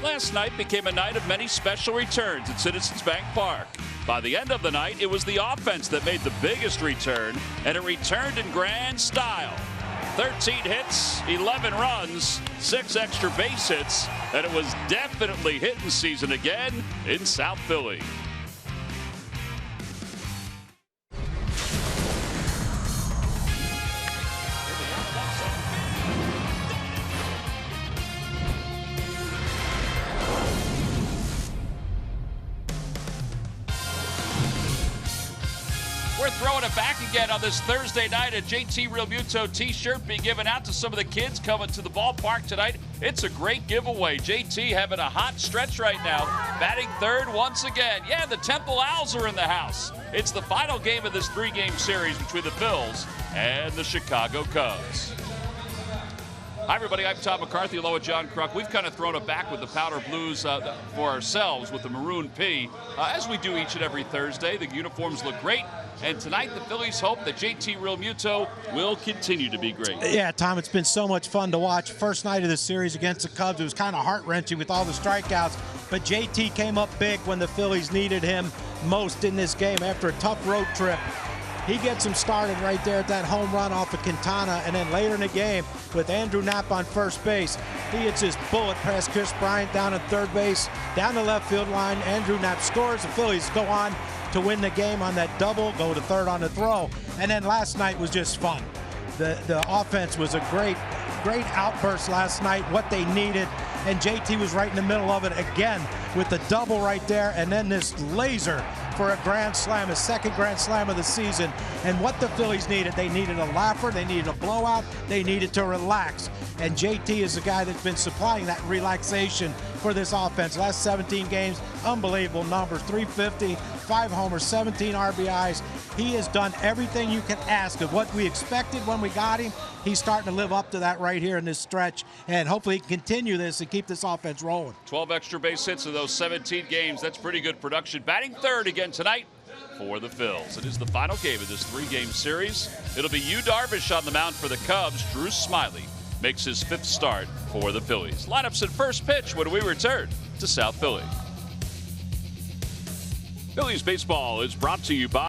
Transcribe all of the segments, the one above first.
Last night became a night of many special returns at Citizens Bank Park. By the end of the night, it was the offense that made the biggest return, and it returned in grand style. 13 hits, 11 runs, 6 extra base hits, and it was definitely hitting season again in South Philly. We're throwing it back again on this Thursday night. A JT Realmuto t-shirt being given out to some of the kids coming to the ballpark tonight. It's a great giveaway. JT having a hot stretch right now, batting third once again. Yeah, the Temple Owls are in the house. It's the final game of this 3-game series between the Phils and the Chicago Cubs. Hi, everybody. I'm Tom McCarthy along with John Kruk. We've kind of thrown it back with the powder blues for ourselves with the maroon P. As we do each and every Thursday, the uniforms look great. And tonight, the Phillies hope that JT Realmuto will continue to be great. Yeah, Tom, it's been so much fun to watch. First night of the series against the Cubs, it was kind of heart-wrenching with all the strikeouts. But JT came up big when the Phillies needed him most in this game after a tough road trip. He gets him started right there at that home run off of Quintana, and then later in the game with Andrew Knapp on first base, he hits his bullet past Chris Bryant down at third base, down the left field line. Andrew Knapp scores. The Phillies go on to win the game on that double, go to third on the throw, and then last night was just fun. The offense was a great outburst last night, what they needed, and JT was right in the middle of it again with the double right there, and then this laser for a grand slam, a second grand slam of the season. And what the Phillies needed, they needed a laugher, they needed a blowout, they needed to relax. And JT is the guy that's been supplying that relaxation for this offense. Last 17 games, unbelievable numbers, 350, 5 homers, 17 RBIs. He has done everything you can ask of what we expected when we got him. He's starting to live up to that right here in this stretch, and hopefully he can continue this and keep this offense rolling. 12 extra base hits in those 17 games. That's pretty good production. Batting third again tonight for the Phils. It is the final game of this 3-game series. It'll be Yu Darvish on the mound for the Cubs. Drew Smyly makes his 5th start for the Phillies. Lineups at first pitch when we return to South Philly. Phillies baseball is brought to you by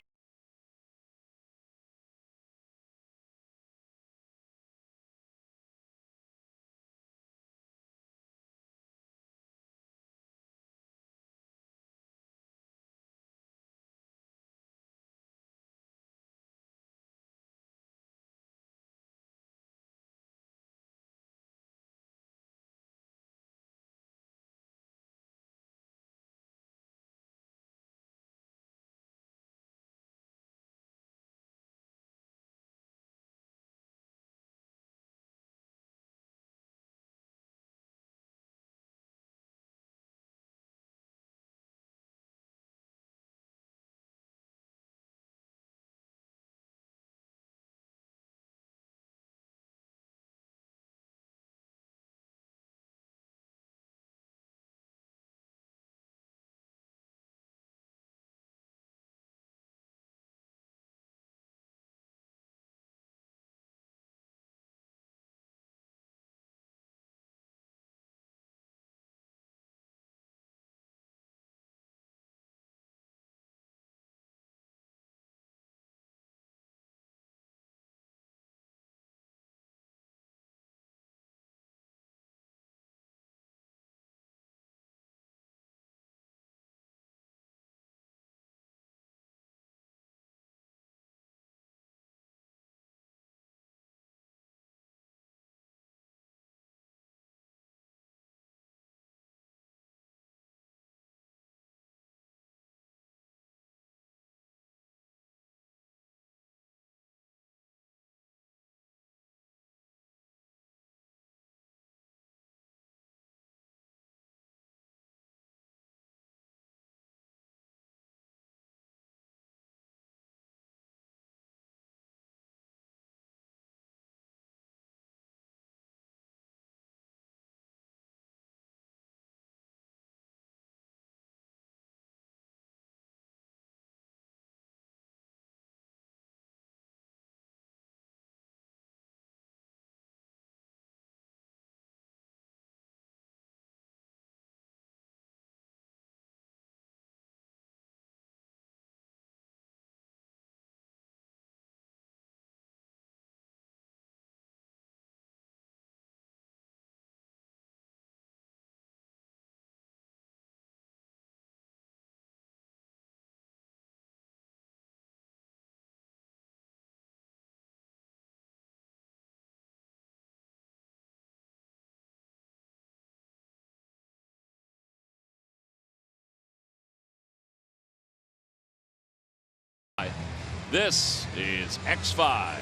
This is X5.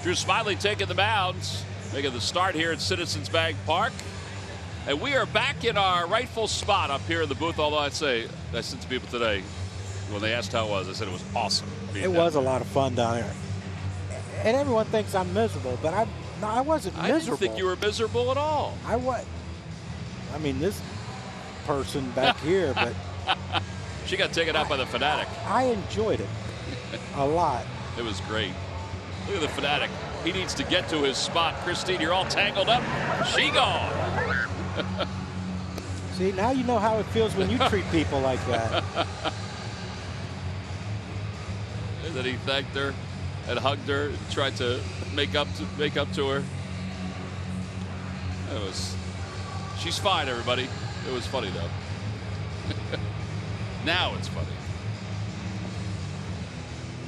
Drew Smyly taking the mound, making the start here at Citizens Bank Park. And we are back in our rightful spot up here in the booth, although I said to people today, when they asked how it was, I said it was awesome. It was a lot of fun down there. And everyone thinks I'm miserable, but I wasn't miserable. I didn't think you were miserable at all. I was. I mean, this person back here, but she got taken out by the Fanatic. I enjoyed it a lot. It was great. Look at the Fanatic. He needs to get to his spot. Christine, you're all tangled up. She gone. See, now you know how it feels when you treat people like that. And then he thanked her and hugged her and tried to make up to her. She's fine, everybody. It was funny though. Now it's funny.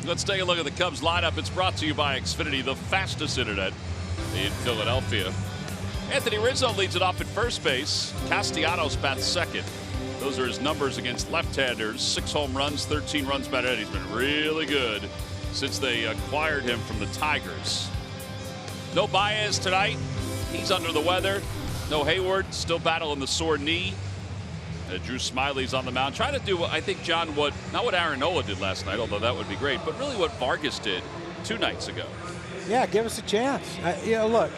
Let's take a look at the Cubs lineup. It's brought to you by Xfinity, the fastest internet in Philadelphia. Anthony Rizzo leads it off at first base. Castellanos bats second. Those are his numbers against left-handers. 6 home runs, 13 runs batted. He's been really good since they acquired him from the Tigers. No Baez tonight. He's under the weather. No Hayward, still battling the sore knee. Drew Smyly's on the mound, trying to do, I think, John, not what Aaron Nola did last night, although that would be great, but really what Vargas did 2 nights ago. Yeah, give us a chance. Look,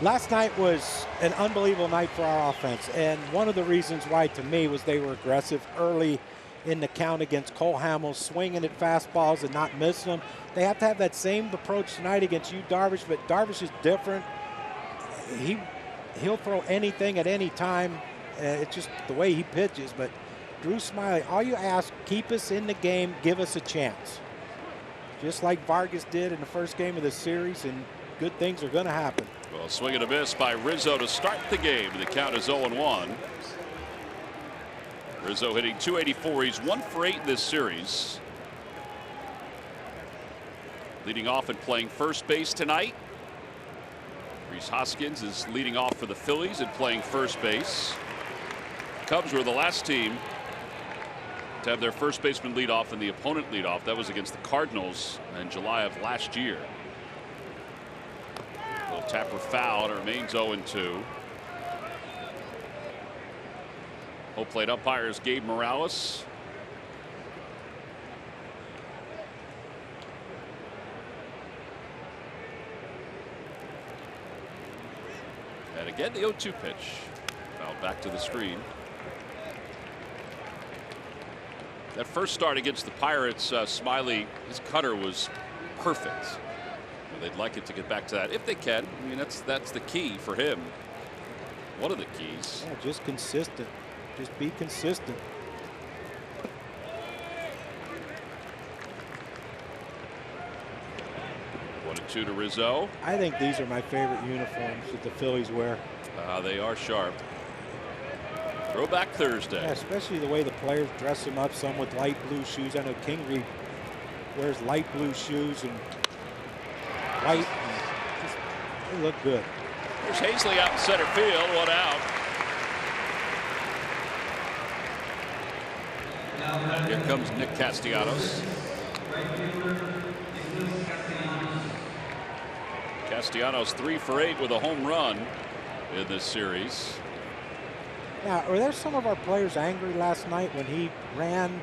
last night was an unbelievable night for our offense, and one of the reasons why, to me, was they were aggressive early in the count against Cole Hamels, swinging at fastballs and not missing them. They have to have that same approach tonight against you, Darvish, but Darvish is different. He'll throw anything at any time. It's just the way he pitches. But Drew Smyly, all you ask, keep us in the game, give us a chance. Just like Vargas did in the first game of the series, and good things are going to happen. Well, swing and a miss by Rizzo to start the game. The count is 0-1. Rizzo hitting .284. He's 1 for 8 in this series. Leading off and playing first base tonight. Rhys Hoskins is leading off for the Phillies and playing first base. Cubs were the last team to have their first baseman lead off and the opponent lead off. That was against the Cardinals in July of last year. Little tapper foul, and it remains 0-2. Home plate umpires Gabe Morales. And again, the 0-2 pitch. Now back to the screen. That first start against the Pirates, Smyly, his cutter was perfect. They'd like it to get back to that if they can. I mean, that's the key for him. One of the keys. Yeah, just consistent. Just be consistent. One and 2 to Rizzo. I think these are my favorite uniforms that the Phillies wear. They are sharp. Throwback Thursday. Yeah, especially the way the players dress them up, some with light blue shoes. I know Kingery wears light blue shoes and white. And they look good. There's Hazley out in center field, 1 out. And here comes Nick Castellanos. Castellanos 3 for 8 with a home run in this series. Now, were there some of our players angry last night when he ran,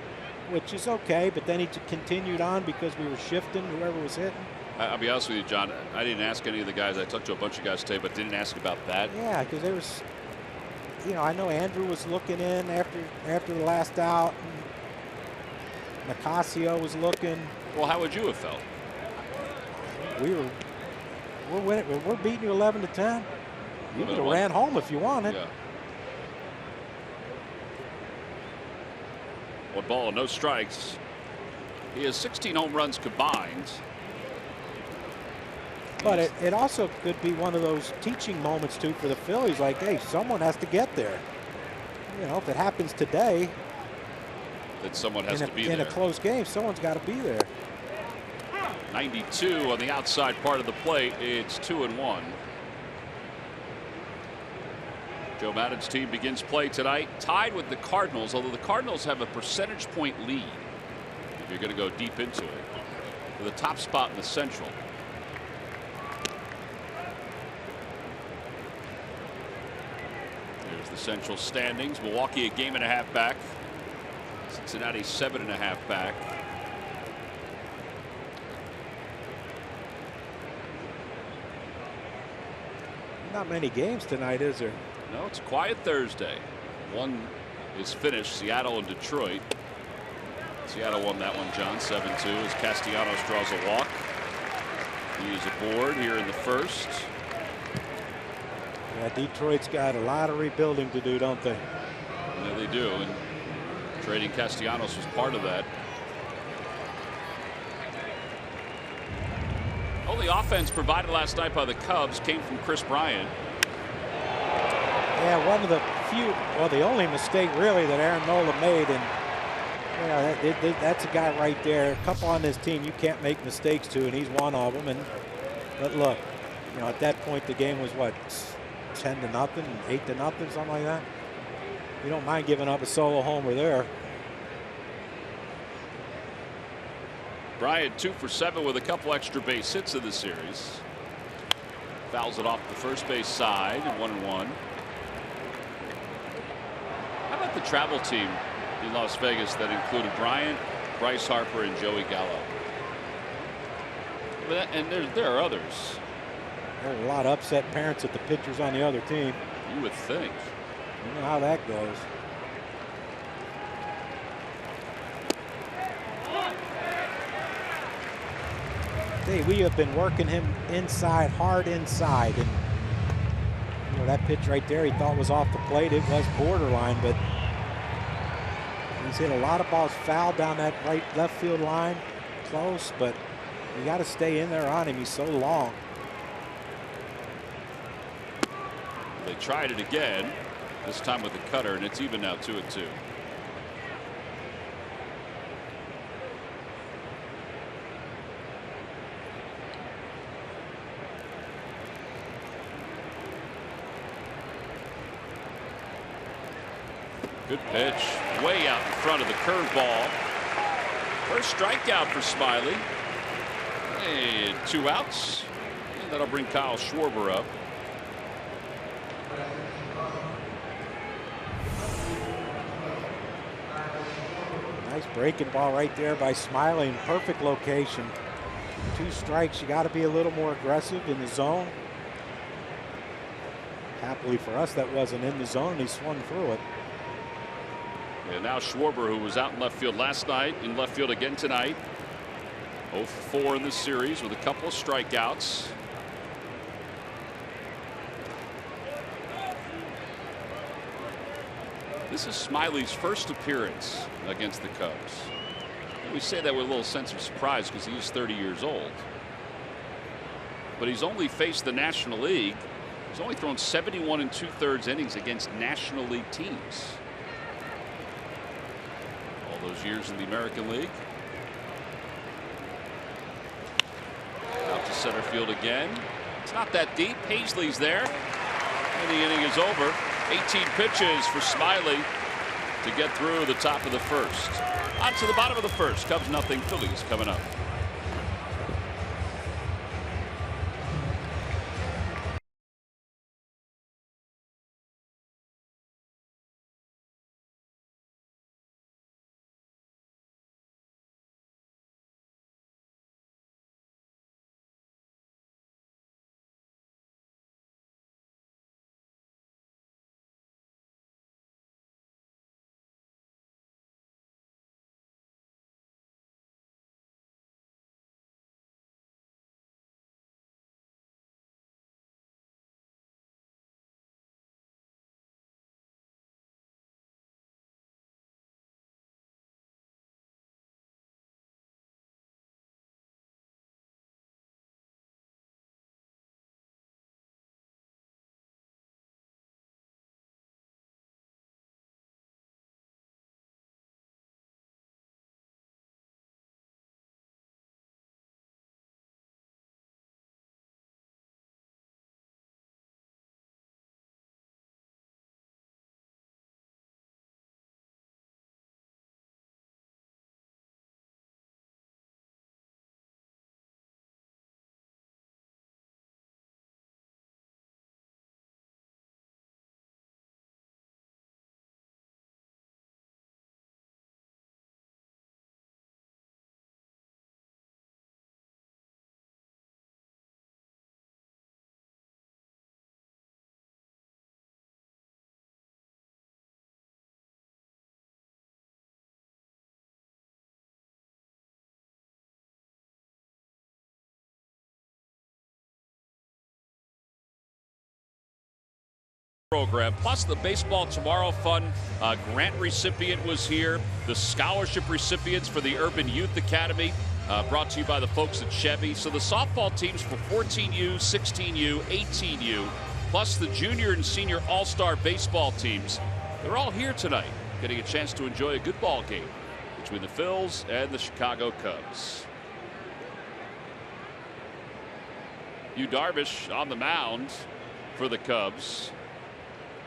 which is okay, but then he continued on because we were shifting whoever was hitting? I'll be honest with you, John. I didn't ask any of the guys. I talked to a bunch of guys today, but didn't ask about that. Yeah, because there was, I know Andrew was looking in after the last out. And Nicasio was looking. Well, how would you have felt? We're winning. We're beating you 11-10. You could have ran home if you wanted. Yeah. 1 ball and no strikes. He has 16 home runs combined. But it also could be one of those teaching moments too for the Phillies. Like, hey, someone has to get there. If it happens today, that someone has to be there in a close game. Someone's got to be there. 92 on the outside part of the plate. It's 2-1. Joe Maddon's team begins play tonight, tied with the Cardinals, although the Cardinals have a percentage point lead if you're going to go deep into it. for the top spot in the Central. Here's the Central standings. Milwaukee a game and a half back. Cincinnati 7.5 back. Not many games tonight, is there? No, it's a quiet Thursday. One is finished, Seattle and Detroit. Seattle won that one, John, 7-2 as Castellanos draws a walk. He is aboard here in the first. Yeah, Detroit's got a lot of rebuilding to do, don't they? Yeah, they do, and trading Castellanos was part of that. Only offense provided last night by the Cubs came from Chris Bryant. Yeah, one of the few, well, the only mistake really that Aaron Nola made, and that's a guy right there. A couple on this team you can't make mistakes to, and he's one of them. But look, at that point the game was what, 10-0, 8-0, something like that. You don't mind giving up a solo homer there. Bryant 2 for 7 with a couple extra base hits in the series. Fouls it off the first base side, 1-1. How about the travel team in Las Vegas that included Bryant, Bryce Harper, and Joey Gallo? And there are others. There are a lot of upset parents at the pitchers on the other team. You would think. You know how that goes. Hey, we have been working him inside, hard inside, and that pitch right there he thought was off the plate. It was borderline, but he's hit a lot of balls foul down that left field line, close, but you got to stay in there on him. He's so long. They tried it again, this time with the cutter, and it's even now 2-2. Good pitch, way out in front of the curveball. First strikeout for Smiley. And 2 outs. And that'll bring Kyle Schwarber up. Nice breaking ball right there by Smiley in perfect location. 2 strikes. You got to be a little more aggressive in the zone. Happily for us, that wasn't in the zone. He swung through it. And now Schwarber, who was out in left field last night, in left field again tonight. 0 for 4 in this series with a couple of strikeouts. This is Smiley's first appearance against the Cubs. And we say that with a little sense of surprise because he is 30 years old. But he's only faced the National League. He's only thrown 71 2/3 innings against National League teams. All those years in the American League. Out to center field again. It's not that deep. Paisley's there. And the inning is over. 18 pitches for Smiley to get through the top of the first. On to the bottom of the first. Cubs 0, Phillies coming up. program. Plus the Baseball Tomorrow Fund grant recipient was here. The scholarship recipients for the Urban Youth Academy, brought to you by the folks at Chevy. So the softball teams for 14U, 16U, 18U, plus the junior and senior all-star baseball teams, they're all here tonight, getting a chance to enjoy a good ball game between the Phils and the Chicago Cubs. Yu Darvish on the mound for the Cubs,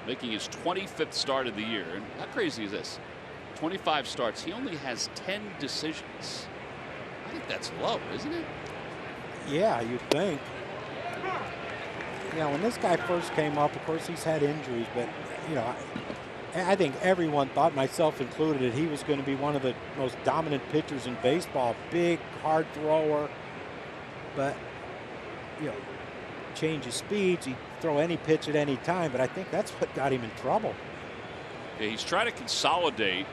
making his 25th start of the year. And how crazy is this? 25 starts. He only has 10 decisions. I think that's low, isn't it? Yeah, you'd think. Yeah, when this guy first came up, of course, he's had injuries, but, you know, I think everyone thought, myself included, that he was going to be one of the most dominant pitchers in baseball. Big, hard thrower, but, you know, change his speeds. He'd throw any pitch at any time, but I think that's what got him in trouble. Yeah, he's trying to consolidate.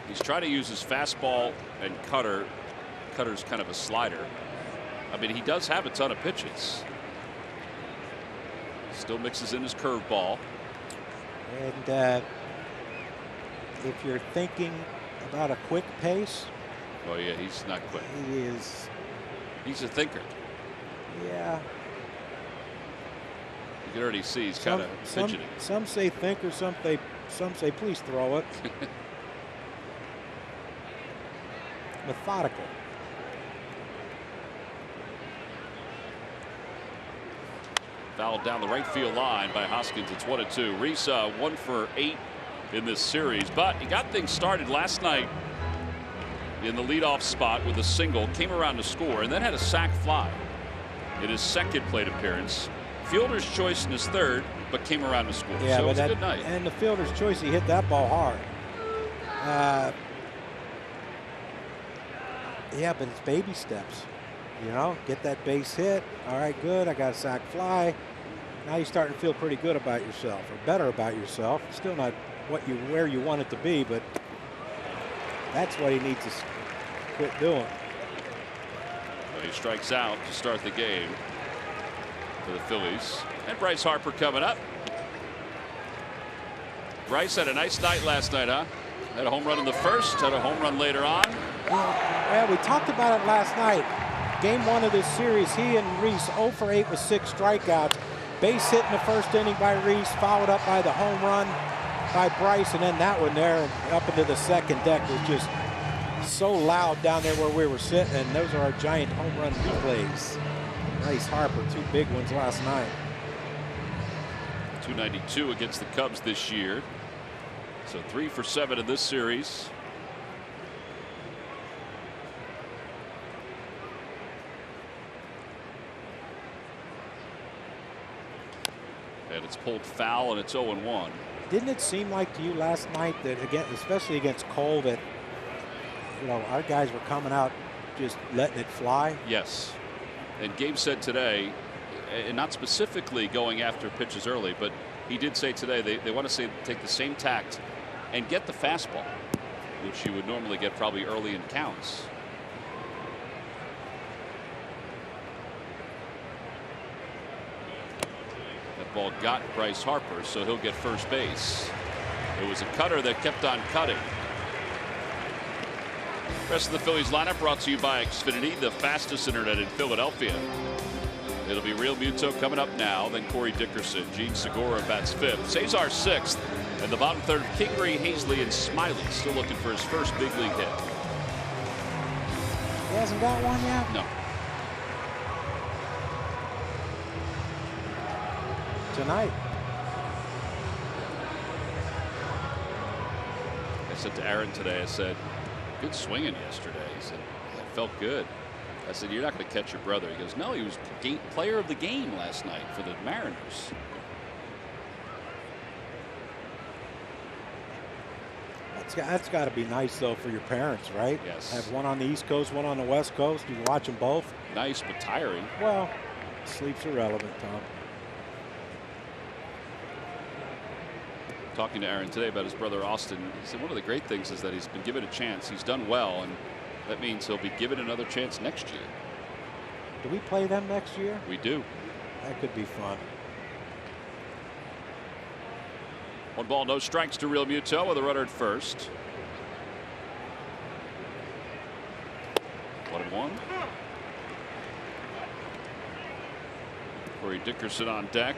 He's trying to use his fastball and cutter. Cutter's kind of a slider. I mean, he does have a ton of pitches. Still mixes in his curveball. And if you're thinking about a quick pace. Oh, yeah, he's not quick. He is. He's a thinker. Yeah. You can already see he's kind of fidgeting. Some say thinker, some say please throw it. Methodical. Fouled down the right field line by Hoskins. It's 1-2. Reese 1 for 8 in this series, but he got things started last night in the leadoff spot with a single, came around to score, and then had a sac fly in his second plate appearance. Fielder's choice in his third, but came around to score. Yeah, so it was a good night. And the fielder's choice, he hit that ball hard. Yeah, but it's baby steps. You know, get that base hit. All right, good. I got a sac fly. Now you're starting to feel pretty good about yourself, or better about yourself. Still not where you want it to be, but that's what he needs to quit doing. Well, he strikes out to start the game for the Phillies. And Bryce Harper coming up. Bryce had a nice night last night, huh? Had a home run in the first, had a home run later on. Well, we talked about it last night. Game 1 of this series, he and Reese 0 for 8 with 6 strikeouts. Base hit in the first inning by Reese, followed up by the home run by Bryce, and then that one there and up into the second deck was just so loud down there where we were sitting, and those are our giant home run replays. Bryce Harper, 2 big ones last night. 292 against the Cubs this year. So 3 for 7 in this series. And it's pulled foul, and it's 0-1. Didn't it seem like to you last night that, again, especially against Cole, that, you know, our guys were coming out just letting it fly? Yes. And Gabe said today, and not specifically going after pitches early, but he did say today they want to take the same tact and get the fastball, which you would normally get probably early in counts. That ball got Bryce Harper, so he'll get first base. It was a cutter that kept on cutting. Rest of the Phillies lineup brought to you by Xfinity, the fastest internet in Philadelphia. It'll be Real Muto coming up now, then Corey Dickerson. Gene Segura bats 5th. Cesar 6th. And the bottom third, Kingery, Hazley, and Smiley still looking for his first big league hit. He hasn't got one yet? No. Tonight. I said to Aaron today, I said, good swinging yesterday. He said, it felt good. I said, you're not going to catch your brother. He goes, no, he was player of the game last night for the Mariners. That's got to be nice, though, for your parents, right? Yes. Have one on the East Coast, one on the West Coast. You watch them both. Nice, but tiring. Well, sleep's irrelevant, Tom. Talking to Aaron today about his brother Austin, he said one of the great things is that he's been given a chance. He's done well, and that means he'll be given another chance next year. Do we play them next year? We do. That could be fun. One ball, no strikes to Real Muto with a runner at first. 1-1. Corey Dickerson on deck.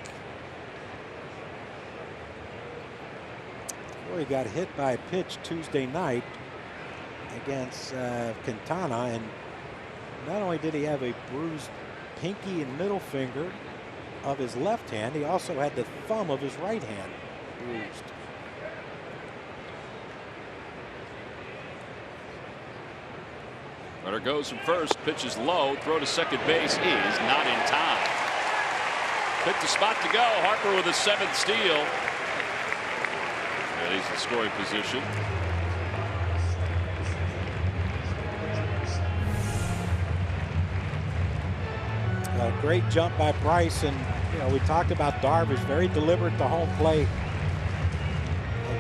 Corey got hit by a pitch Tuesday night against Quintana, and not only did he have a bruised pinky and middle finger of his left hand, he also had the thumb of his right hand bruised. Runner goes from first, pitch is low, throw to second base is not in time. Picked a spot to go. Harper with a 7th steal. And he's in scoring position. A great jump by Bryce, and we talked about Darvish, very deliberate to home plate.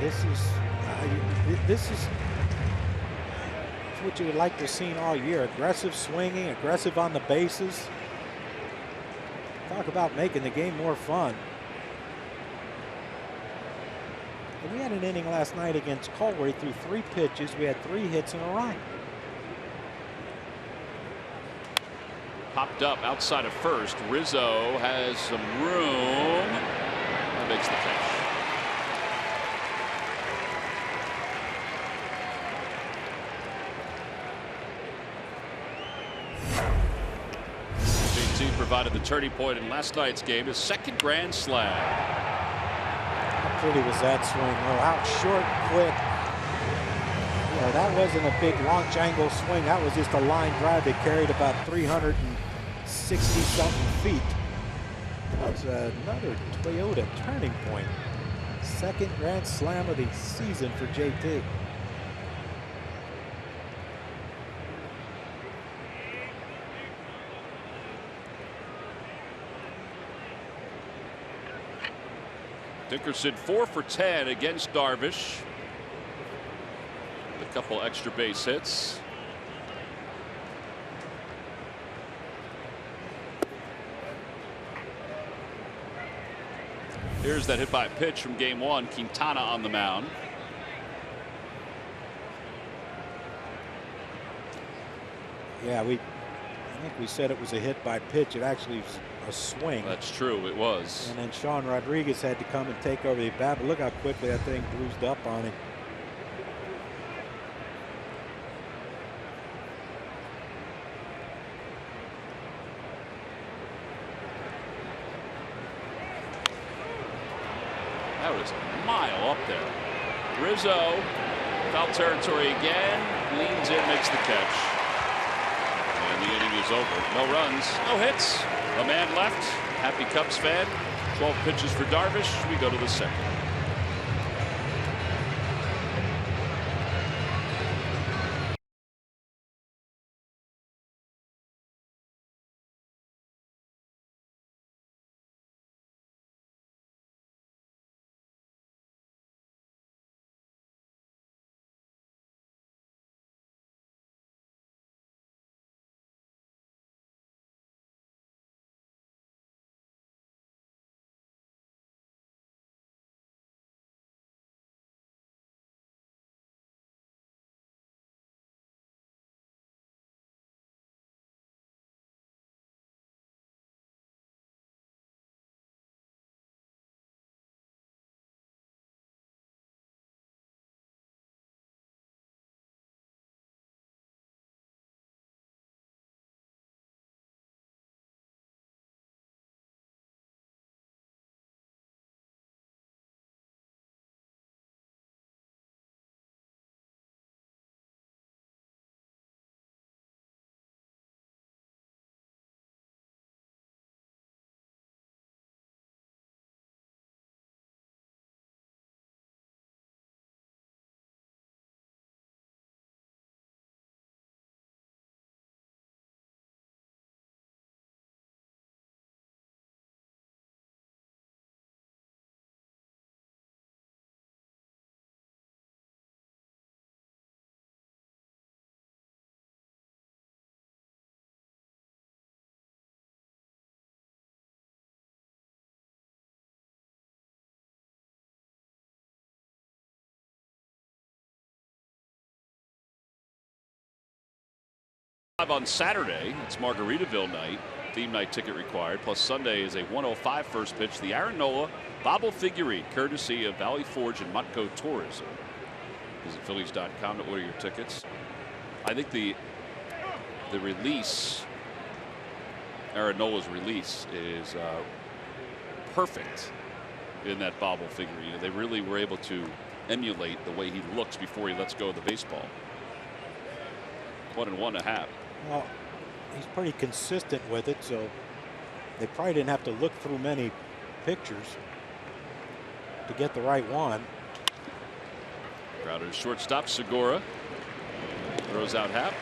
This is what you would like to see all year. Aggressive swinging, aggressive on the bases. Talk about making the game more fun. And we had an inning last night against Cole where he threw 3 pitches. We had 3 hits and a run. Popped up outside of first. Rizzo has some room. And makes the catch. JT provided the turning point in last night's game, his 2nd grand slam. How pretty was that swing? Oh, how short, quick. That wasn't a big launch angle swing. That was just a line drive that carried about 360-something feet. That's another Toyota turning point. 2nd grand slam of the season for JT. Dickerson 4 for 10 against Darvish. A couple extra base hits. Here's that hit by pitch from game 1. Quintana on the mound. Yeah, I think we said it was a hit by pitch. It actually was a swing. That's true, it was. And then Sean Rodriguez had to come and take over the bat. But look how quickly that thing bruised up on him. That was a mile up there. Rizzo, foul territory again, leans in, makes the catch. And the inning is over. No runs, no hits. A man left. Happy Cubs fan. 12 pitches for Darvish. We go to the 2nd. On Saturday, it's Margaritaville night. Theme night ticket required. Plus Sunday is a 1:05 first pitch. The Aaron Nola Bobble Figurine, courtesy of Valley Forge and Mutco Tourism. Visit Phillies.com to order your tickets. I think the release, Aaron Nola's release, is perfect in that Bobble figurine. They really were able to emulate the way he looks before he lets go of the baseball. 1 1.5. Well, he's pretty consistent with it, so they probably didn't have to look through many pictures to get the right one. Crowder's shortstop. Segura throws out Happ.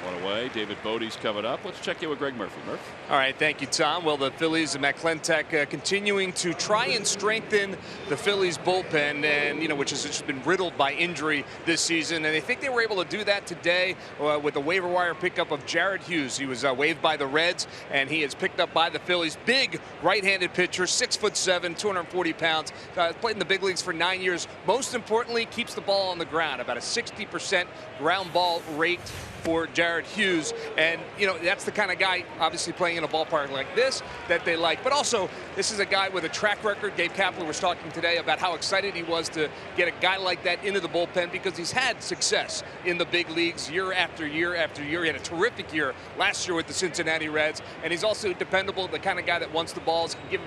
One away. David Bodie's coming up. Let's check in with Greg Murphy. Murph. All right, thank you, Tom. Well, the Phillies and Matt Klentak continuing to try and strengthen the Phillies bullpen, and which has just been riddled by injury this season. And I think they were able to do that today with the waiver wire pickup of Jared Hughes. He was waived by the Reds, and he is picked up by the Phillies. Big right-handed pitcher, 6'7", 240 pounds. Played in the big leagues for 9 years. Most importantly, keeps the ball on the ground. About a 60% ground ball rate for Jared Hughes, and that's the kind of guy, obviously playing in a ballpark like this, that they like. But also, this is a guy with a track record. Gabe Kapler was talking today about how excited he was to get a guy like that into the bullpen, because he's had success in the big leagues year after year after year. He had a terrific year last year with the Cincinnati Reds, and he's also dependable, the kind of guy that wants the balls, can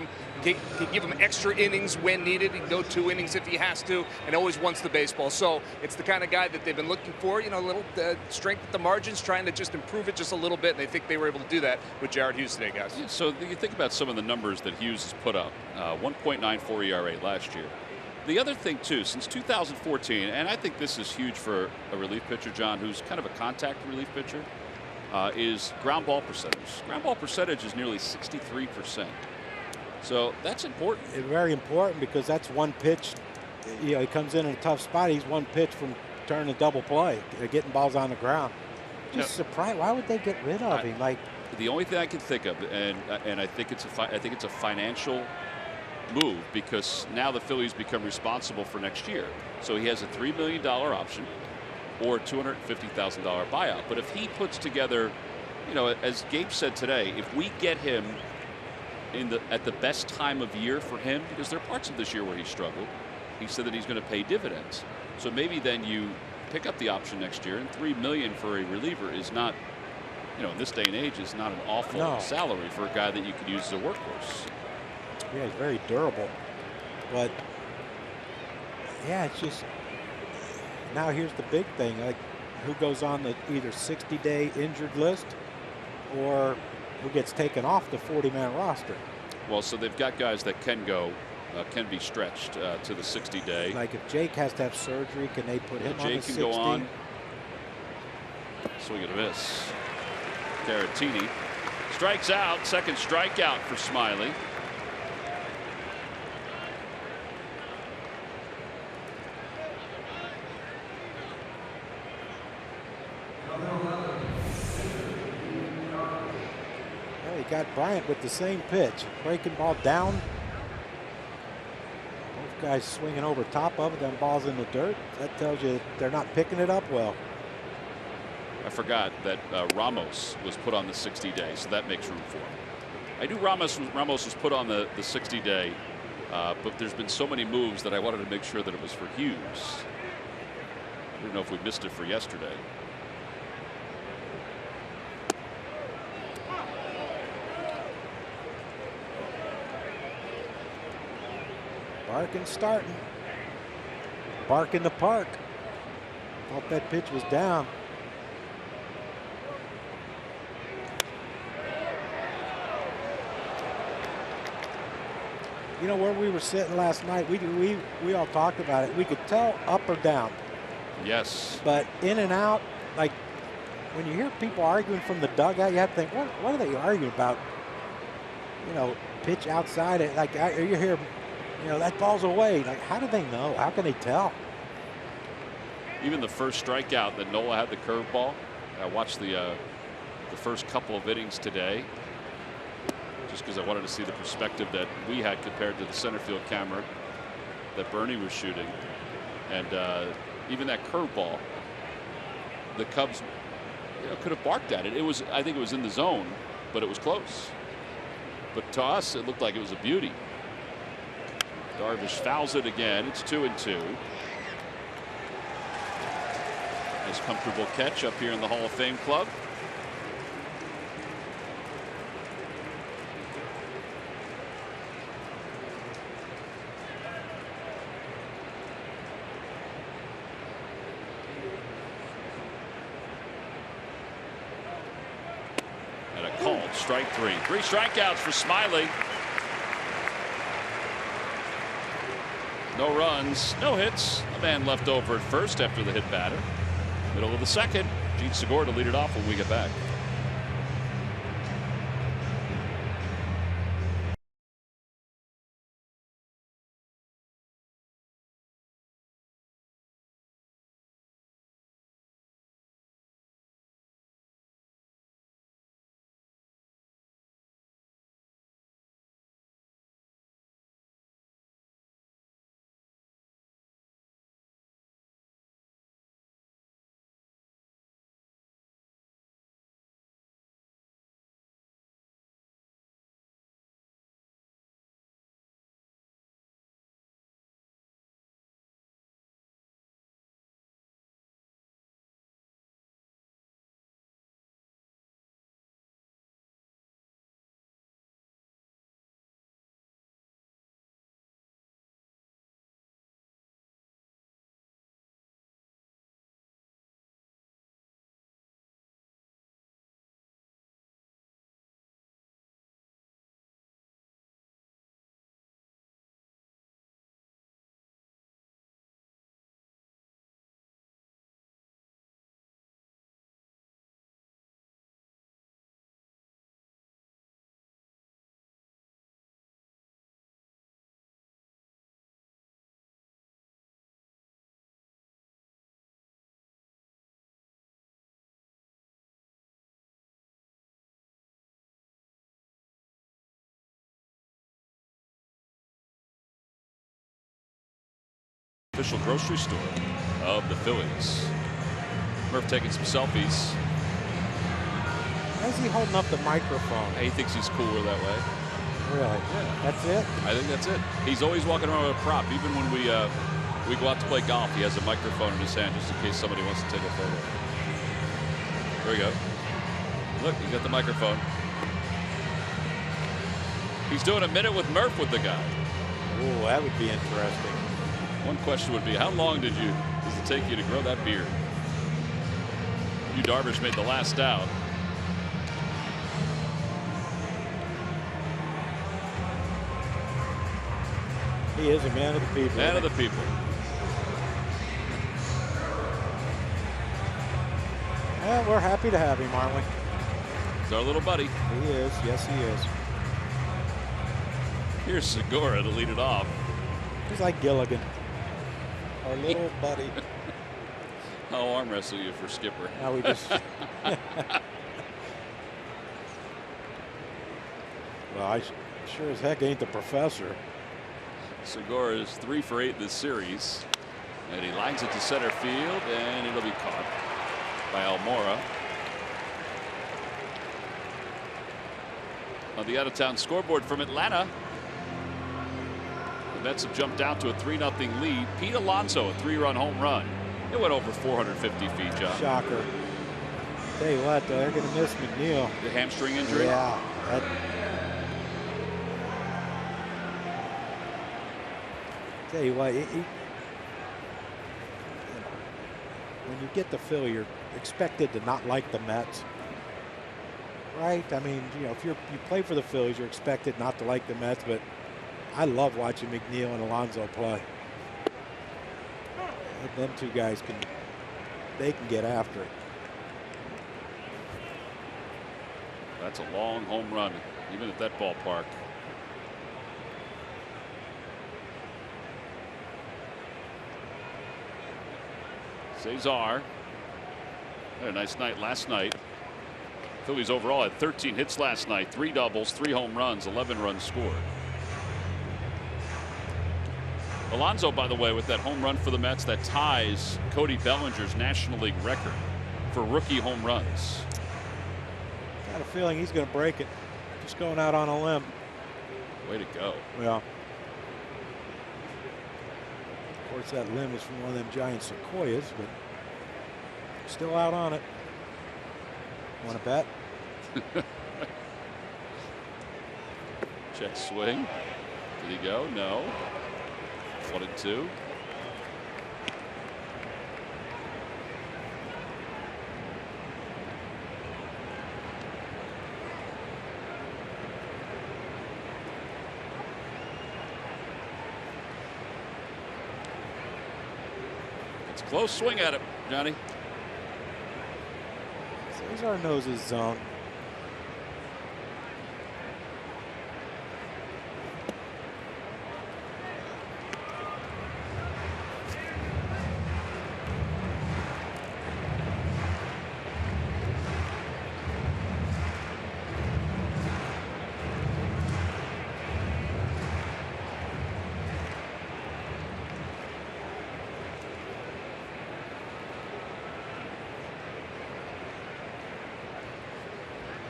give him extra innings when needed. He can go 2 innings if he has to, and always wants the baseball. So it's the kind of guy that they've been looking for, a little strength at the margins, trying to just improve it just a little bit, and they think they were able to do that with Jared Hughes today, guys. Yeah, so you think about some of the numbers that Hughes has put up. 1.94 ERA last year. The other thing, too, since 2014, and I think this is huge for a relief pitcher, John, who's kind of a contact relief pitcher, is ground ball percentage. Ground ball percentage is nearly 63%. So that's important. It's very important, because that's one pitch. He comes in a tough spot. He's one pitch from turning a double play, getting balls on the ground. Just surprised. Why would they get rid of him? Like, the only thing I can think of, and I think it's a financial move, because now the Phillies become responsible for next year. So he has a $3 million option or a $250,000 buyout. But if he puts together, as Gabe said today, if we get him at the best time of year for him, because there are parts of this year where he struggled, he said that he's going to pay dividends. So maybe then you pick up the option next year, and $3 million for a reliever is not, in this day and age, is not an awful salary for a guy that you can use as a workhorse. Yeah, he's very durable. But yeah, it's just, now here's the big thing, like, who goes on the either 60-day injured list or who gets taken off the 40-man roster. Well, so they've got guys that can go, can be stretched to the 60-day. Like if Jake has to have surgery, can they put him on the 60? Jake can go on. Swing and a miss. Caratini strikes out. Second strikeout for Smiley. Got Bryant with the same pitch, breaking ball down. Both guys swinging over top of it, then balls in the dirt. That tells you they're not picking it up well. I forgot that Ramos was put on the 60-day, so that makes room for him. I knew Ramos was put on the 60-day, but there's been so many moves that I wanted to make sure that it was for Hughes. I don't know if we missed it for yesterday. Barking starting. Bark in the park. Thought that pitch was down. Where we were sitting last night, we all talked about it. We could tell up or down. Yes. But in and out, like when you hear people arguing from the dugout, you have to think, what are they arguing about? Pitch outside it. Like you hear, that ball's away. Like, how do they know? How can they tell? Even the first strikeout that Nola had, the curveball. I watched the first couple of innings today, just because I wanted to see the perspective that we had compared to the center field camera that Bernie was shooting. And even that curveball, the Cubs, could have barked at it. I think it was in the zone, but it was close. But to us, it looked like it was a beauty. Darvish fouls it again. It's 2-2. Nice comfortable catch up here in the Hall of Fame club. And a called strike 3. 3 strikeouts for Smiley. No runs, no hits. A man left over at first after the hit batter. Middle of the second. Gene Segura to lead it off when we get back. Official grocery store of the Phillies. Murph taking some selfies. How's he holding up the microphone? He thinks he's cooler that way. Really? Yeah. That's it? I think that's it. He's always walking around with a prop. Even when we go out to play golf, he has a microphone in his hand just in case somebody wants to take a photo. There we go. Look, he got the microphone. He's doing a minute with Murph with the guy. Oh, that would be interesting. One question would be, how long does it take you to grow that beard? Darvish made the last out. He is a man of the people. Man of the people. Well, we're happy to have him, aren't we? He's our little buddy. He is. Yes, he is. Here's Segura to lead it off. He's like Gilligan. Our little buddy. I'll arm wrestle you for Skipper. Now we just. Well, I sure as heck ain't the professor. Segura is 3 for 8 this series. And he lines it to center field, and it'll be caught by Almora. On the out-of-town scoreboard from Atlanta, the Mets have jumped out to a 3-0 lead. Pete Alonso, a 3-run home run. It went over 450 feet, John. Shocker. Tell you what, though, they're going to miss McNeil. The hamstring injury? Yeah. Tell you what, when you get the Philly, you're expected to not like the Mets, right? I mean, you know, if you play for the Phillies, you're expected not to like the Mets, but I love watching McNeil and Alonso play. Them two guys can get after it. That's a long home run, even at that ballpark. Cesar had a nice night last night. Phillies overall had 13 hits last night, 3 doubles, 3 home runs, 11 runs scored. Alonso, by the way, with that home run for the Mets, that ties Cody Bellinger's National League record for for rookie home runs. Got a feeling he's going to break it. Just going out on a limb. Way to go. Yeah. Of course, that limb is from one of them giant sequoias, but still out on it. Want to bet? Check swing. Did he go? No. 1-2. It's a close swing at it, Johnny. Cesar knows his zone.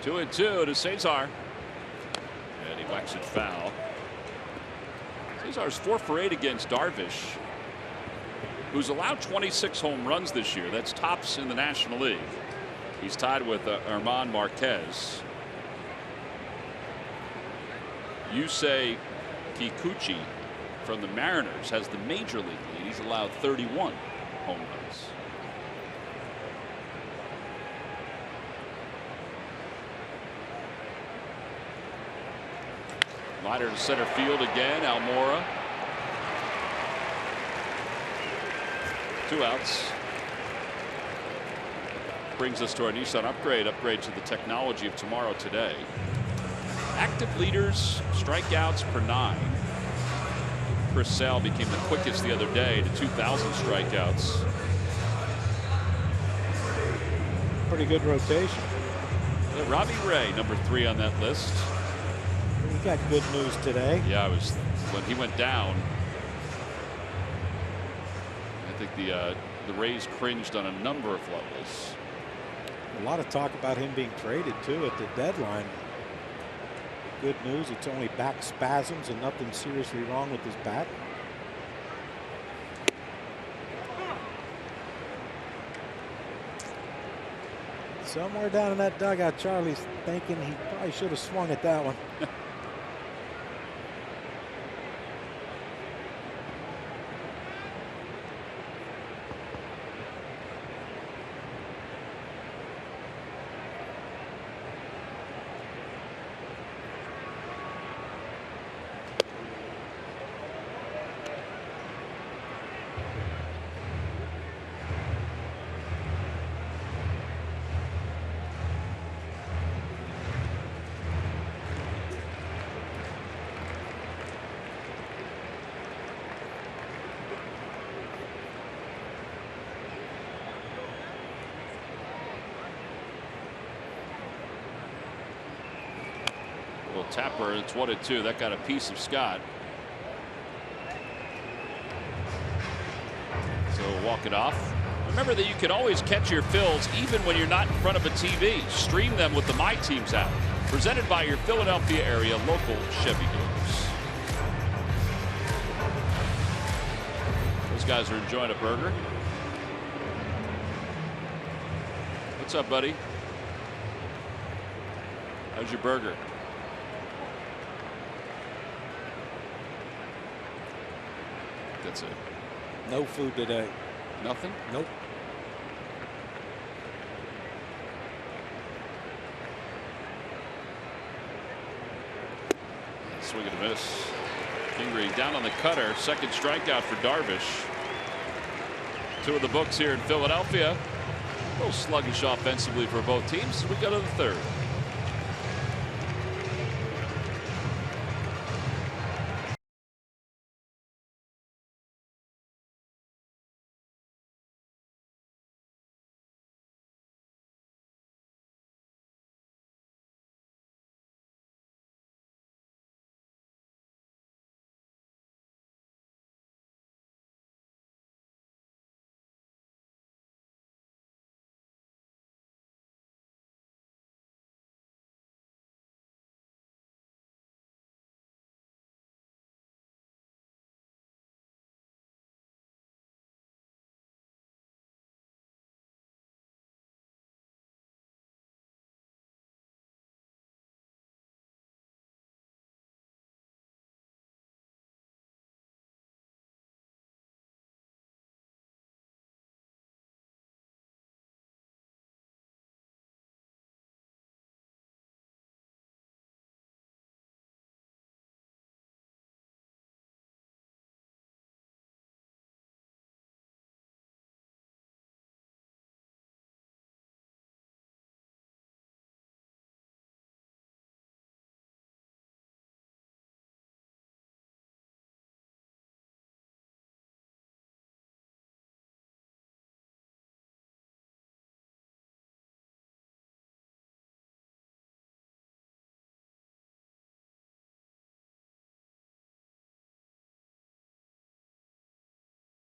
Two and two to Cesar. And he whacks it foul. Cesar's 4 for 8 against Darvish, who's allowed 26 home runs this year. That's tops in the National League. He's tied with German Marquez. Yusei Kikuchi from the Mariners has the major league lead. He's allowed 31 home runs. Liner to center field again. Almora. 2 outs. Brings us to our Nissan upgrade to the technology of tomorrow today. Active leaders, strikeouts per 9. Chris Sale became the quickest the other day to 2,000 strikeouts. Pretty good rotation. Robbie Ray, number 3 on that list. He got good news today. Yeah, it was when he went down. I think the Rays cringed on a number of levels. A lot of talk about him being traded too at the deadline. Good news, it's only back spasms and nothing seriously wrong with his back. Somewhere down in that dugout, Charlie's thinking he probably should have swung at that one. Tapper, it's 1-2. That got a piece of Scott. So we'll walk it off. Remember that you can always catch your fills even when you're not in front of a TV. Stream them with the My Teams app. Presented by your Philadelphia area local Chevy dealers. Those guys are enjoying a burger. What's up, buddy? How's your burger? That's it. No food today. Nothing? Nope. Swing and a miss. Kingery down on the cutter. Second strikeout for Darvish. 2 of the books here in Philadelphia. A little sluggish offensively for both teams as we go to the 3rd.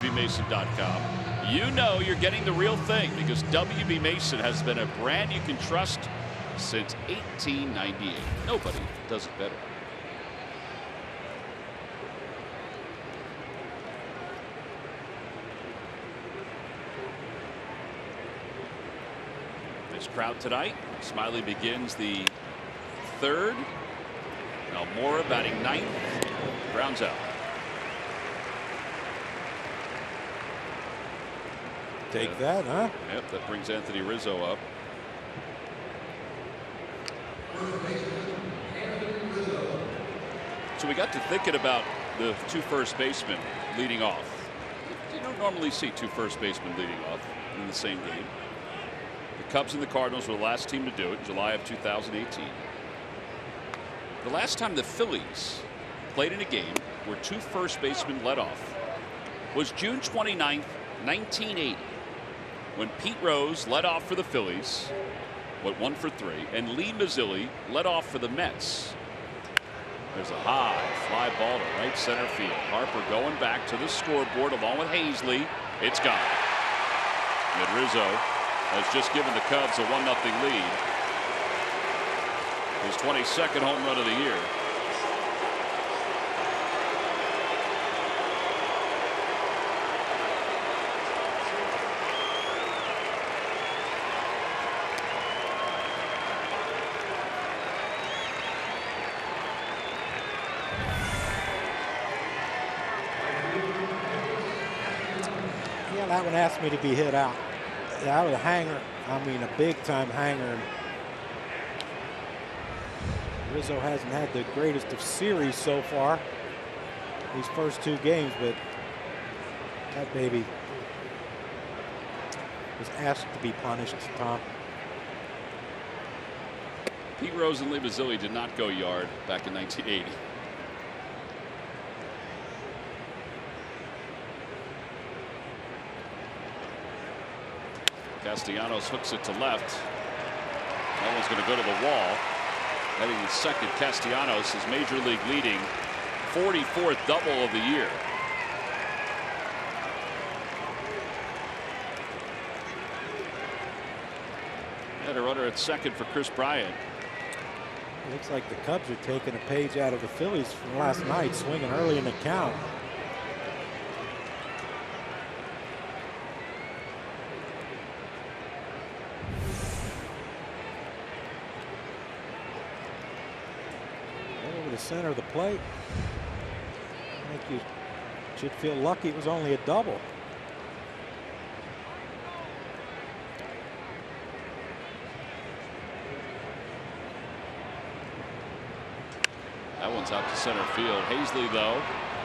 WBMason.com. You know you're getting the real thing because WB Mason has been a brand you can trust since 1898. Nobody does it better. This crowd tonight. Smiley begins the third. Almora batting ninth. Grounds out. Take that, huh? Yep, that brings Anthony Rizzo up. So we got to thinking about the two first basemen leading off. You don't normally see two first basemen leading off in the same game. The Cubs and the Cardinals were the last team to do it in July of 2018. The last time the Phillies played in a game where two first basemen led off was June 29th, 1980, when Pete Rose led off for the Phillies, went 1 for 3, and Lee Mazzilli led off for the Mets. There's a high fly ball to right center field. Harper going back to the scoreboard along with Hazley. It's gone. And Rizzo has just given the Cubs a 1-0 lead. His 22nd home run of the year. Yeah, that one asked me to be hit out. That was a hanger. I mean, a big-time hanger. Rizzo hasn't had the greatest of series so far, these first two games, but that baby was asked to be punished, Tom. Pete Rose and Lee Mazzilli did not go yard back in 1980. Castellanos hooks it to left. That one's going to go to the wall. Heading to second, Castellanos is major league leading 44th double of the year. And a runner at second for Chris Bryant. Looks like the Cubs are taking a page out of the Phillies from last night, swinging early in the count. Over the center of the plate. I think you should feel lucky it was only a double. That one's out to center field. Hazley, though,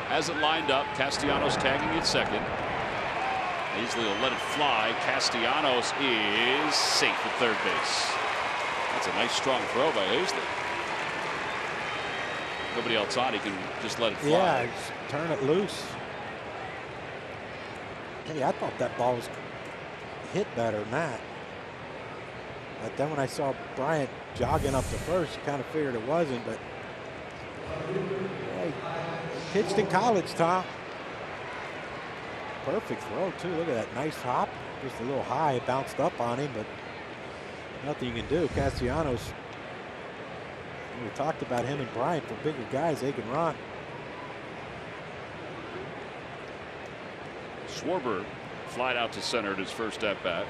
has it lined up. Castellanos tagging at second. Hazley will let it fly. Castellanos is safe at third base. That's a nice strong throw by Hazley. Nobody else on, he can just let it fly. Yeah, just turn it loose. Hey, I thought that ball was hit better than that. But then when I saw Bryant jogging up to first, kind of figured it wasn't, but yeah, he pitched in college, Tom. Perfect throw, too. Look at that nice hop. Just a little high, it bounced up on him, but nothing you can do. Castellanos, we talked about him and Bryant. For bigger guys, they can run. Schwarber flied out to center at his first at bat.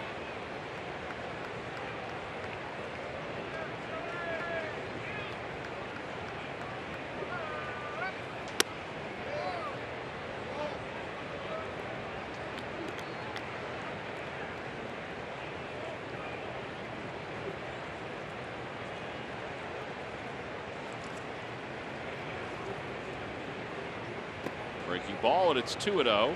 Breaking ball, and it's 2-0.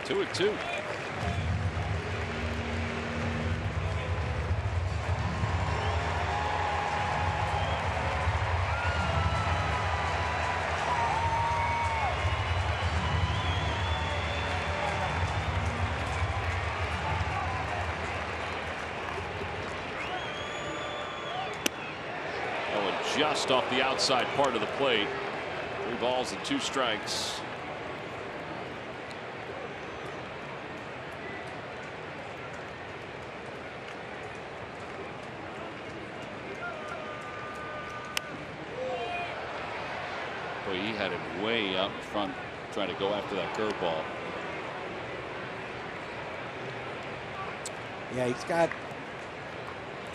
2-2. Just off the outside part of the plate. 3 balls and 2 strikes. Boy, he had it way out in front trying to go after that curveball. Yeah, he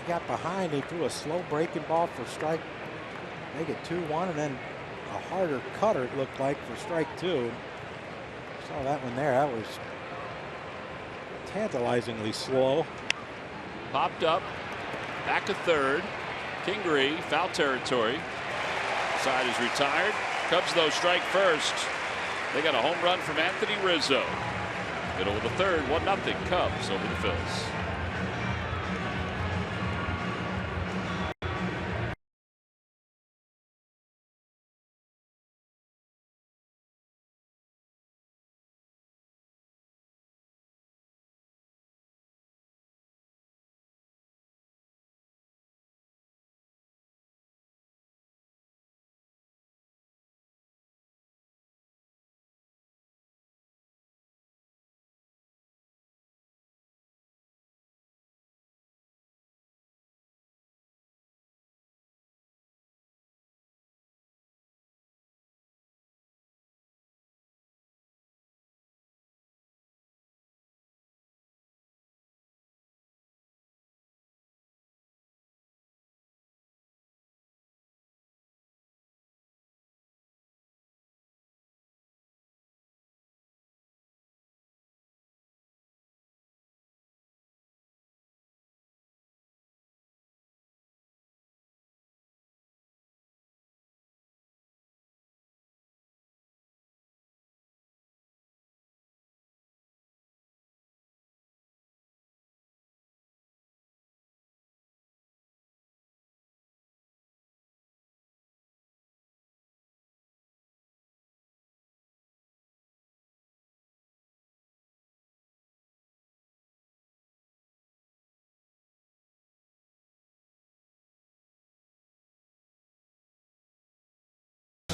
got behind. He threw a slow breaking ball for strike. Make it 2-1, and then a harder cutter, it looked like, for strike 2. Saw that one there. That was tantalizingly slow. Popped up, back to third. Kingery, foul territory. Side is retired. Cubs, though, strike first. They got a home run from Anthony Rizzo. Middle of the third, 1-0 Cubs over the Phillies.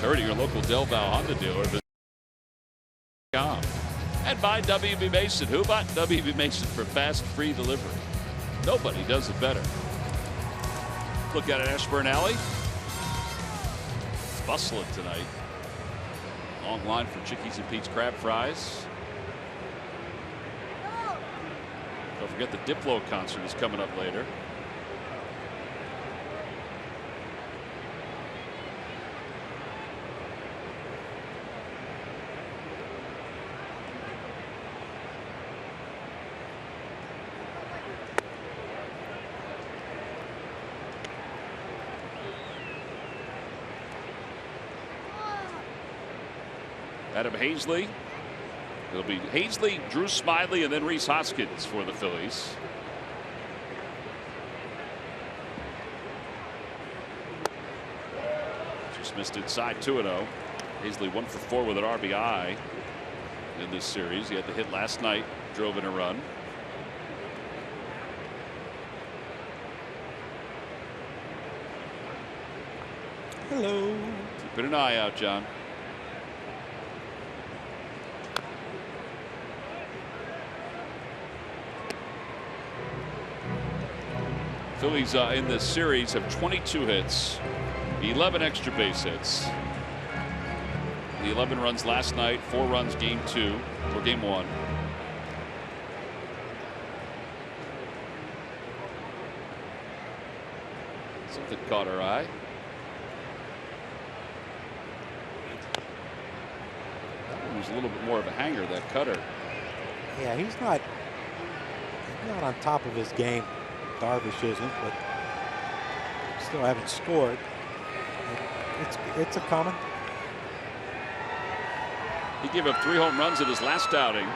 Heard of your local Del Val Honda dealer. And by WB Mason. Who bought WB Mason for fast, free delivery? Nobody does it better. Look at it, Ashburn Alley. It's bustling tonight. Long line for Chickies and Pete's crab fries. Don't forget the Diplo concert is coming up later. Adam Hazley. It'll be Hazley, Drew Smiley, and then Rhys Hoskins for the Phillies. Just missed inside 2-0. Hazley 1 for 4 with an RBI in this series. He had the hit last night, drove in a run. Hello. Keeping an eye out, John. Phillies in this series have 22 hits, 11 extra base hits. The 11 runs last night, 4 runs game 2 or game 1. Something caught our eye. It was a little bit more of a hanger, that cutter. Yeah, he's not on top of his game. Darvish isn't, but still haven't scored. It's a coming. He gave up 3 home runs in his last outing.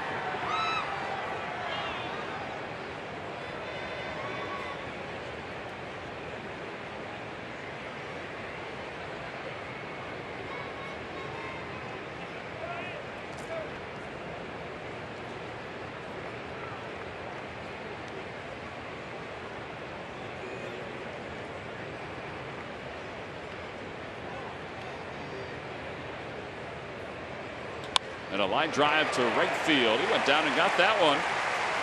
And a line drive to right field. He went down and got that one.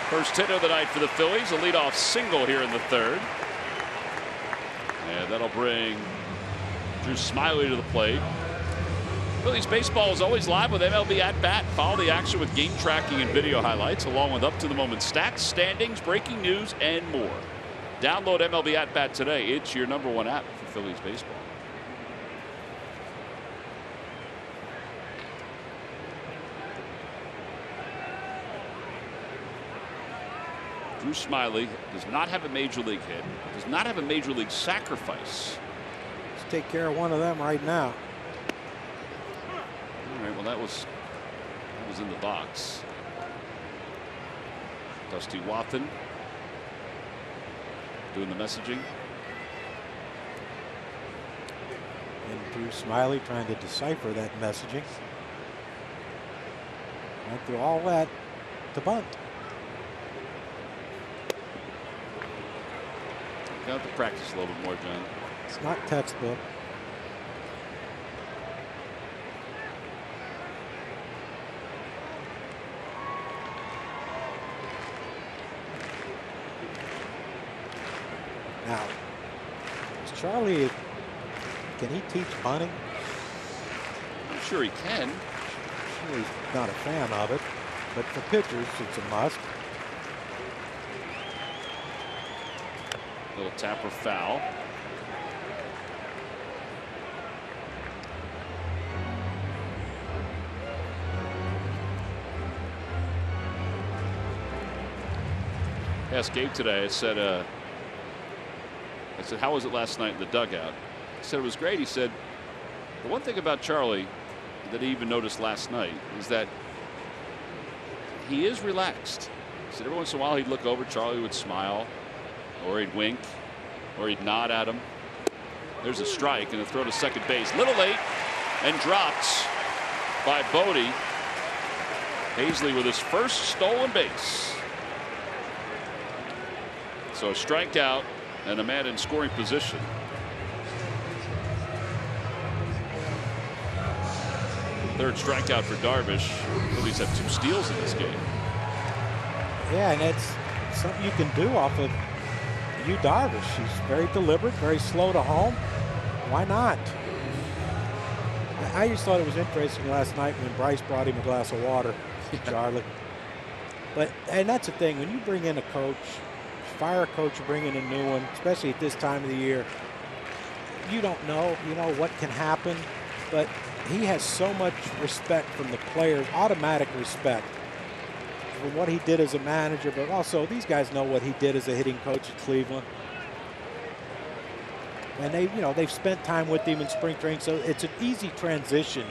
First hit of the night for the Phillies. A leadoff single here in the third. And that'll bring Drew Smiley to the plate. Phillies baseball is always live with MLB At Bat. Follow the action with game tracking and video highlights, along with up-to-the-moment stats, standings, breaking news, and more. Download MLB At Bat today. It's your #1 app for Phillies baseball. Drew Smiley does not have a major league hit, does not have a major league sacrifice. Let's take care of one of them right now. All right, well, that was in the box. Dusty Wathan doing the messaging. And Drew Smiley trying to decipher that messaging. Went through all that to bunt. Got to practice a little bit more, John. It's not textbook. Now, Charlie, can he teach bunting? I'm sure he can. I'm sure he's not a fan of it, but for pitchers, it's a must. Little tapper foul. I asked Gabe today. I said, how was it last night in the dugout? He said it was great. He said the one thing about Charlie that he even noticed last night is that he is relaxed. He said every once in a while he'd look over, Charlie would smile, or he'd wink, or he'd nod at him. There's a strike and a throw to second base. Little late and dropped by Bodie. Hazley with his first stolen base. So a strikeout and a man in scoring position. Third strikeout for Darvish. Phillies have 2 steals in this game. Yeah, and it's something you can do off of Yu Darvish. He's very deliberate, very slow to home. Why not? I just thought it was interesting last night when Bryce brought him a glass of water, Charlie. And that's the thing, when you bring in a coach, fire a coach, you bring in a new one, especially at this time of the year, you don't know, what can happen, but he has so much respect from the players, automatic respect for what he did as a manager, but also these guys know what he did as a hitting coach at Cleveland. And they've spent time with him in spring training, so it's an easy transition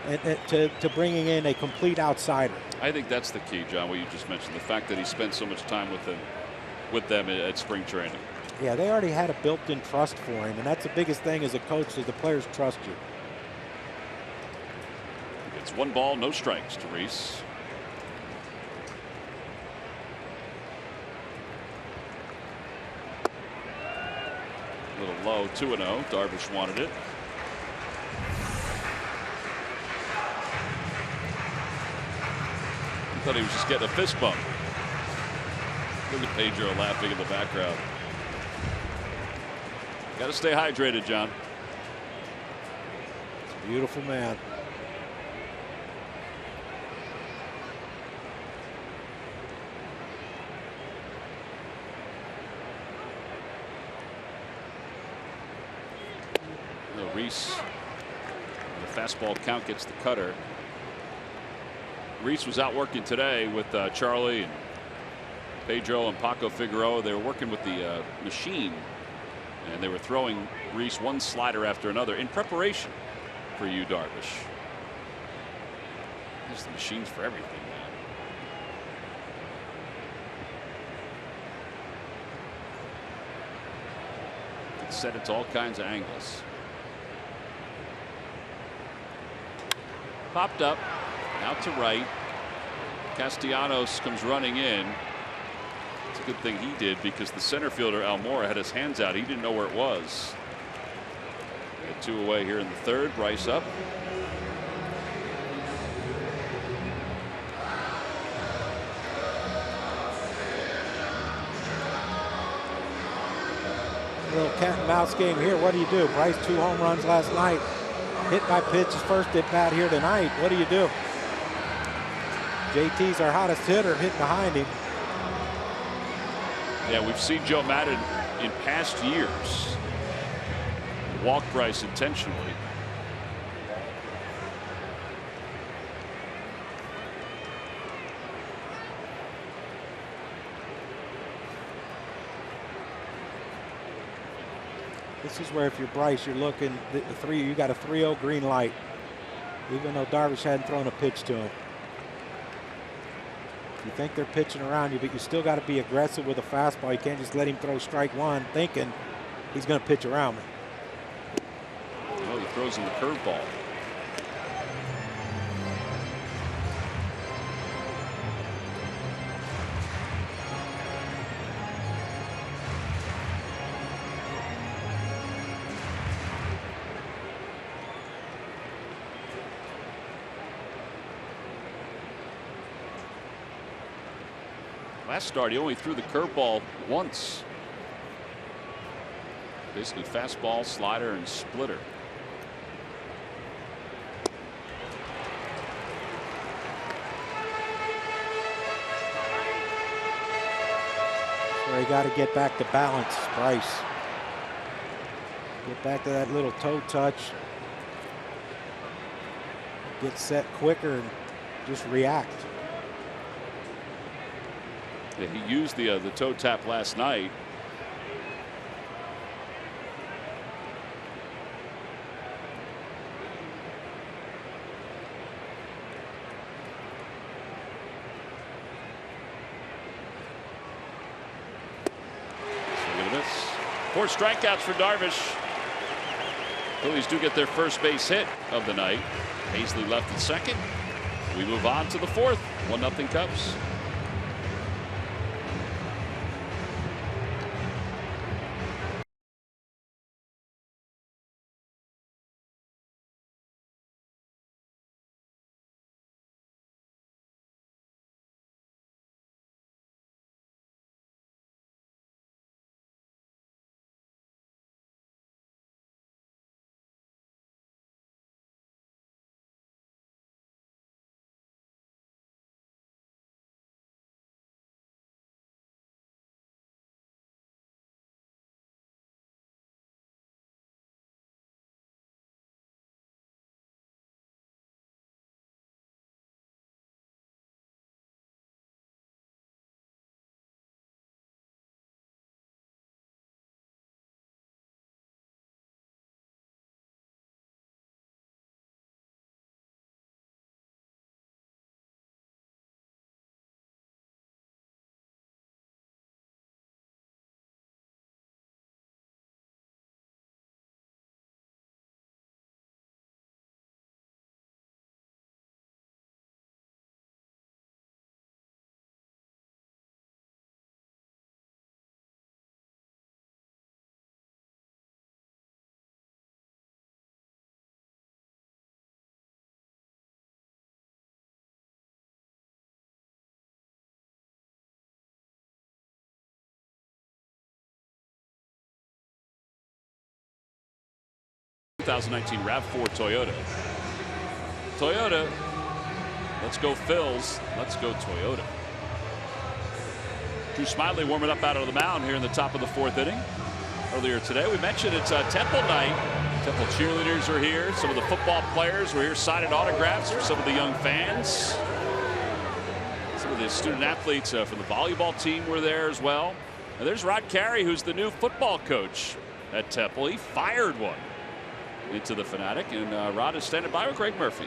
to bringing in a complete outsider. I think that's the key, John, what you just mentioned, the fact that he spent so much time with them at spring training. Yeah, they already had a built-in trust for him, and that's the biggest thing as a coach, is the players trust you. It's 1 ball, no strikes to Reese. A little low, 2-0. Darvish wanted it. He thought he was just getting a fist bump. Look at Pedro laughing in the background. Got to stay hydrated, John. Beautiful man. Reese, the fastball count gets the cutter. Reese was out working today with Charlie and Pedro and Paco Figueroa. They were working with the machine, and they were throwing Reese one slider after another in preparation for Yu Darvish. There's the machines for everything, man. It's set it to all kinds of angles. Popped up, out to right. Castellanos comes running in. It's a good thing he did, because the center fielder Almora had his hands out. He didn't know where it was. Got 2 away here in the third. Bryce up. A little cat and mouse game here. What do? Bryce 2 home runs last night. Hit by pitch his first at bat here tonight. What do? JT's our hottest hitter, hitting behind him. Yeah, we've seen Joe Madden in past years walk Bryce intentionally. This is where if you're Bryce, you're looking you got a 3-0 green light, even though Darvish hadn't thrown a pitch to him. You think they're pitching around you, but you still got to be aggressive with a fastball. You can't just let him throw strike one thinking he's going to pitch around me. Well, he throws in the curveball. Last start, he only threw the curveball once. Basically fastball, slider, and splitter. So you got to get back to balance, Bryce. Get back to that little toe touch. Get set quicker and just react. Yeah, he used the toe tap last night. Look at this. 4 strikeouts for Darvish. Phillies do get their first base hit of the night. Paisley left at second. We move on to the 4th. 1-0 Cubs. (2019) RAV4 Toyota. Toyota. Let's go Phils. Let's go Toyota. Drew Smiley warming up out of the mound here in the top of the 4th inning. Earlier today, we mentioned it's Temple night. Temple cheerleaders are here. Some of the football players were here signing autographs for some of the young fans. Some of the student athletes from the volleyball team were there as well. And there's Rod Carey, who's the new football coach at Temple. He fired one into the Fanatic, and Rod is standing by with Greg Murphy.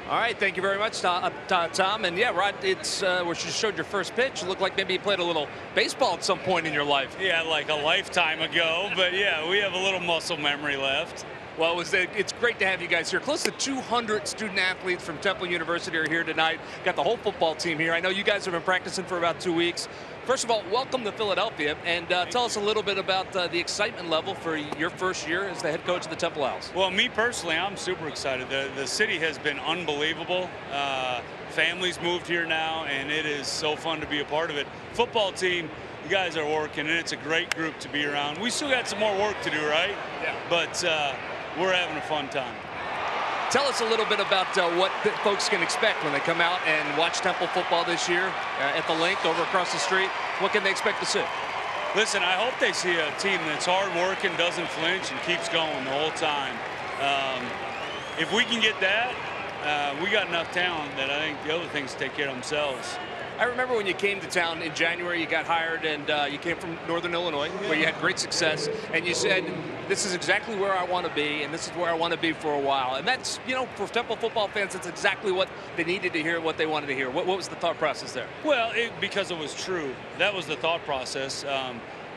All right, thank you very much, Tom. And yeah, Rod, it's where you showed your first pitch. It looked like maybe you played a little baseball at some point in your life. Yeah, like a lifetime ago, but yeah, we have a little muscle memory left. Well, it's great to have you guys here. Close to 200 student athletes from Temple University are here tonight. Got the whole football team here. I know you guys have been practicing for about 2 weeks. First of all, welcome to Philadelphia, and tell us a little bit about the excitement level for your first year as the head coach of the Temple Owls. Well, me personally, I'm super excited. The city has been unbelievable. Families moved here now, and it is so fun to be a part of it. Football team, the guys are working, and it's a great group to be around. We still got some more work to do, right? Yeah. But we're having a fun time. Tell us a little bit about what folks can expect when they come out and watch Temple football this year at the link over across the street. What can they expect to see? Listen, I hope they see a team that's hard working, doesn't flinch, and keeps going the whole time. If we can get that, we got enough talent that I think the other things take care of themselves. I remember when you came to town in January, you got hired, and you came from Northern Illinois, where you had great success, and you said, this is exactly where I want to be, and this is where I want to be for a while. And that's, you know, for Temple football fans, that's exactly what they needed to hear, what they wanted to hear. What was the thought process there? Well, because it was true. That was the thought process.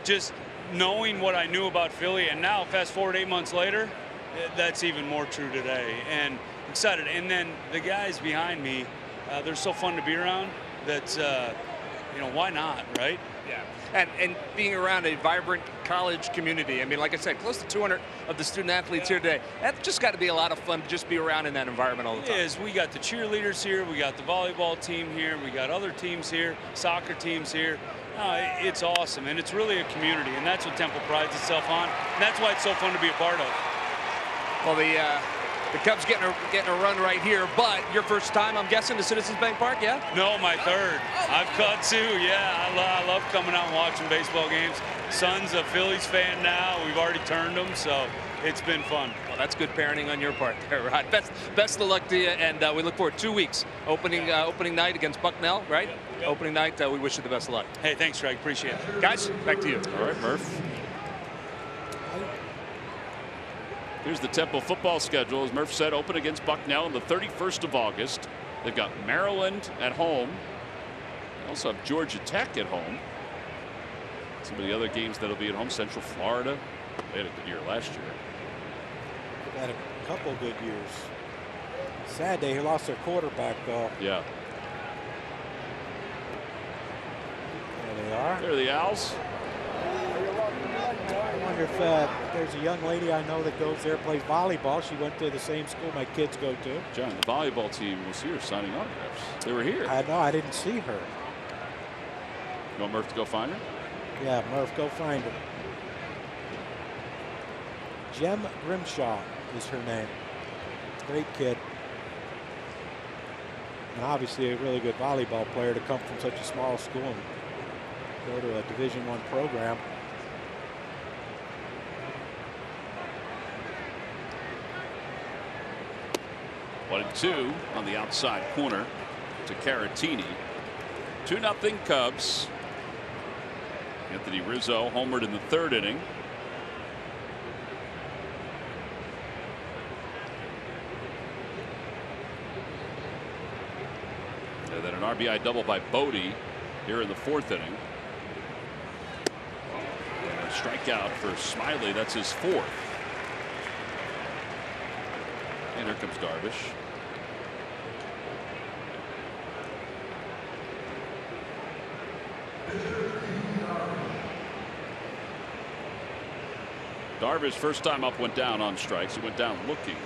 Just knowing what I knew about Philly, and now, fast forward 8 months later, that's even more true today. And excited. And then the guys behind me, they're so fun to be around. That's, you know, why not, right? Yeah. And being around a vibrant college community, I mean, like I said, close to 200 of the student athletes here today. That's just got to be a lot of fun to just be around in that environment all the time. It is. We got the cheerleaders here. We got the volleyball team here. We got other teams here, soccer teams here. It's awesome, and it's really a community, and that's what Temple prides itself on, and that's why it's so fun to be a part of. Well, the Cubs getting a run right here, but your first time, I'm guessing, to Citizens Bank Park, yeah? No, my third. I've caught two, yeah. I love coming out and watching baseball games. Son's a Phillies fan now. We've already turned him, so it's been fun. Well, that's good parenting on your part there, Rod. Best of luck to you, and we look forward to 2 weeks. Opening night against Bucknell, right? Yep. Opening night, we wish you the best of luck. Hey, thanks, Greg. Appreciate it. Guys, back to you. All right, Murph. Here's the Temple football schedule. As Murph said, open against Bucknell on the 31st of August. They've got Maryland at home. They also have Georgia Tech at home. Some of the other games that'll be at home, Central Florida. They had a good year last year. They've had a couple good years. Sad they lost their quarterback, though. Yeah. There they are. There are the Owls. I wonder if there's a young lady I know that goes there, plays volleyball. She went to the same school my kids go to. John, the volleyball team was here signing autographs. They were here. I know. I didn't see her. You want Murph to go find her? Yeah, Murph, go find her. Jem Grimshaw is her name. Great kid. And obviously a really good volleyball player to come from such a small school and go to a Division I program. One and two on the outside corner to Caratini. 2-0 Cubs. Anthony Rizzo homered in the third inning. And then an RBI double by Bodie here in the fourth inning. And a strikeout for Smiley. That's his fourth. And here comes Darvish. Darvish first time up went down on strikes. He went down looking.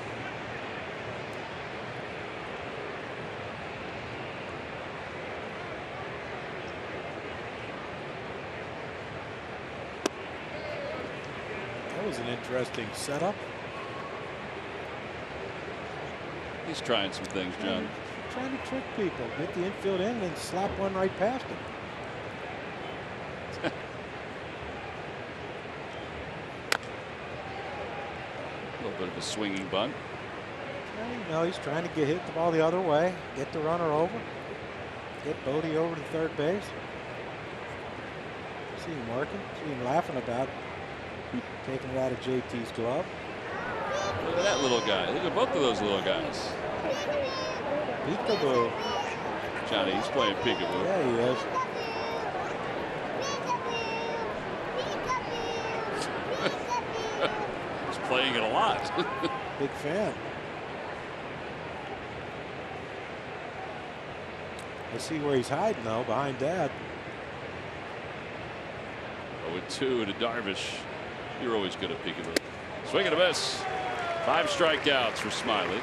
That was an interesting setup. He's trying some things, John. Trying to trick people. Get the infield in and slap one right past him. A little bit of a swinging bunt. No, he's trying to hit the ball the other way. Get the runner over. Get Bodie over to third base. See him working. See him laughing about taking it out of JT's glove. Look at that little guy. Look at both of those little guys. Peekaboo. Johnny, he's playing peekaboo. Yeah, he is. He's playing it a lot. Big fan. I see where he's hiding, though, behind Dad. 0-2 to Darvish. You're always good at peekaboo. Swing and a miss. 5 strikeouts for Smiley.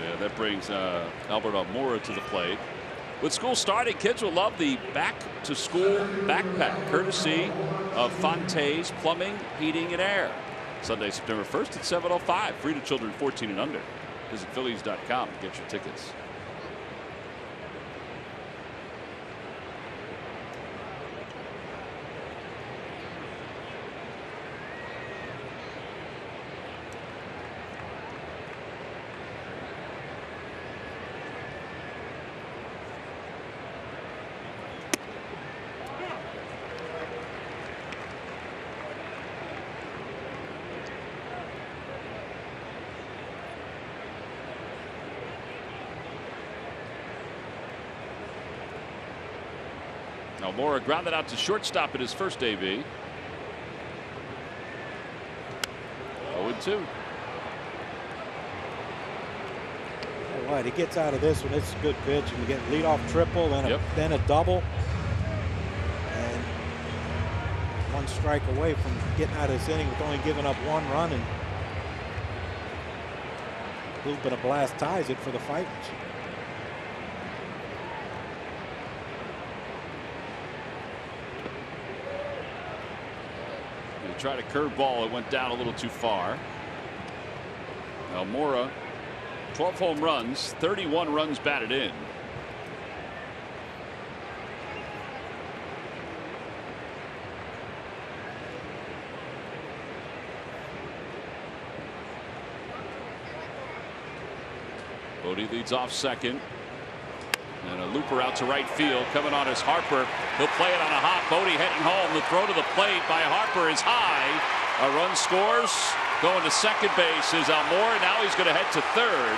Yeah, that brings Albert Almora to the plate. With school starting, kids will love the back-to-school backpack, courtesy of Fontaine Plumbing, Heating, and Air. Sunday, September 1st at 7:05. Free to children 14 and under. Visit Phillies.com to get your tickets. Mora grounded out to shortstop in his first AB. 0-2. All right, he gets out of this one. It's a good pitch, and you get leadoff triple and then a double. And one strike away from getting out of this inning with only giving up 1 run, and a little bit of blast ties it for the Fighters. Tried a curveball. It went down a little too far. Mora, 12 home runs, 31 runs batted in. Bodie leads off second. And a looper out to right field. Coming on is Harper. He'll play it on a hop. Bodie heading home. The throw to the plate by Harper is high. A run scores. Going to second base is Almora. Now he's going to head to third.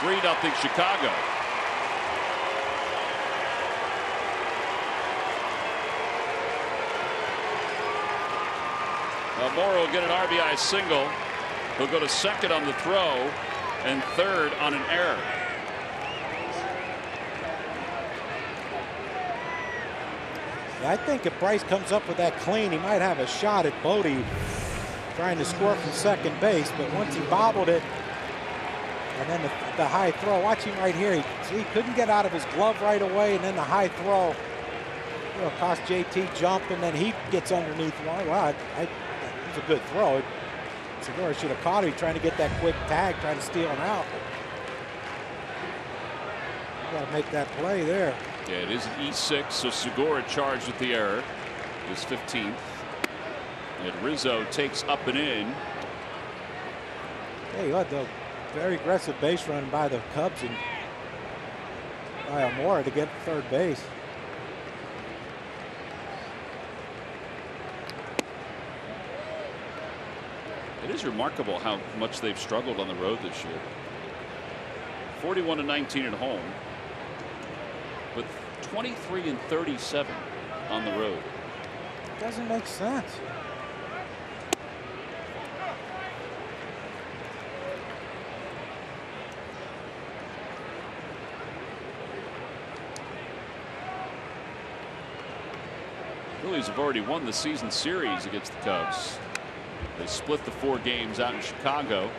3-0 Chicago. Almora will get an RBI single. He'll go to second on the throw and third on an error. Yeah, I think if Bryce comes up with that clean, he might have a shot at Bodie trying to score from second base. But once he bobbled it, and then the high throw, watch him right here. He couldn't get out of his glove right away, and then the high throw, cost JT jump, and then he gets underneath. Wow, it was a good throw. Segura should have caught him trying to get that quick tag, trying to steal him out. You got to make that play there. Yeah, it is an E6, so Segura charged with the error. His 15th. And Rizzo takes up and in. Hey, you had the very aggressive base run by the Cubs and by Almora to get third base. It is remarkable how much they've struggled on the road this year. 41-19 at home, but 23-37 on the road. Doesn't make sense. Phillies have already won the season series against the Cubs. They split the 4 games out in Chicago.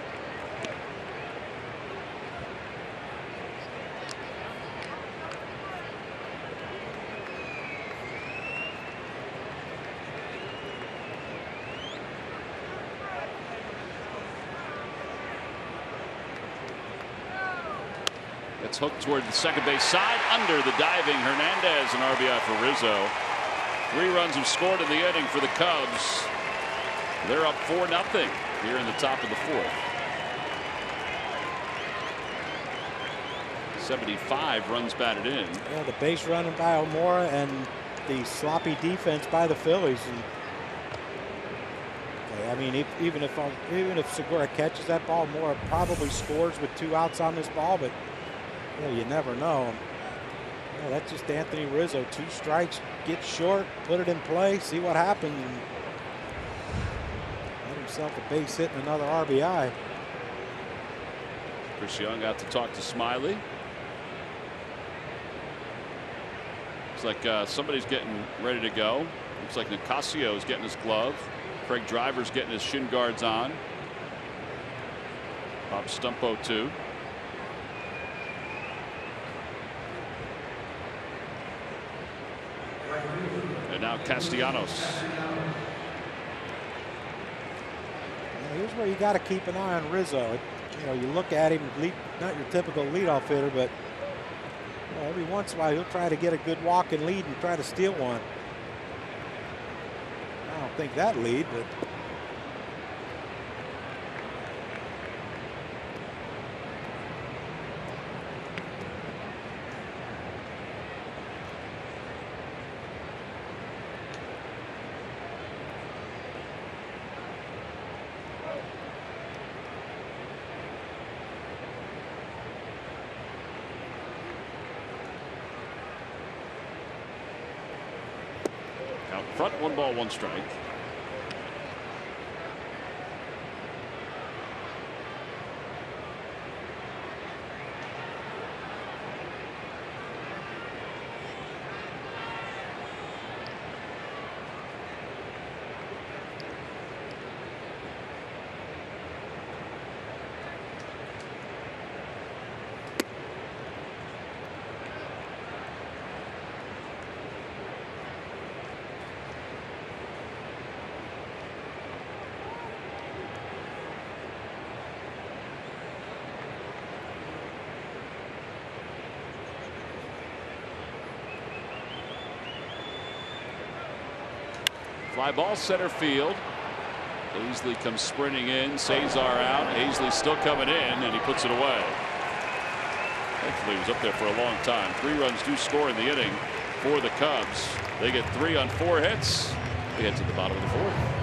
It's hooked toward the second base side, under the diving Hernandez, an RBI for Rizzo. 3 runs have scored in the inning for the Cubs. They're up 4-0 here in the top of the 4th. 75 runs batted in. Yeah, the base running by Almora and the sloppy defense by the Phillies. And, I mean, even if Segura catches that ball, Almora probably scores with 2 outs on this ball, but you never know. That's just Anthony Rizzo. 2 strikes, get short, put it in play, see what happens. And let himself a base hit and another RBI. Chris Young out to talk to Smiley. Looks like somebody's getting ready to go. Looks like Nicasio is getting his glove. Craig Driver's getting his shin guards on. Bob Stumpo too. And now Castellanos. Here's where you got to keep an eye on Rizzo. You know, you look at him, not your typical leadoff hitter, but you know, every once in a while he'll try to get a good walk and lead and try to steal one. I don't think that lead, but out front, 1 ball, 1 strike. Fly ball center field. Hazley comes sprinting in. Cesar out. Hazley still coming in, and he puts it away. Thankfully, he was up there for a long time. 3 runs do score in the inning for the Cubs. They get 3 on 4 hits. They get to the bottom of the 4th.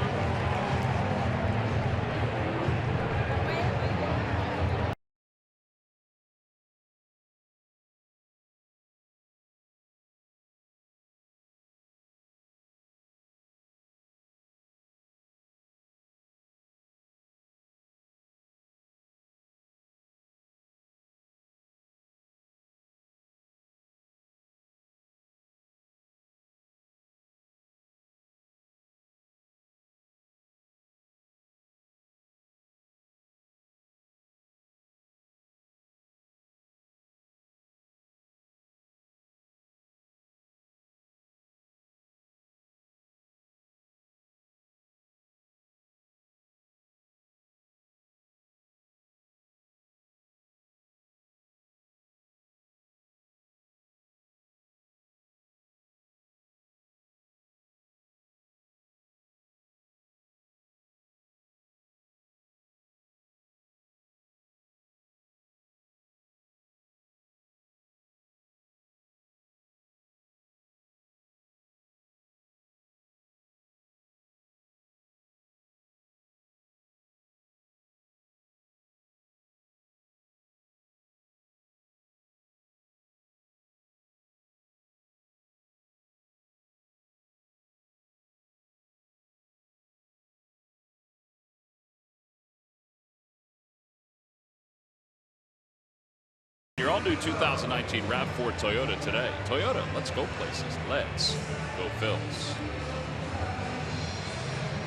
Your all-new 2019 RAV4 Toyota today. Toyota, let's go places. Let's go Phils.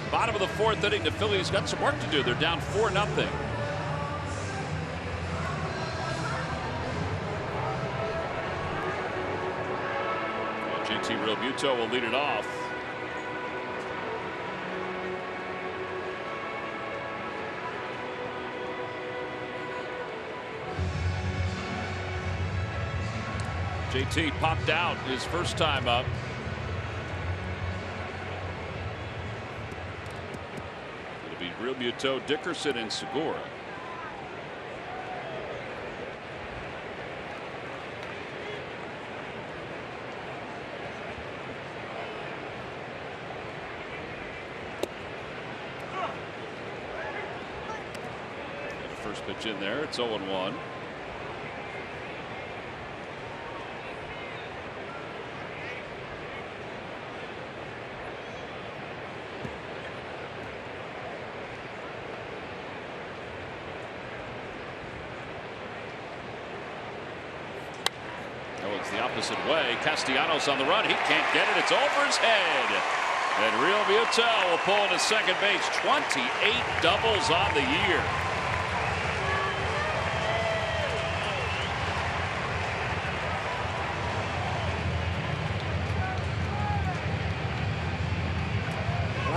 Bottom of the 4th inning, the Phillies got some work to do. They're down 4-0. JT Realmuto will lead it off. JT popped out his first time up. It'll be Realmuto, Dickerson, and Segura. First pitch in there. It's 0-1. The opposite way. Castellanos on the run. He can't get it. It's over his head. And Realmuto will pull into second base. 28 doubles on the year.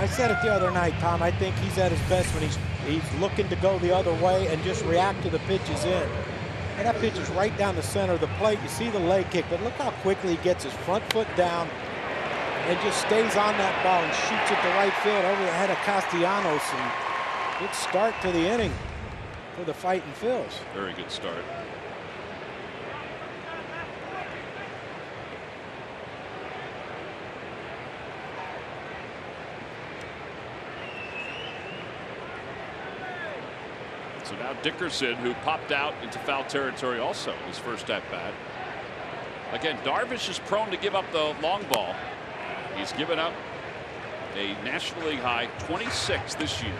I said it the other night, Tom. I think he's at his best when he's looking to go the other way and just react to the pitches in. And that pitch is right down the center of the plate. You see the leg kick, but look how quickly he gets his front foot down and just stays on that ball and shoots it to right field over the head of Castellanos. And good start to the inning for the Fighting Phils. Very good start. So now Dickerson, who popped out into foul territory also his first at bat. Again, Darvish is prone to give up the long ball. He's given up a National League high 26 this year,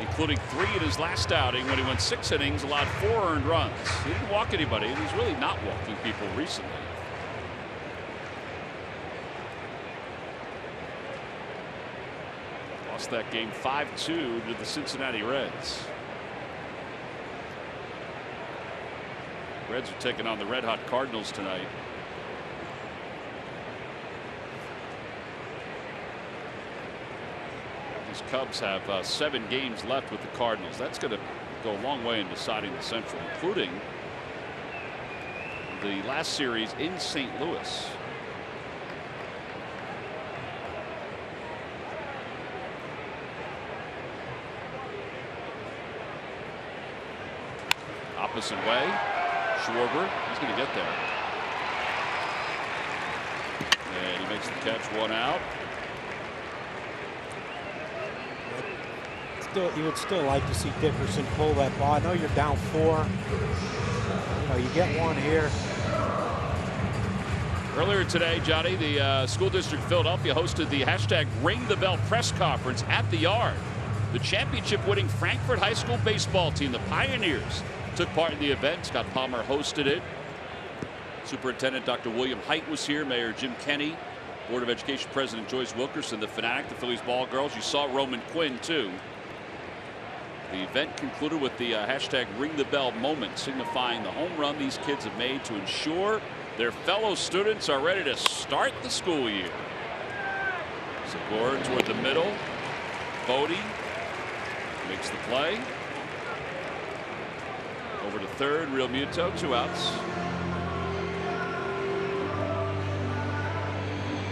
including 3 in his last outing when he went 6 innings, allowed 4 earned runs. He didn't walk anybody, and he's really not walking people recently. Lost that game 5-2 to the Cincinnati Reds. Reds are taking on the red-hot Cardinals tonight. These Cubs have 7 games left with the Cardinals. That's going to go a long way in deciding the Central, including the last series in St. Louis. Opposite way. Schwarber, he's going to get there. And he makes the catch, 1 out. You would still like to see Dickerson pull that ball. I know you're down 4. You know, you get 1 here. Earlier today, Johnny, the school district Philadelphia hosted the hashtag Ring the Bell press conference at the Yard. The championship-winning Frankfort High School baseball team, the Pioneers, took part in the event. Scott Palmer hosted it. Superintendent Dr. William Height was here. Mayor Jim Kenney, Board of Education President Joyce Wilkerson, the Fanatic, the Phillies ball girls. You saw Roman Quinn, too. The event concluded with the hashtag Ring the Bell moment, signifying the home run these kids have made to ensure their fellow students are ready to start the school year. Segura toward the middle. Bodie makes the play. Over to third, Real Muto, 2 outs.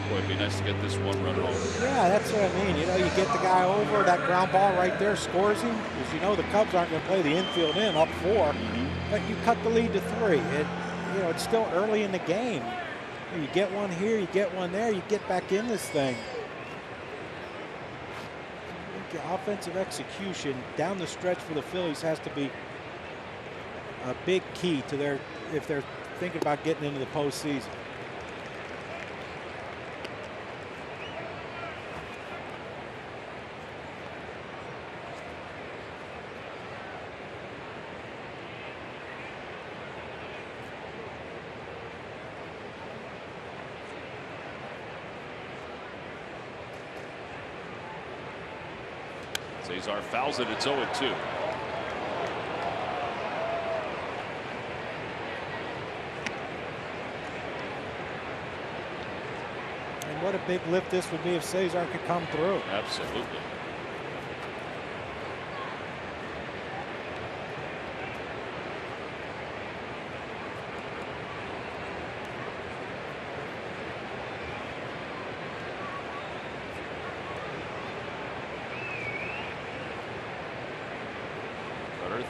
Boy, it'd be nice to get this 1 run home. Yeah, that's what I mean. You know, you get the guy over, that ground ball right there scores him. Because you know the Cubs aren't going to play the infield in up 4. But you cut the lead to 3. You know, it's still early in the game. You get 1 here, you get 1 there, you get back in this thing. The offensive execution down the stretch for the Phillies has to be a big key to their, if they're thinking about getting into the postseason. Cesar fouls it. It's 0-2. And what a big lift this would be if Cesar could come through. Absolutely.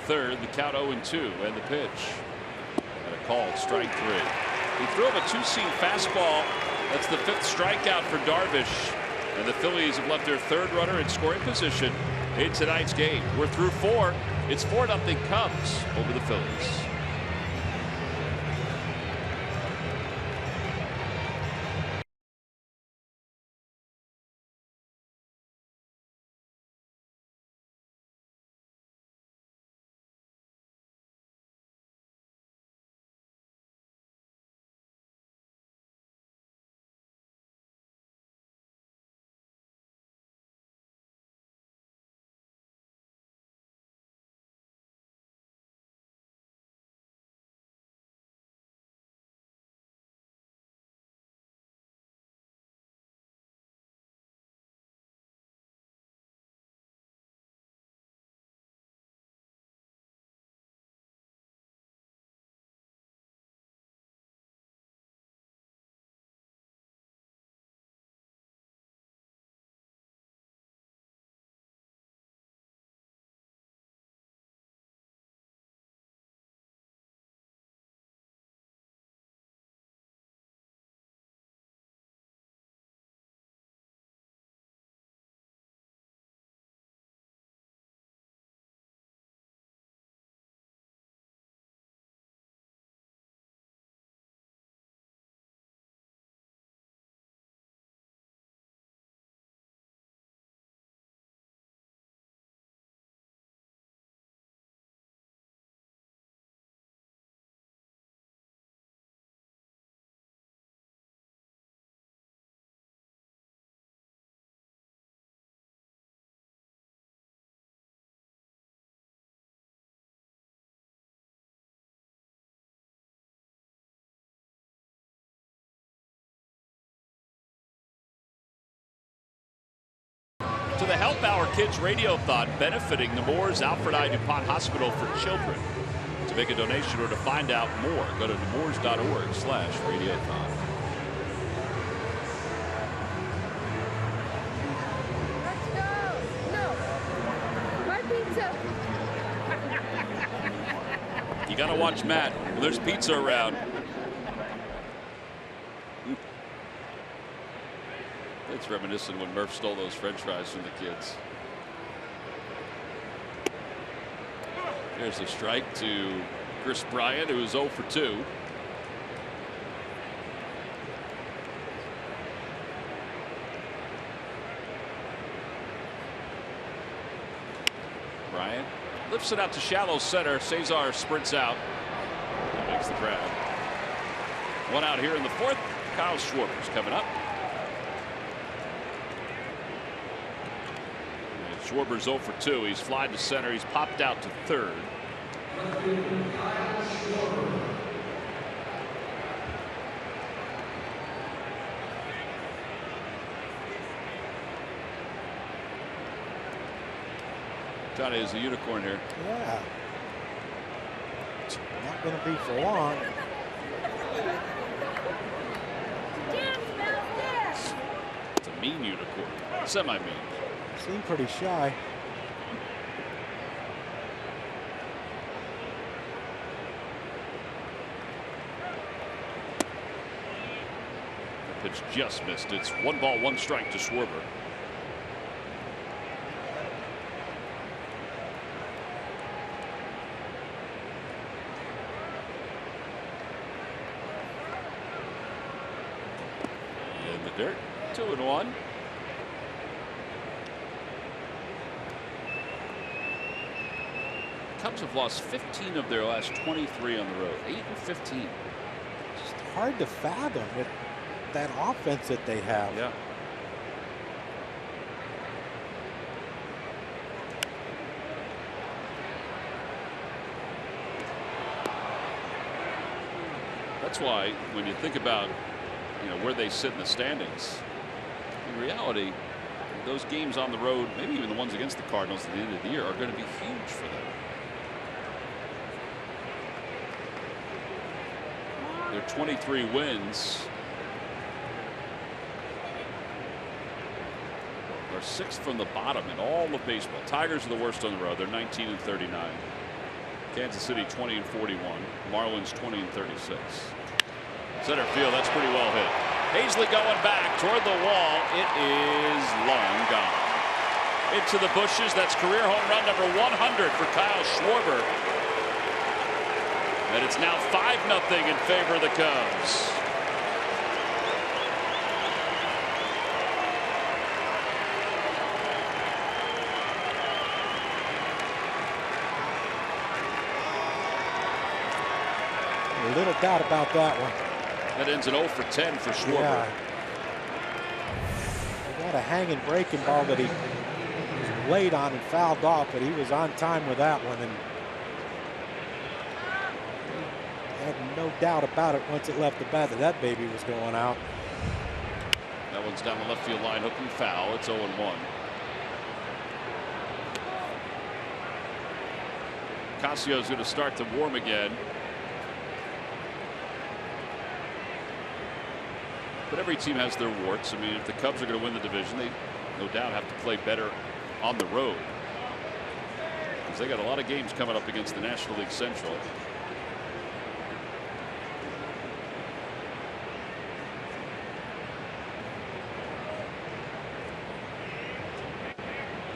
Third, the count 0-2, and the pitch. And a called strike 3. He threw him a 2-seam fastball. That's the 5th strikeout for Darvish. And the Phillies have left their 3rd runner in scoring position in tonight's game. We're through 4. It's 4-0 Cubs over the Phillies. to the Help Hour Kids Radiothon benefiting the Moores Alfred I. DuPont Hospital for Children. To make a donation or to find out more, go to nemours.org/radiothon. Let's go. No. My pizza. You got to watch Matt. There's pizza around. It's reminiscent when Murph stole those French fries from the kids. There's a strike to Chris Bryant, who is 0 for 2. Bryant lifts it out to shallow center. Cesar sprints out and makes the grab. One out here in the fourth. Kyle Schwarber's coming up. Schwarber's 0 for 2. He's flied to center. He's popped out to third. Johnny is a unicorn here. Yeah. It's not going to be for long. It's a mean unicorn. Semi-mean. Seemed pretty shy. The pitch just missed. It's 1 ball, 1 strike to Schwarber. In the dirt, 2-1. Cubs have lost 15 of their last 23 on the road. 8 and 15. Just hard to fathom with that offense that they have. Yeah. That's why when you think about, where they sit in the standings, in reality, those games on the road, maybe even the ones against the Cardinals at the end of the year, are going to be huge for them. Their 23 wins are 6th from the bottom in all of baseball. Tigers are the worst on the road. They're 19 and 39. Kansas City 20 and 41. Marlins 20 and 36. Center field, that's pretty well hit. Hazley going back toward the wall. It is long gone. Into the bushes. That's career home run number 100 for Kyle Schwarber. And it's now 5-0 in favor of the Cubs. Little doubt about that one. That ends an 0 for 10 for Schwarber. Yeah. He got a hanging breaking ball that he was late on and fouled off, but he was on time with that one. And had no doubt about it once it left the bat that baby was going out. That one's down the left field line, hooking foul. It's 0-1. Casio's going to start to warm again. But every team has their warts. I mean, if the Cubs are going to win the division, they no doubt have to play better on the road, because they got a lot of games coming up against the National League Central.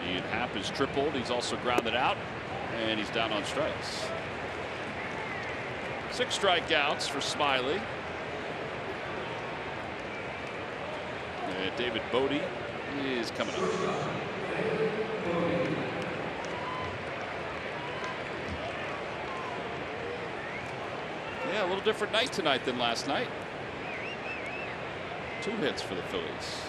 Ian Happ is tripled. He's also grounded out, and he's down on strikes. 6 strikeouts for Smiley. And David Bodie is coming up. Yeah, a little different night tonight than last night. 2 hits for the Phillies.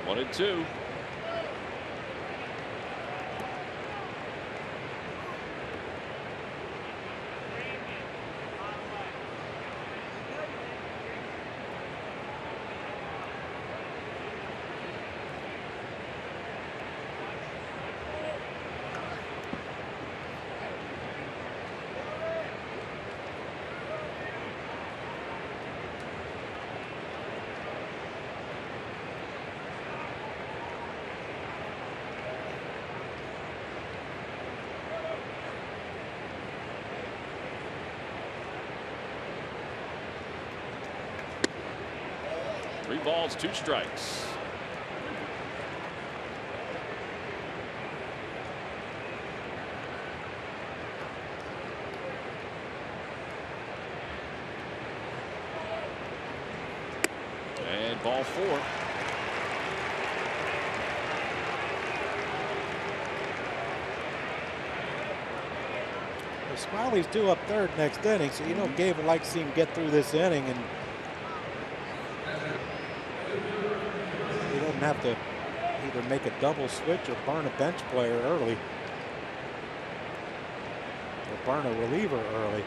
1-2. Three balls, 2 strikes. And ball 4. Smiley's due up third next inning, so you know Gabe would like to see him get through this inning, and he doesn't have to either make a double switch or burn a bench player early, or burn a reliever early.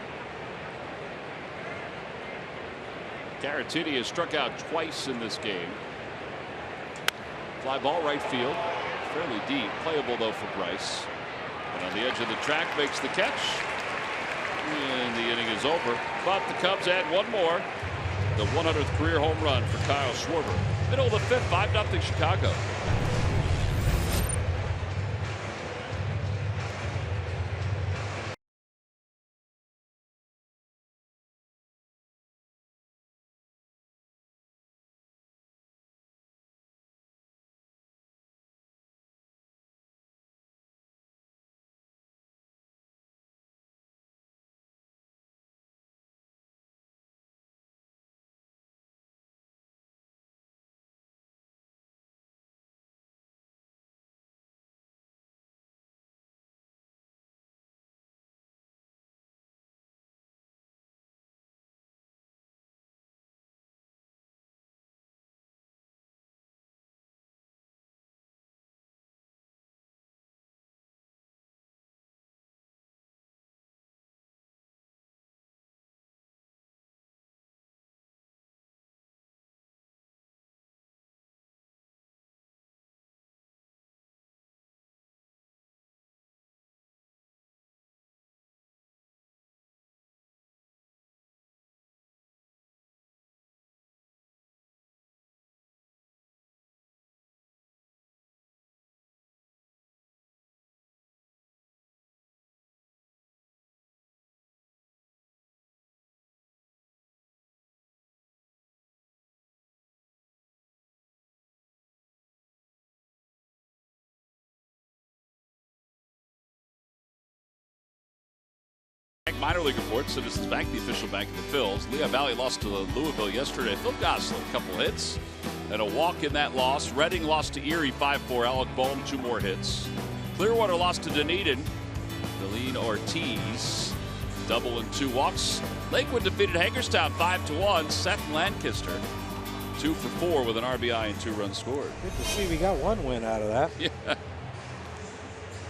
Caratini has struck out twice in this game. Fly ball right field, fairly deep, playable though for Bryce. And on the edge of the track makes the catch. And the inning is over. But the Cubs add one more. The 100th career home run for Kyle Schwarber. Middle of the 5th, 5-0 Chicago. Minor league reports. Citizens Bank, the official bank of the Phils. Lehigh Valley lost to Louisville yesterday. Phil Gosselin, a couple hits and a walk in that loss. Reading lost to Erie 5-4. Alec Boehm, 2 more hits. Clearwater lost to Dunedin. Deline Ortiz, double and 2 walks. Lakewood defeated Hagerstown 5-1. Seth Lancaster, 2 for 4 with an RBI and 2 runs scored. Good to see we got 1 win out of that. Yeah.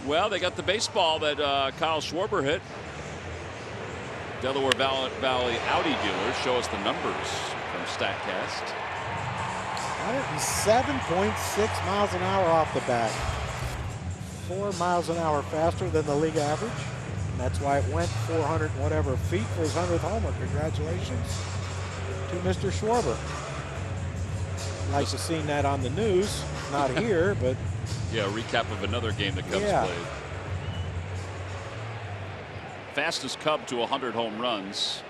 Well, they got the baseball that Kyle Schwarber hit. Delaware Valley Audi dealers show us the numbers from StatCast. 107.6 miles an hour off the bat. 4 miles an hour faster than the league average. And that's why it went 400 whatever feet for his 100th homer. Congratulations to Mr. Schwarber. Like to seen that on the news. Not here, but yeah, a recap of another game the Cubs played. Fastest Cub to 100 home runs.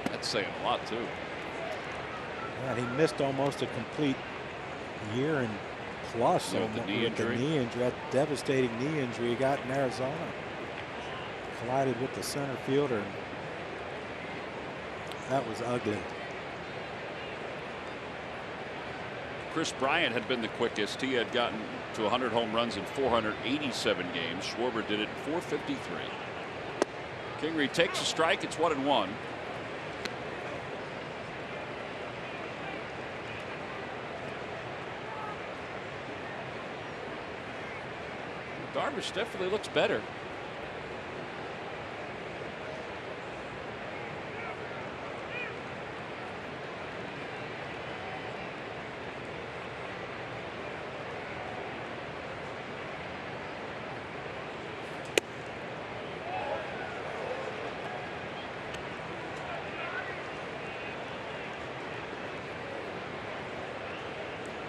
That's saying a lot too. Yeah, he missed almost a complete year and plus with the knee injury. That devastating knee injury he got in Arizona. Collided with the center fielder. That was ugly. Chris Bryant had been the quickest. He had gotten to 100 home runs in 487 games. Schwarber did it in 453. Kingery takes a strike. It's 1-1. Darvish definitely looks better.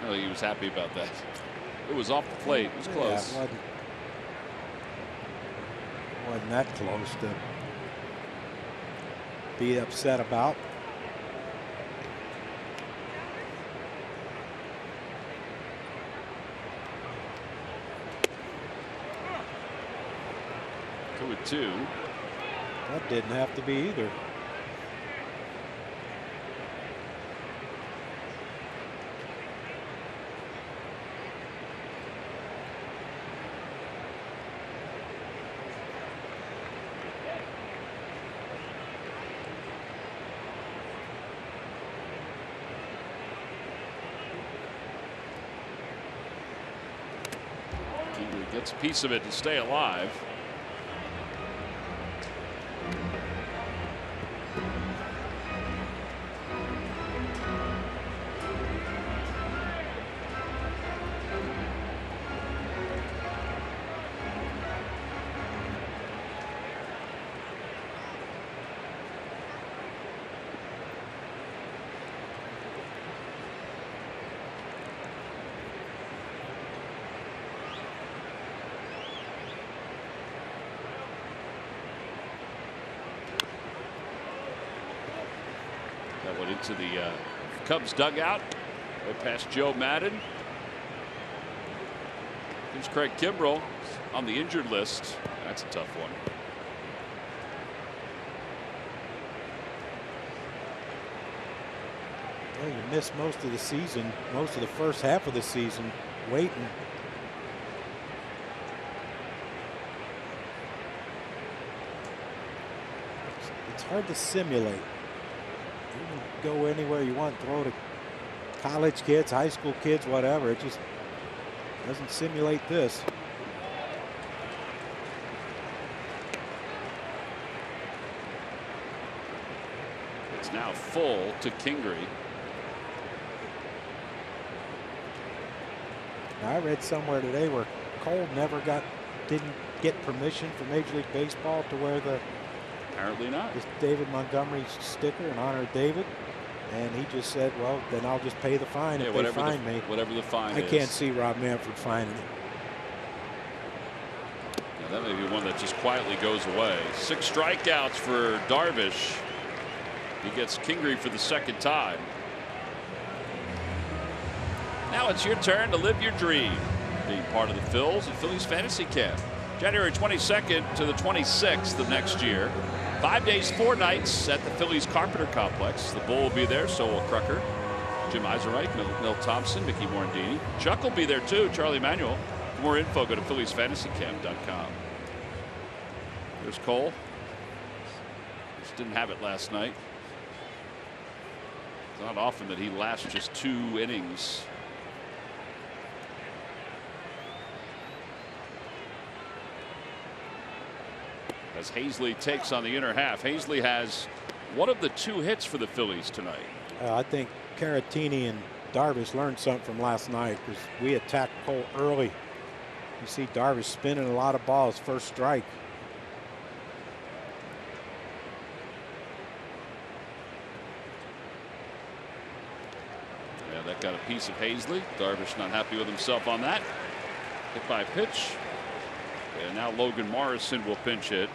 Well, he was happy about that. It was off the plate. It was close. Yeah, wasn't that close to be upset about. Two and two. That didn't have to be either. Gets a piece of it to stay alive. To the Cubs dugout, right past Joe Madden. Here's Craig Kimbrell on the injured list. That's a tough one. Well, you missed most of the season, most of the first half of the season, waiting. It's hard to simulate. You can go anywhere you want, throw to college kids, high school kids, whatever. It just doesn't simulate this. It's now full to Kingery. Now, I read somewhere today where Cole didn't get permission from Major League Baseball to wear the Apparently not. This David Montgomery sticker in honor of David, and he just said, well, then I'll just pay the fine if they fine me. Whatever the fine is. I can't see Rob Manfred fining him. Yeah, that may be one that just quietly goes away. 6 strikeouts for Darvish. He gets Kingery for the second time. Now it's your turn to live your dream. Being part of the Phils at Phillies Fantasy Camp. January 22nd to the 26th of next year. 5 days, 4 nights at the Phillies Carpenter Complex. The Bull will be there, so will Crucker, Jim Eiserreich, Milt Thompson, Mickey Morandini. Chuck will be there too, Charlie Manuel. For more info, go to PhilliesFantasyCamp.com. There's Cole. Just didn't have it last night. It's not often that he lasts just 2 innings. As Hazley takes on the inner half. Hazley has one of the 2 hits for the Phillies tonight. I think Caratini and Darvish learned something from last night because we attacked Cole early. You see Darvish spinning a lot of balls, first strike. Yeah, that got a piece of Hazley. Darvish not happy with himself on that. Hit by pitch. And now Logan Morrison will pinch hit.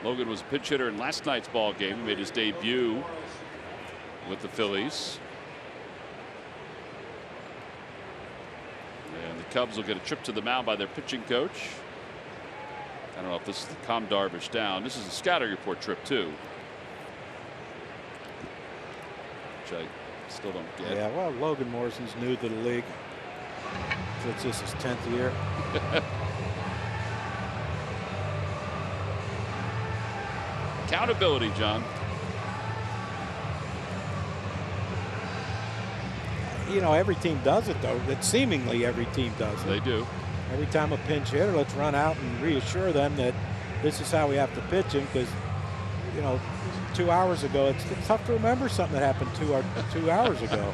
Logan was a pinch hitter in last night's ball game. He made his debut with the Phillies. And the Cubs will get a trip to the mound by their pitching coach. I don't know if this is to calm Darvish down. This is a scouting report trip too, which I still don't get. Yeah, well, Logan Morrison's new to the league. So it's just his 10th year. Accountability, John. you know, every team does it, though. That seemingly every team does it. They do. Every time a pinch hitter, let's run out and reassure them that this is how we have to pitch him, because, you know, 2 hours ago, it's tough to remember something that happened 2 hours ago.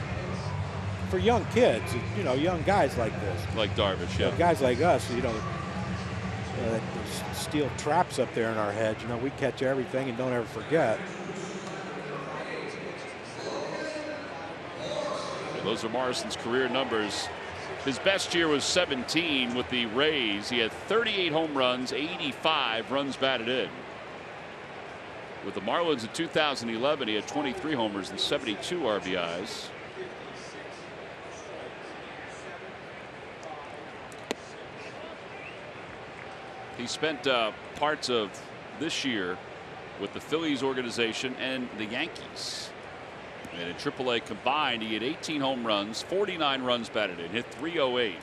For young kids, you know, young guys like this. Like Darvish, yeah. You know, guys like us, you know, there's steel traps up there in our heads. You know, we catch everything and don't ever forget. Those are Morrison's career numbers. His best year was 17 with the Rays. He had 38 home runs, 85 runs batted in. With the Marlins in 2011, he had 23 homers and 72 RBIs. He spent parts of this year with the Phillies organization and the Yankees. And in AAA combined, he had 18 home runs, 49 runs batted in, hit .308.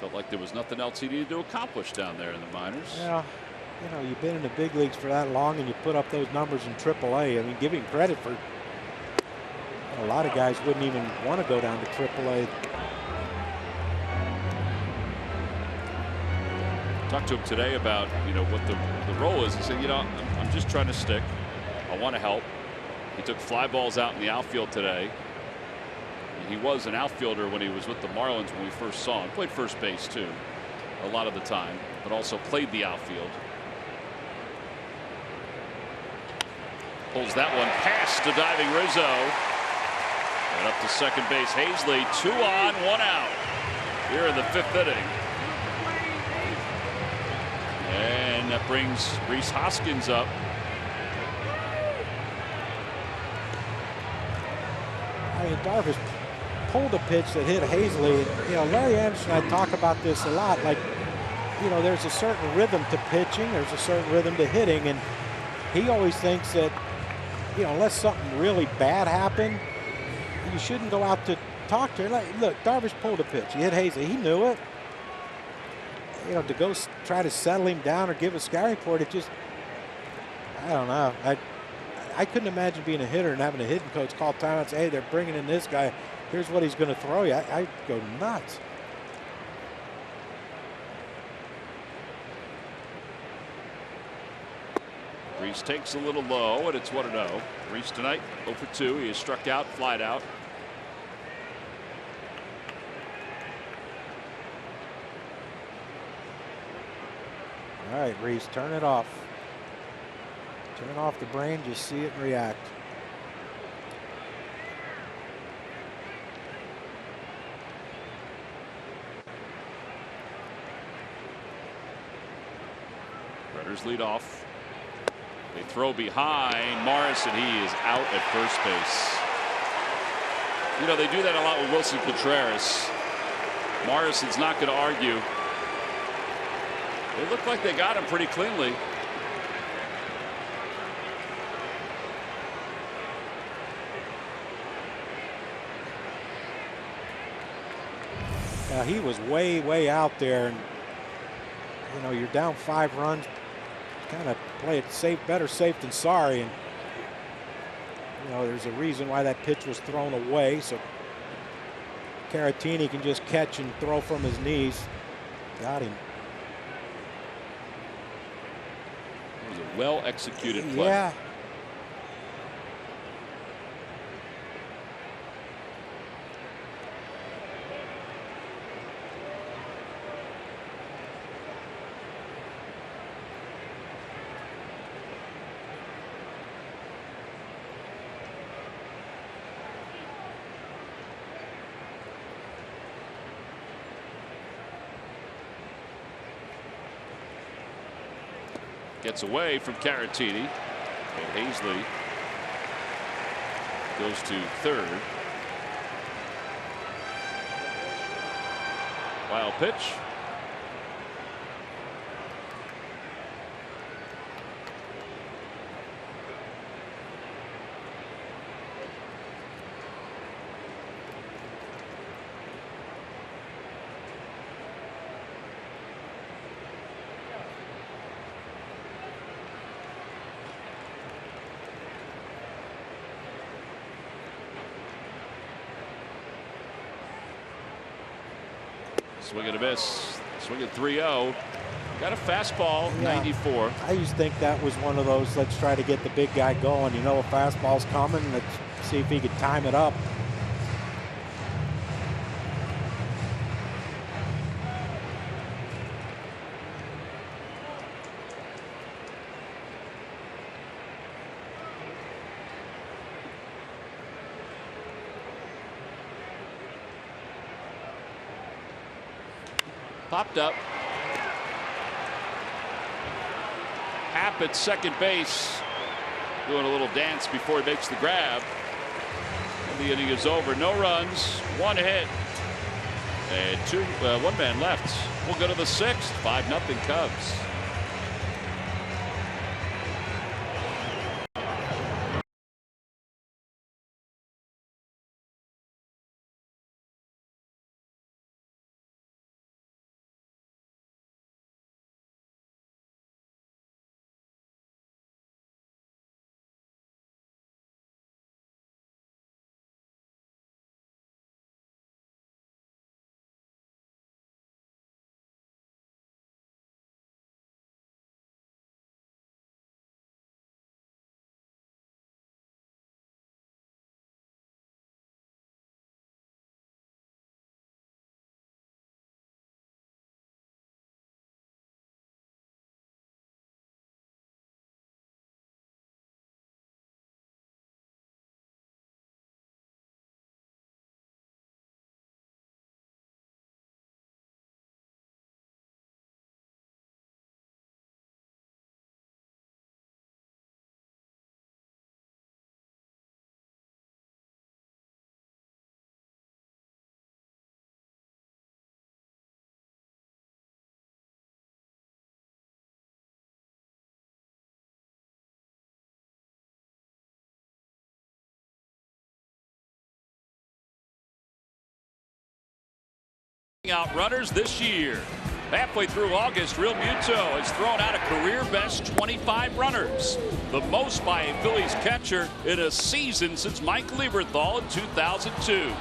Felt like there was nothing else he needed to accomplish down there in the minors. Yeah, you know, you've been in the big leagues for that long and you put up those numbers in AAA. I mean, give him credit for, a lot of guys wouldn't even want to go down to AAA. Talked to him today about, you know, what the role is. He said, you know, I'm just trying to stick. I want to help. He took fly balls out in the outfield today. He was an outfielder when he was with the Marlins when we first saw him. Played first base too, a lot of the time, but also played the outfield. Pulls that one past to diving Rizzo. And up to second base, Hazley. 2 on, 1 out here in the 5th inning. And that brings Rhys Hoskins up. I mean, Darvish pulled a pitch that hit Hazley. You know, Larry Anderson and I talk about this a lot. Like, you know, there's a certain rhythm to pitching. There's a certain rhythm to hitting. And he always thinks that, you know, unless something really bad happened, you shouldn't go out to talk to him. Like, look, Darvish pulled a pitch. He hit Hazley. He knew it. You know, to go try to settle him down or give a scouting report, it just, I don't know. I couldn't imagine being a hitter and having a hitting coach call timeout and say, hey, they're bringing in this guy. Here's what he's going to throw you. I'd go nuts. Rhys takes a little low, and it's 1-0. Rhys tonight 0 for 2. He is struck out, flied out. All right, Rhys, turn it off. Turn off the brain, just see it and react. Runners lead off. They throw behind Morrison. He is out at first base. You know, they do that a lot with Wilson Contreras. Morrison's not going to argue. They look like they got him pretty cleanly. He was way out there, and you know, you're down 5 runs. Kind of play it safe, better safe than sorry, and you know, there's a reason why that pitch was thrown away. So Caratini can just catch and throw from his knees. Got him. It was a well-executed play. Yeah. Gets away from Caratini, and Hazley goes to third. Wild pitch. Swing and a miss. Swing at 3-0. Got a fastball, Yeah. 94. I used to think that was one of those, let's try to get the big guy going. You know, a fastball's coming. Let's see if he could time it up. Popped up. Happ at second base, doing a little dance before he makes the grab. And the inning is over. No runs, one hit, and one man left. We'll go to the sixth. 5-0 Cubs. Out runners this year. Halfway through August, Real Muto has thrown out a career best 25 runners, the most by a Phillies catcher in a season since Mike Lieberthal in 2002.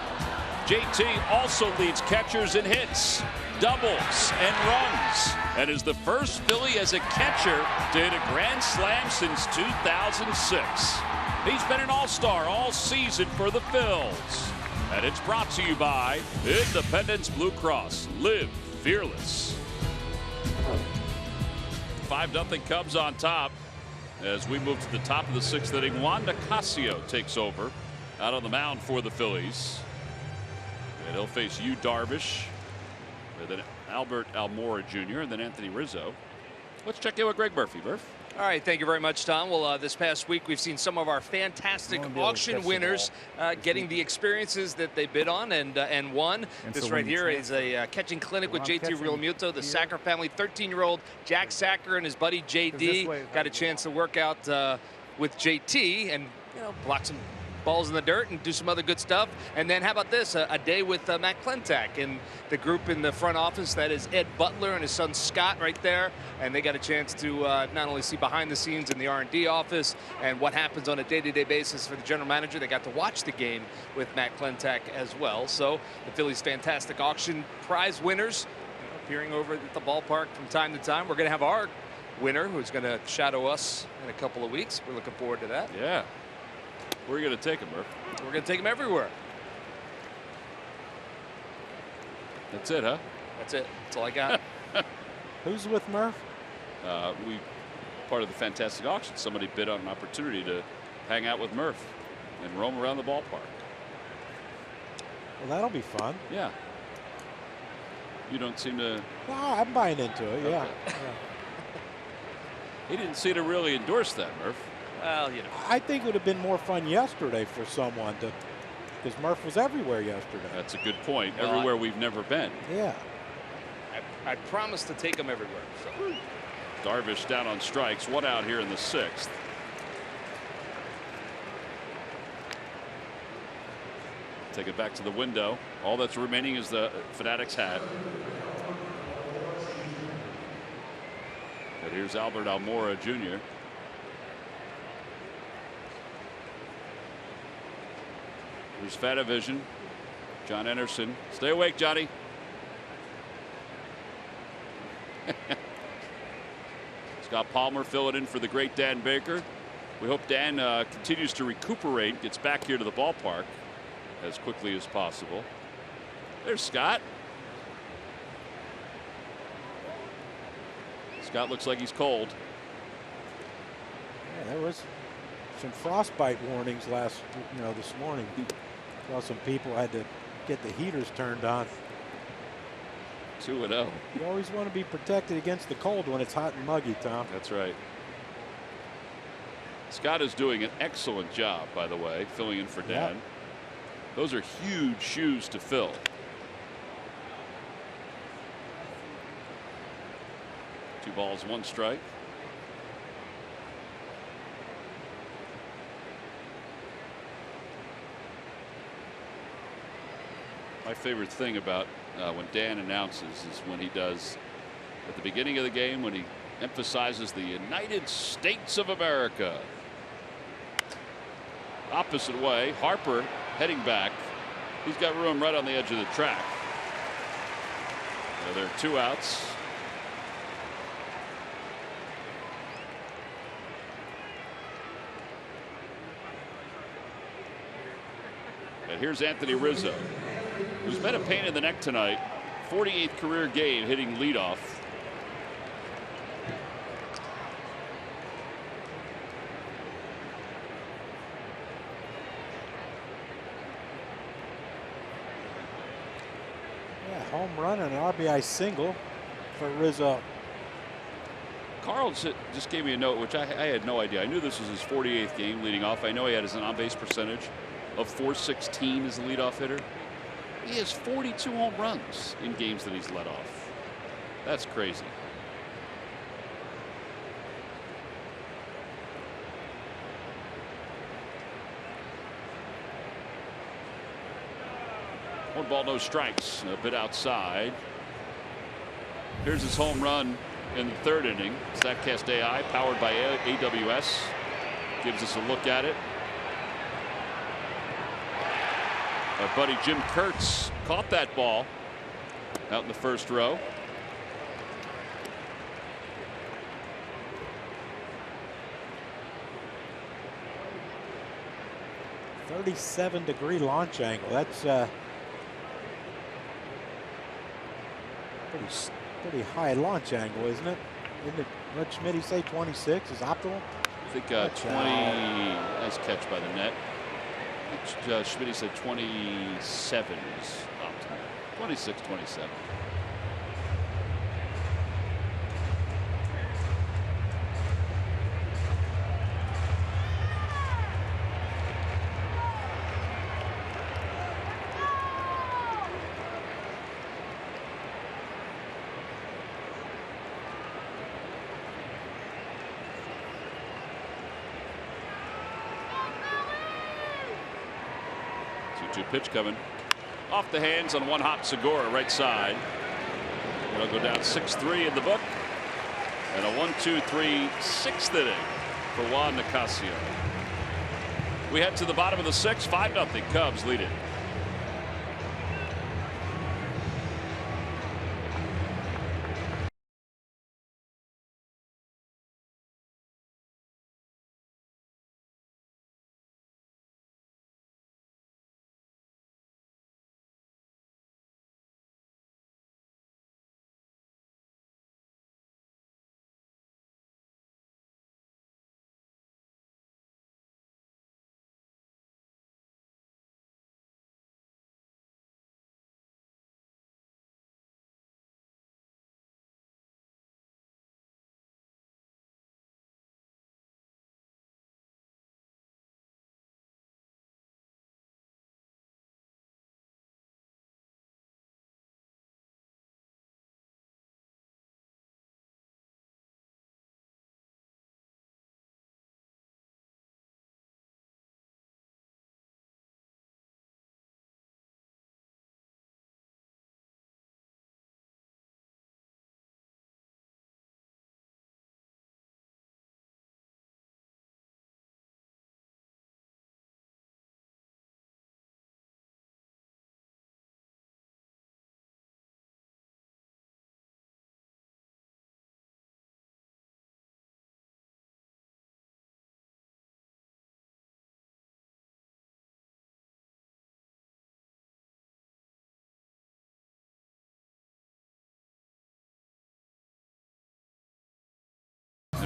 JT also leads catchers in hits, doubles, and runs, and is the first Philly as a catcher to hit a grand slam since 2006. He's been an all-star all season for the Phils. And it's brought to you by Independence Blue Cross. Live fearless. 5-0 Cubs on top as we move to the top of the sixth inning. Juan Nicasio takes over out on the mound for the Phillies. And he'll face Yu Darvish, and then Albert Almora Jr., and then Anthony Rizzo. Let's check in with Greg Murphy. Murph. All right, thank you very much, Tom. Well, this past week we've seen some of our fantastic auction winners getting the experiences that they bid on and won. This right here is a catching clinic with JT Realmuto, the Sacker family. 13-year-old Jack Sacker and his buddy JD got a chance to work out with JT and block some balls in the dirt and do some other good stuff. And then how about this, a day with Matt Klentak and the group in the front office. That is Ed Butler and his son Scott right there, and they got a chance to not only see behind the scenes in the R&D office and what happens on a day-to-day basis for the general manager. They got to watch the game with Matt Klentak as well. So the Phillies' fantastic auction prize winners appearing over at the ballpark from time to time. We're going to have our winner who's going to shadow us in a couple of weeks. We're looking forward to that. Yeah. Where are you going to take him, Murph? We're going to take him everywhere. That's it, huh? That's it. That's all I got. Who's with Murph? We part of the fantastic auction. Somebody bid on an opportunity to hang out with Murph and roam around the ballpark. Well, that'll be fun. Yeah. You don't seem to. No, I'm buying into it. Yeah. Okay. Yeah. He didn't seem to really endorse that, Murph. Well, I think it would have been more fun yesterday for someone to, because Murph was everywhere yesterday. That's a good point. Well, everywhere we've never been. Yeah. I promised to take him everywhere. So. Darvish down on strikes. One out here in the sixth. Take it back to the window. All that's remaining is the Fanatics hat. But here's Albert Almora Jr. Here's Fatavision. John Anderson. Stay awake, Johnny. Scott Palmer filling in for the great Dan Baker. We hope Dan continues to recuperate, gets back here to the ballpark as quickly as possible. There's Scott. Scott looks like he's cold. Yeah, there was some frostbite warnings this morning. Saw some people had to get the heaters turned on. 2-0. You always want to be protected against the cold when it's hot and muggy, Tom. That's right. Scott is doing an excellent job, by the way, filling in for Dan. Yep. Those are huge shoes to fill. Two balls, one strike. My favorite thing about when Dan announces is when he does at the beginning of the game, when he emphasizes the United States of America. Opposite way, Harper heading back. He's got room right on the edge of the track. There are 2 outs. And here's Anthony Rizzo, who's been a pain in the neck tonight. 48th career game hitting leadoff. Yeah, home run and an RBI single for Rizzo. Carl just gave me a note, which I had no idea. I knew this was his 48th game leading off. I know he had his on-base percentage of .416 as a leadoff hitter. He has 42 home runs in games that he's led off. That's crazy. One ball, no strikes. A bit outside. Here's his home run in the 3rd inning. Zach Castelli, powered by AWS, gives us a look at it. Our buddy Jim Kurtz caught that ball out in the 1st row. .37-degree launch angle. That's pretty high launch angle, isn't it? What Schmidt say 26 is optimal? I think 20. Nice catch by the net. Schmidt said 27 is optimal. 26, 27. Pitch coming off the hands on one hop Segura right side. It'll go down 6-3 in the book, and a 1-2-3 6th inning for Juan Nicasio. We head to the bottom of the 6th. 5-0 Cubs lead it.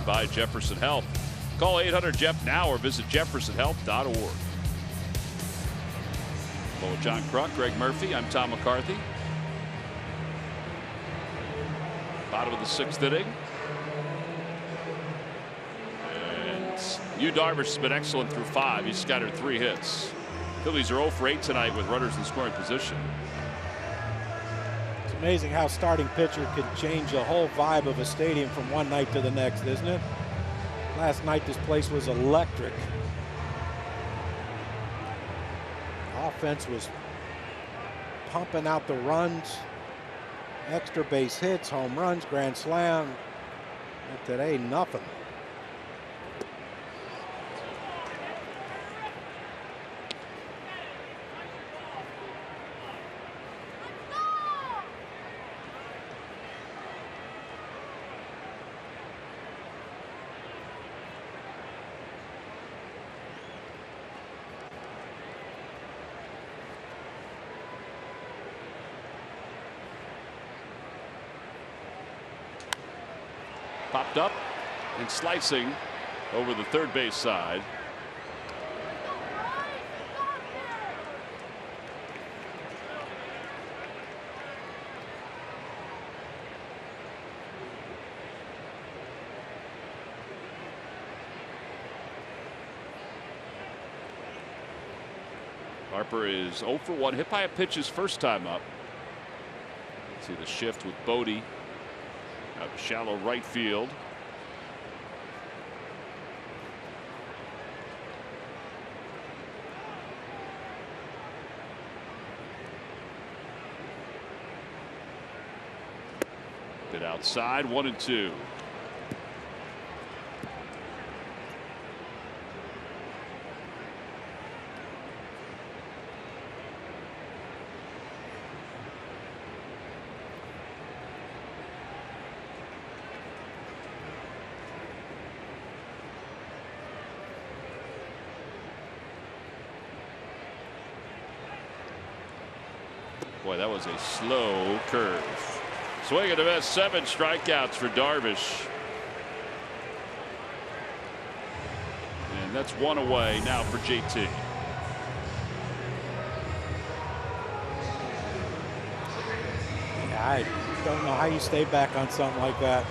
by Jefferson Health. Call 800-JEF now or visit jeffersonhealth.org. Well, with John Kruk, Greg Murphy, I'm Tom McCarthy. Bottom of the 6th inning. And Yu Darvish has been excellent through 5. He's scattered 3 hits. Phillies are 0 for 8 tonight with runners in scoring position. It's amazing how starting pitcher can change the whole vibe of a stadium from one night to the next, isn't it? Last night this place was electric. Offense was pumping out the runs, extra base hits, home runs, grand slam. And today, nothing. Popped up and slicing over the third base side. Harper is 0 for 1. Hit by a pitch his first time up. See the shift with Bodie. Out to shallow right field. Bit outside, 1-2. Boy, that was a slow curve. Swing and a miss, 7 strikeouts for Darvish. And that's 1 away now for JT. Yeah, I don't know how you stay back on something like that.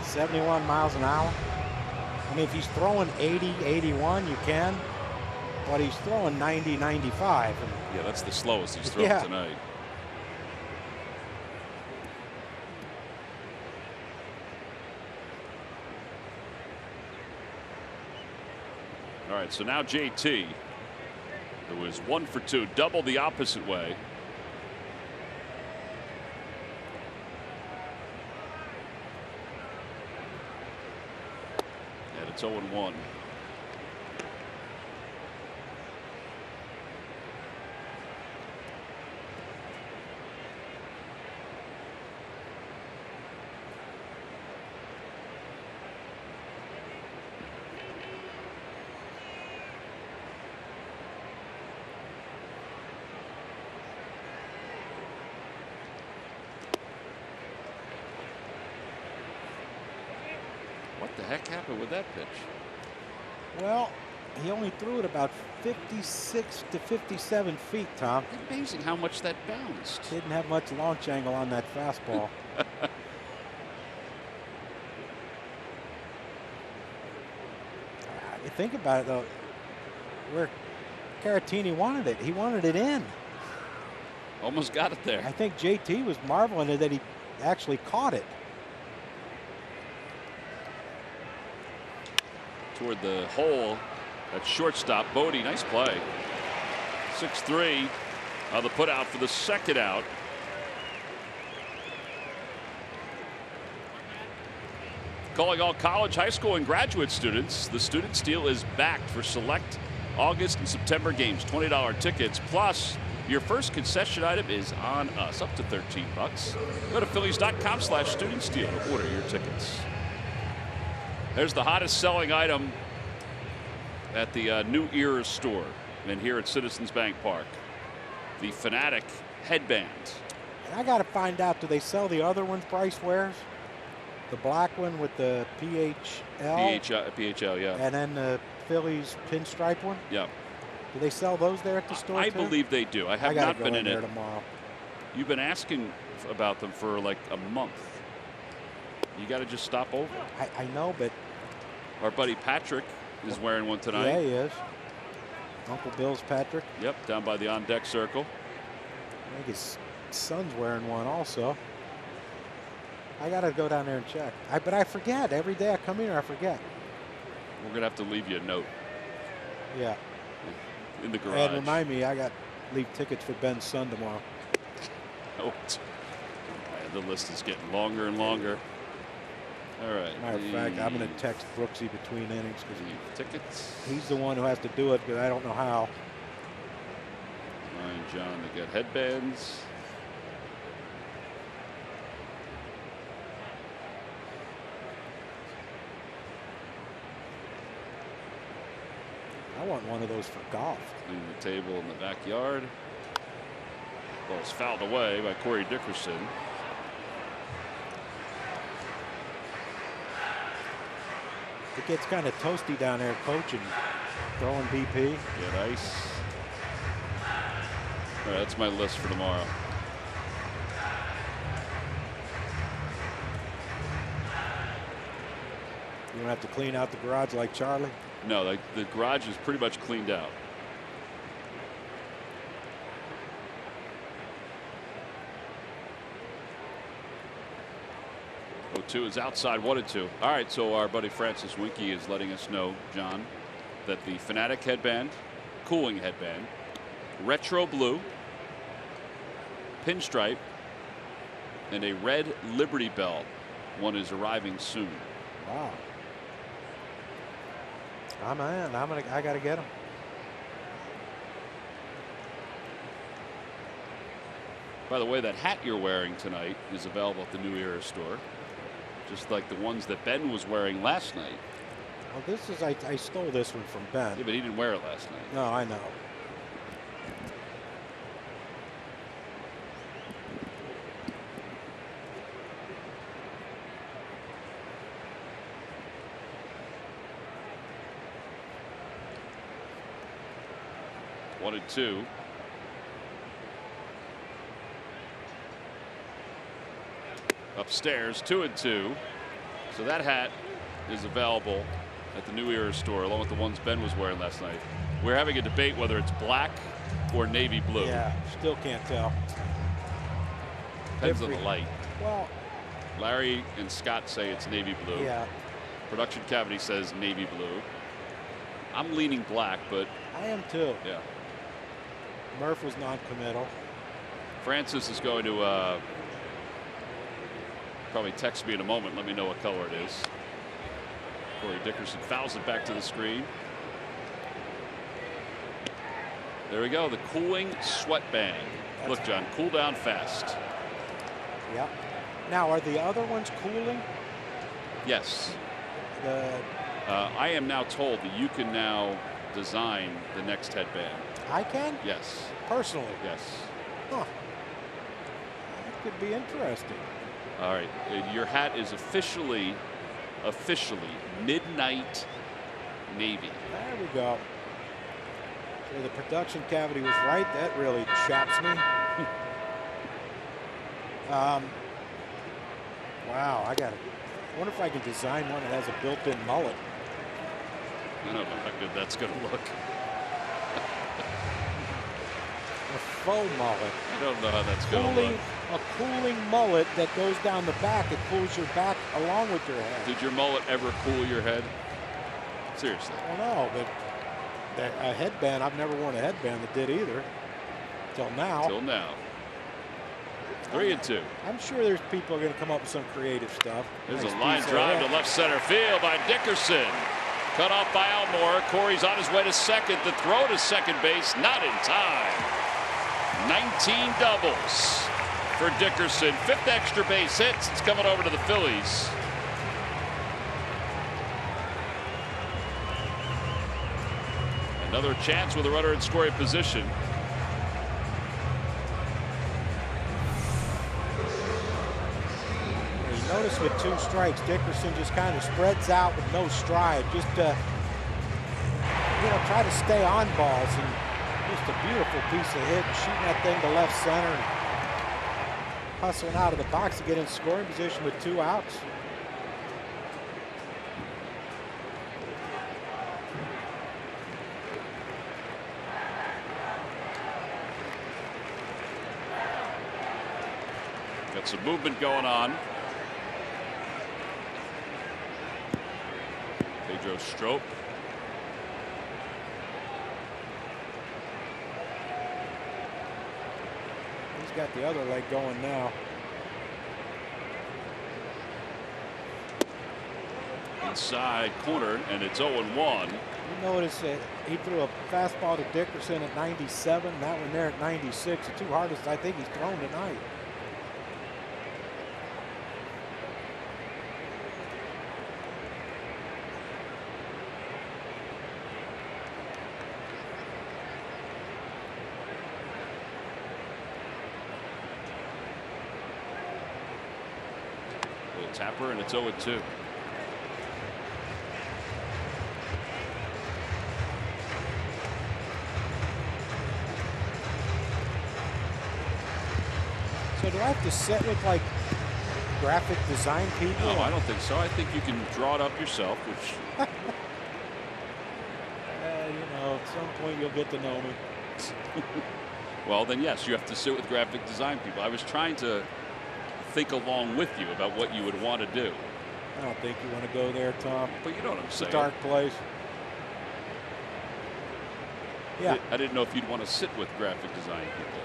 71 miles an hour. I mean, if he's throwing 80, 81, you can. But he's throwing 90, 95. Yeah, that's the slowest he's thrown tonight. All right, so now JT, who was 1 for 2, double the opposite way. And it's 0-1. What the heck happened with that pitch? Well, he only threw it about 56 to 57 feet, Tom. Amazing how much that bounced. Didn't have much launch angle on that fastball. You think about it, though, where Caratini wanted it. He wanted it in. Almost got it there. I think JT was marveling that he actually caught it. Toward the hole at shortstop. Bodie, nice play. 6-3 on the put out for the second out. Calling all college, high school, and graduate students. The student deal is backed for select August and September games. $20 tickets plus your first concession item is on us, up to $13. Go to Phillies.com/student-deal to order your tickets. There's the hottest selling item at the New Era store and here at Citizens Bank Park. The Fanatic headband. And I got to find out, do they sell the other ones Bryce wears? The black one with the PHL. PHL, yeah. And then the Phillies pinstripe one. Yeah. Do they sell those there at the store? I too? believe they do. I have not been in there it tomorrow. You've been asking about them for like a month. You got to just stop over. I know, but our buddy Patrick is wearing one tonight. Yeah, he is. Uncle Bill's Patrick. Yep, down by the on-deck circle. I think his son's wearing one also. I got to go down there and check. But I forget. Every day I come here, I forget. We're going to have to leave you a note. Yeah. In the garage. And remind me, I got leave tickets for Ben's son tomorrow. Oh, the list is getting longer and longer. All right. Matter of fact, I'm going to text Brooksy between innings because tickets. He's the one who has to do it because I don't know how. Ryan, John, they got headbands. I want one of those for golf. Clean the table in the backyard. Ball's fouled away by Corey Dickerson. It gets kind of toasty down there coaching, throwing BP. Get ice. All right, that's my list for tomorrow. You don't have to clean out the garage like Charlie? No, the garage is pretty much cleaned out. Two is outside, 1-2. All right, so our buddy Francis Winky is letting us know, John, that the Fanatic headband, cooling headband, retro blue, pinstripe, and a red Liberty Bell one is arriving soon. Wow. I gotta get them. By the way, that hat you're wearing tonight is available at the New Era store. Just like the ones that Ben was wearing last night. Well, this is, I stole this one from Ben. Yeah, but he didn't wear it last night. No, I know. One and two. Upstairs, 2-2. So that hat is available at the New Era store along with the ones Ben was wearing last night. We're having a debate whether it's black or navy blue. Yeah, still can't tell. Depends on the light. Well, Larry and Scott say it's navy blue. Yeah. Production Cavity says navy blue. I'm leaning black, but I am too. Yeah. Murph was non-committal. Francis is going to probably text me in a moment. Let me know what color it is. Corey Dickerson fouls it back to the screen. There we go. The cooling sweatband. Look, John, cool down fast. Yep. Now, are the other ones cooling? Yes. I am now told that you can now design the next headband. I can? Yes. Personally? Yes. Huh. That could be interesting. All right. Your hat is officially midnight navy. There we go. So the production cavity was right. That really chaps me. Wow, I wonder if I can design one that has a built-in mullet. I don't know how good that's going to look. A faux mullet. I don't know how that's going to look. A cooling mullet that goes down the back. It cools your back along with your head. Did your mullet ever cool your head? Seriously. Well, no, but a headband, I've never worn a headband that did either. Till now. Till now. 3-2. I'm sure there's people are going to come up with some creative stuff. There's Nice a line piece drive of to left center field by Dickerson. Cut off by Almore. Corey's on his way to second. The throw to second base, not in time. 19 doubles for Dickerson. 5th extra base hit. It's coming over to the Phillies. Another chance with a runner in scoring position. You notice Darvish with 2 strikes. Dickerson just kind of spreads out with no stride. Just try to stay on balls, and just a beautiful piece of hit, and shooting that thing to left center, and hustling out of the box to get in scoring position with 2 outs. Got some movement going on. Pedro Strop. He's got the other leg going now. Inside corner, and it's 0-1. You notice that he threw a fastball to Dickerson at 97, and that one there at 96. The 2 hardest I think he's thrown tonight. Tapper, and it's 0-2. So do I have to sit with like graphic design people? No, I don't think so. I think you can draw it up yourself, which at some point you'll get to know me. well, then yes, you have to sit with graphic design people. I was trying to think along with you about what you would want to do. I don't think you want to go there, Tom. But you know what I'm saying. It's a dark place. Yeah. I didn't know if you'd want to sit with graphic design people.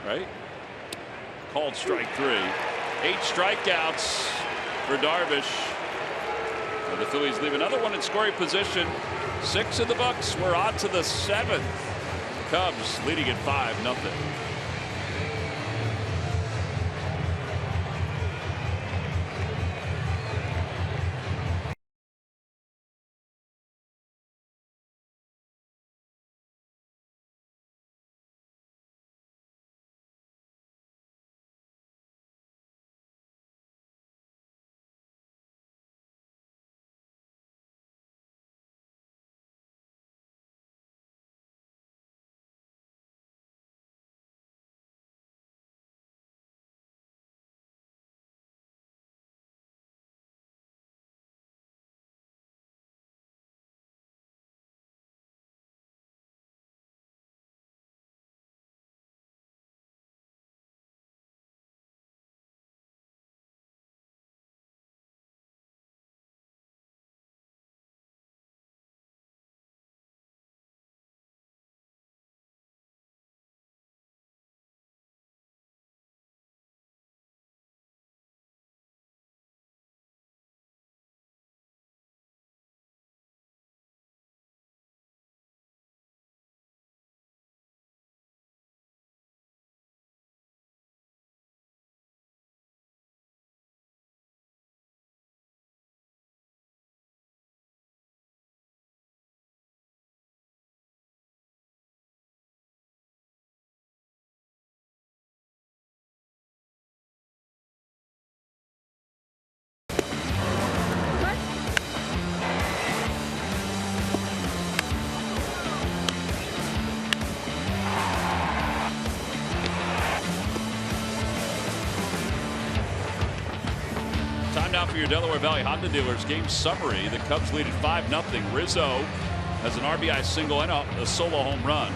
Right? Called strike 3. 8 strikeouts for Darvish. And the Phillies leave another one in scoring position. 6 in the books. We're on to the 7th. Cubs leading at 5-0. Now for your Delaware Valley Honda dealers game summary. The Cubs lead at 5-0. Rizzo has an RBI single and a solo home run.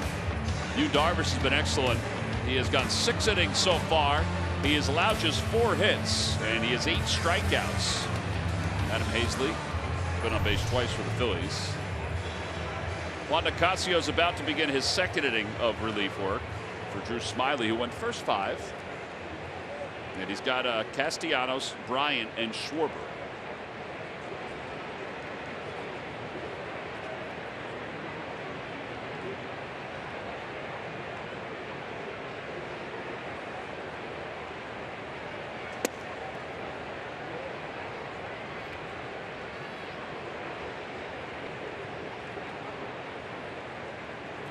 Yu Darvish has been excellent. He has gone 6 innings so far. He has allowed just 4 hits, and he has 8 strikeouts. Adam Hazley been on base twice for the Phillies. Juan Nicasio is about to begin his 2nd inning of relief work for Drew Smiley, who went first 5. And he's got Castellanos, Bryant, and Schwarber.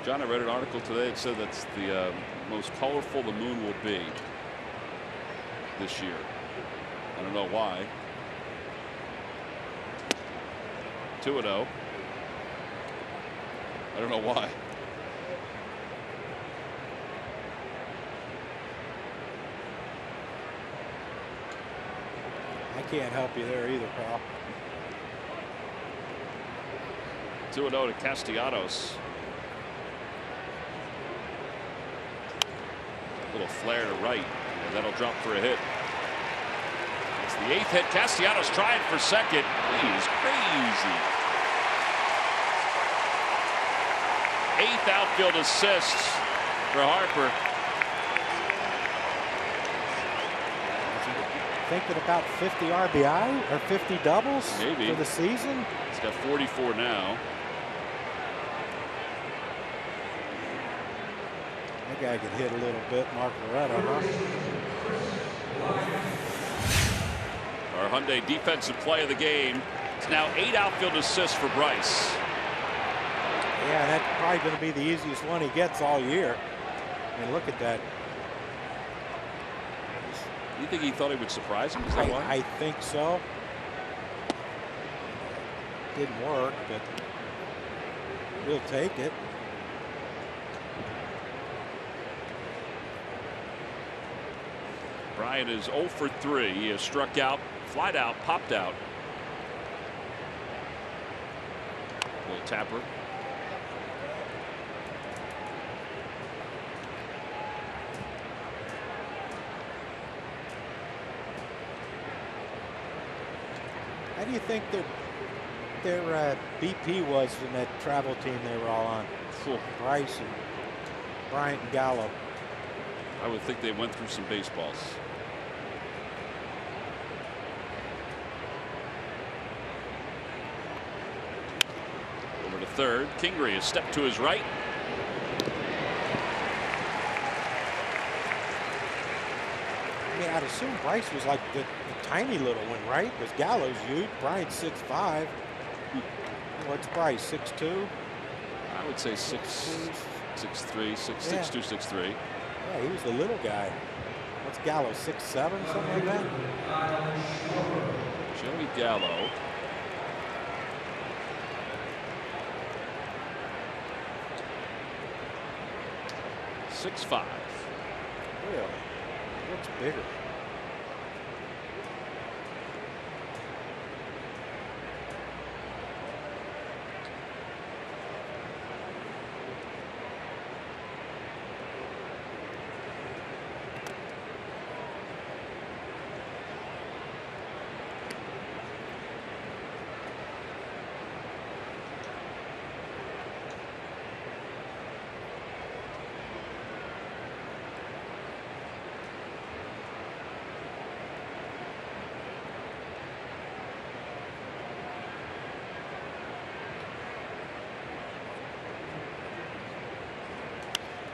John, I read an article today that said that's the most colorful the moon will be. this year. I don't know why. 2-0. I don't know why. I can't help you there either, pal. 2-0 to Castellanos. A little flare to right, and that'll drop for a hit. It's the 8th hit. Castellanos trying for second. He is crazy. 8th outfield assist for Harper. Thinking about 50 RBI or 50 doubles Maybe for the season. He's got 44 now. That guy could hit a little bit, Mark Loretta, huh? Our Hyundai defensive play of the game. It's now 8 outfield assists for Bryce. Yeah, that's probably going to be the easiest one he gets all year. I mean, look at that. You think he thought he would surprise him? Is that why? I think so. Didn't work, but we'll take it. Bryant is 0 for 3. He has struck out, flied out, popped out. Little tapper. How do you think their BP was in that travel team they were all on? Bryce and Bryant and Gallo. I would think they went through some baseballs. Over to third. Kingery has stepped to his right. I mean, I'd assume Bryce was like the tiny little one, right? Because Gallo's huge. Bryant's 6'5". What's Bryce, 6'2"? I would say 6'3", 6'2", 6'3". Yeah, he was the little guy. What's Gallo, 6'7", something like that? Joey Gallo. .65". Really? Looks bigger.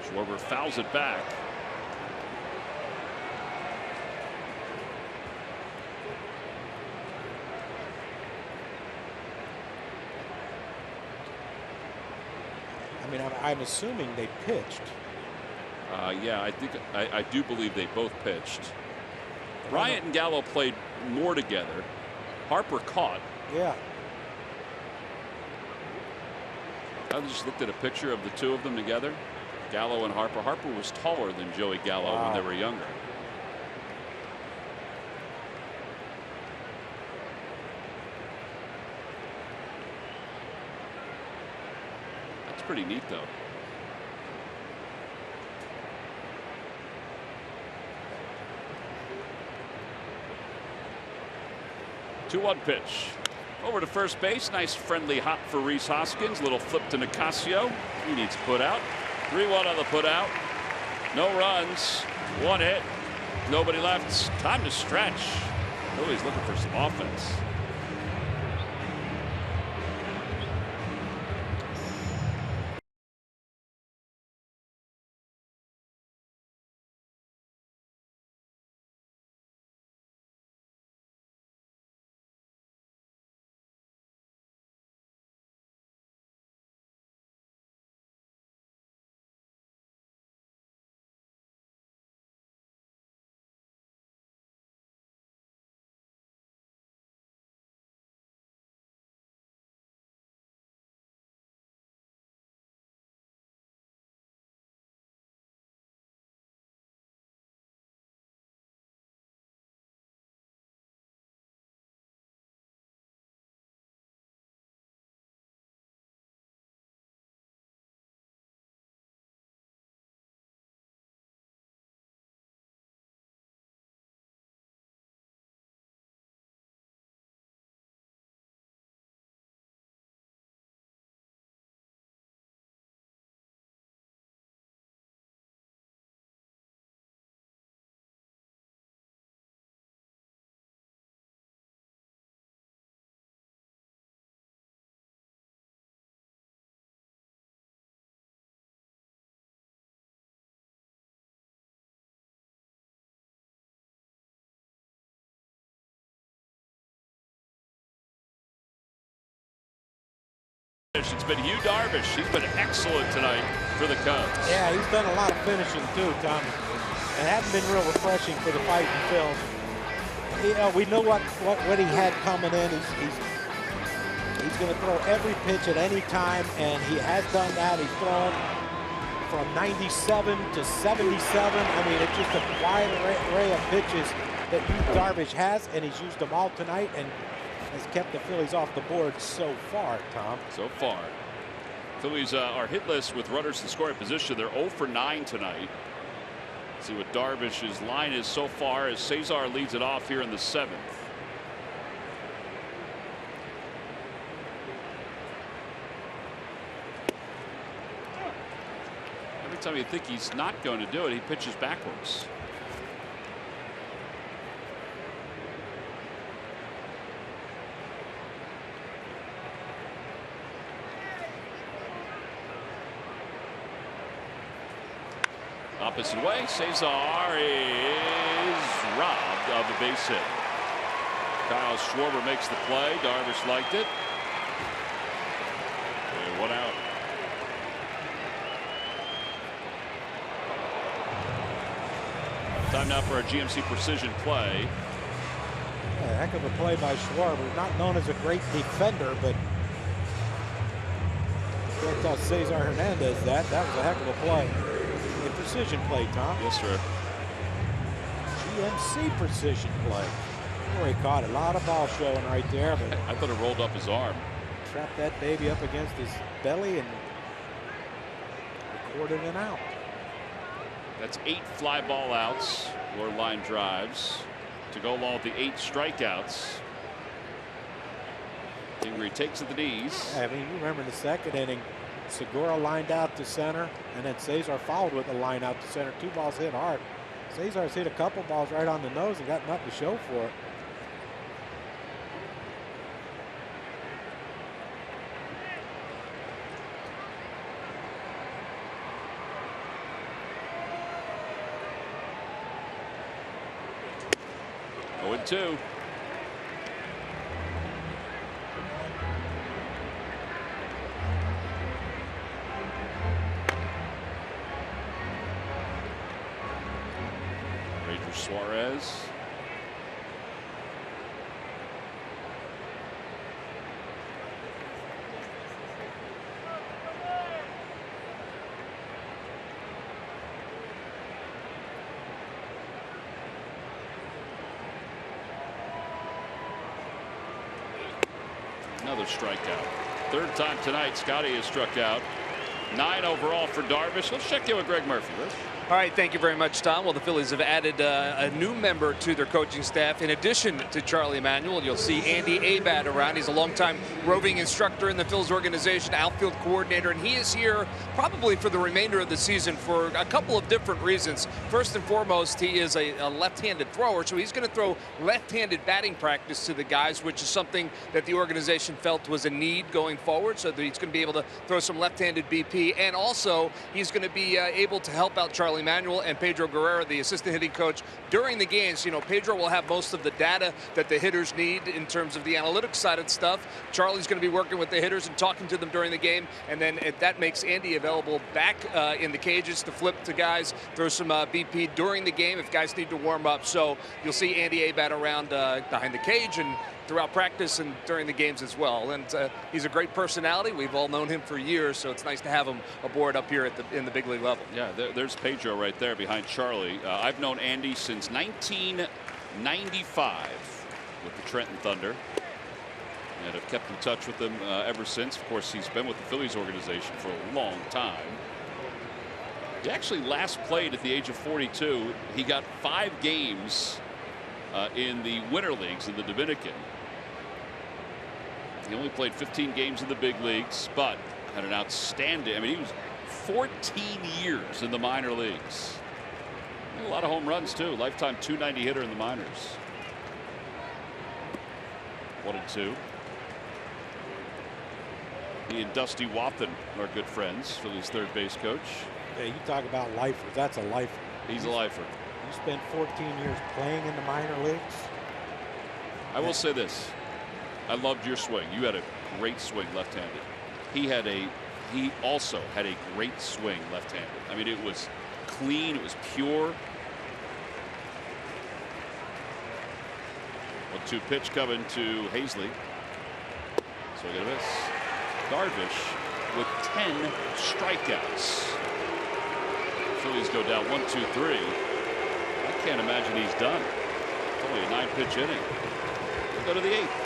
Schwarber fouls it back. I mean, I'm assuming they pitched. Yeah, I do believe they both pitched. Bryant and Gallo played more together. Harper caught. Yeah. I just looked at a picture of the two of them together. Gallo and Harper. Harper was taller than Joey Gallo when they were younger. That's pretty neat, though. 2-1 pitch. Over to first base. Nice friendly hop for Rhys Hoskins. Little flip to Nicasio. He needs put out. 3-1 on the put out. No runs. 1 hit. Nobody left. Time to stretch. Phillies looking for some offense. It's been Yu Darvish. He's been excellent tonight for the Cubs. Yeah, he's done a lot of finishing too, Tom. It hasn't been real refreshing for the fighting Phils. We know what he had coming in. He's going to throw every pitch at any time, and he has done that. He's thrown from 97 to 77. I mean, it's just a wide array of pitches that Darvish has, and he's used them all tonight and has kept the Phillies off the board so far, Tom. So far. Phillies are hitless with runners in scoring position. They're 0 for 9 tonight. See what Darvish's line is so far as Cesar leads it off here in the 7th. Every time you think he's not going to do it, he pitches backwards. Opposite way, Cesar is robbed of the base hit. Kyle Schwarber makes the play. Darvish liked it. And 1 out. Time now for a GMC precision play. Yeah, heck of a play by Schwarber. Not known as a great defender, but you can't tell Cesar Hernandez that. That was a heck of a play. A precision play, Tom. Yes, sir. GMC precision play. Boy, he caught a lot of ball showing right there, but I thought it rolled up his arm. Trapped that baby up against his belly and recorded an out. That's 8 fly ball outs or line drives to go along with the 8 strikeouts. Ingrid takes at the knees. Yeah, I mean, you remember in the second inning, Segura lined out to center, and then Cesar followed with a line out to center. 2 balls hit hard. Cesar's hit a couple balls right on the nose and got nothing to show for it. Oh, and 2. Suarez. Another strikeout. 3rd time tonight Scotty has struck out. 9 overall for Darvish. Let's check in with Greg Murphy. Rich? All right, thank you very much, Tom. Well, the Phillies have added a new member to their coaching staff. In addition to Charlie Emanuel, you'll see Andy Abad around. He's a longtime roving instructor in the Phillies organization, outfield coordinator, and he is here probably for the remainder of the season for a couple of different reasons. First and foremost, he is a left-handed thrower, so he's going to throw left-handed batting practice to the guys, which is something that the organization felt was a need going forward, so that he's going to be able to throw some left-handed BP, and also he's going to be able to help out Charlie Emanuel and Pedro Guerrero, the assistant hitting coach, during the games. You know, Pedro will have most of the data that the hitters need in terms of the analytics side of stuff. Charlie's going to be working with the hitters and talking to them during the game, and then that makes Andy available back in the cages to flip to guys, throw some BP during the game if guys need to warm up. So you'll see Andy Abad around behind the cage and throughout practice and during the games as well. And he's a great personality. We've all known him for years, so it's nice to have him aboard up here in the big league level. Yeah, there's Pedro right there behind Charlie. I've known Andy since 1995 with the Trenton Thunder, and have kept in touch with him ever since. Of course, he's been with the Phillies organization for a long time. He actually last played at the age of 42. He got 5 games in the winter leagues in the Dominican. He only played 15 games in the big leagues, but had an outstanding, I mean, he was 14 years in the minor leagues. A lot of home runs too. Lifetime .290 hitter in the minors. 1-2. He and Dusty Wathan are good friends. Phillies third base coach. Yeah, you talk about lifers. That's a lifer. He's a lifer. You spent 14 years playing in the minor leagues. I will say this. I loved your swing. You had a great swing left-handed. he also had a great swing left-handed. I mean, it was clean, it was pure. 1-2 pitch coming to Hazley. So we get a miss. Darvish with 10 strikeouts. Phillies go down 1-2-3. I can't imagine he's done. It's only a 9-pitch inning. We'll go to the 8th.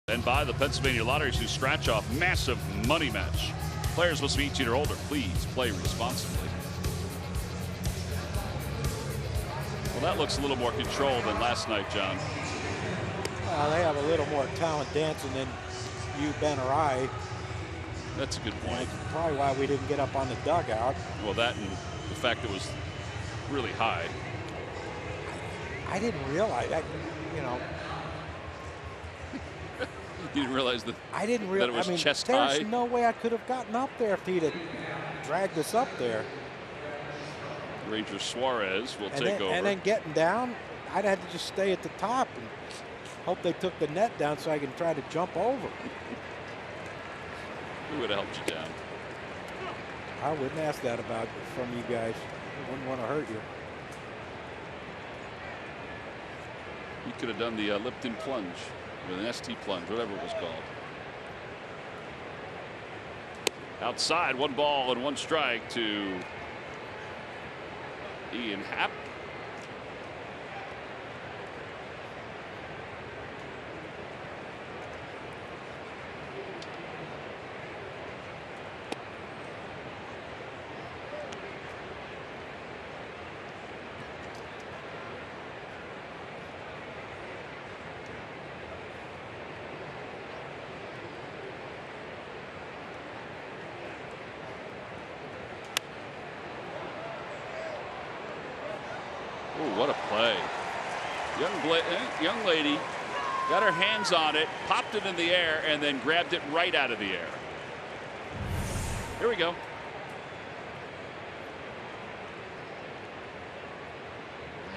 And by the Pennsylvania Lottery to scratch off massive money match. Players must be 18 or older. Please play responsibly. Well, that looks a little more controlled than last night, John. They have a little more talent dancing than you, Ben, or I. That's a good point. That's probably why we didn't get up on the dugout. Well, that and the fact it was really high. I didn't realize that, you know. You didn't realize that, I didn't realize, that it was chest there's high? no way I could have gotten up there if he'd have dragged us up there. Ranger Suarez will take over. And then getting down, I'd have to just stay at the top and hope they took the net down so I can try to jump over. Who would have helped you down? I wouldn't ask that from you guys. I wouldn't want to hurt you. You could have done the Lipton plunge. With an ST plunge, whatever it was called. Outside, 1 ball and 1 strike to Ian Happ. What a play. Young lady got her hands on it, popped it in the air, and then grabbed it right out of the air. Here we go.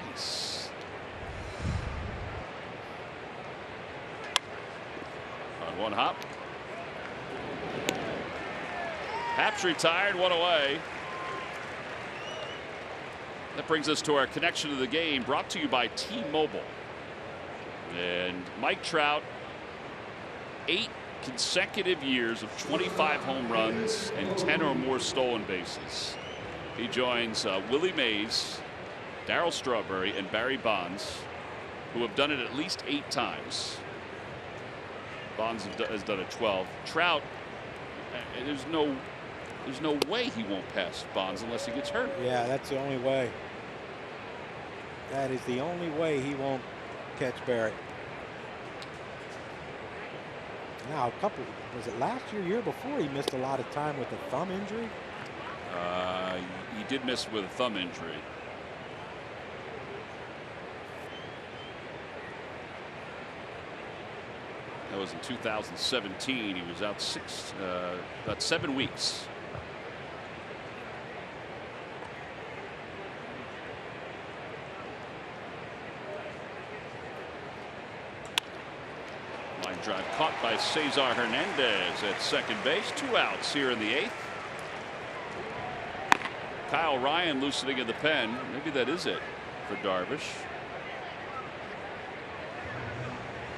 Nice. On 1 hop. Happ's retired, 1 away. That brings us to our connection to the game, brought to you by T-Mobile. And Mike Trout, 8 consecutive years of 25 home runs and 10 or more stolen bases. He joins Willie Mays, Darryl Strawberry, and Barry Bonds, who have done it at least 8 times. Bonds has done it 12. Trout, there's no way he won't pass Bonds unless he gets hurt. Yeah, that's the only way. That is the only way he won't catch Barrett. Now, was it last year before, he missed a lot of time with a thumb injury? He did miss with a thumb injury. That was in 2017. He was out about 7 weeks. Line drive caught by Cesar Hernandez at second base. 2 outs here in the 8th. Kyle Ryan loosening in the pen. Maybe that is it for Darvish.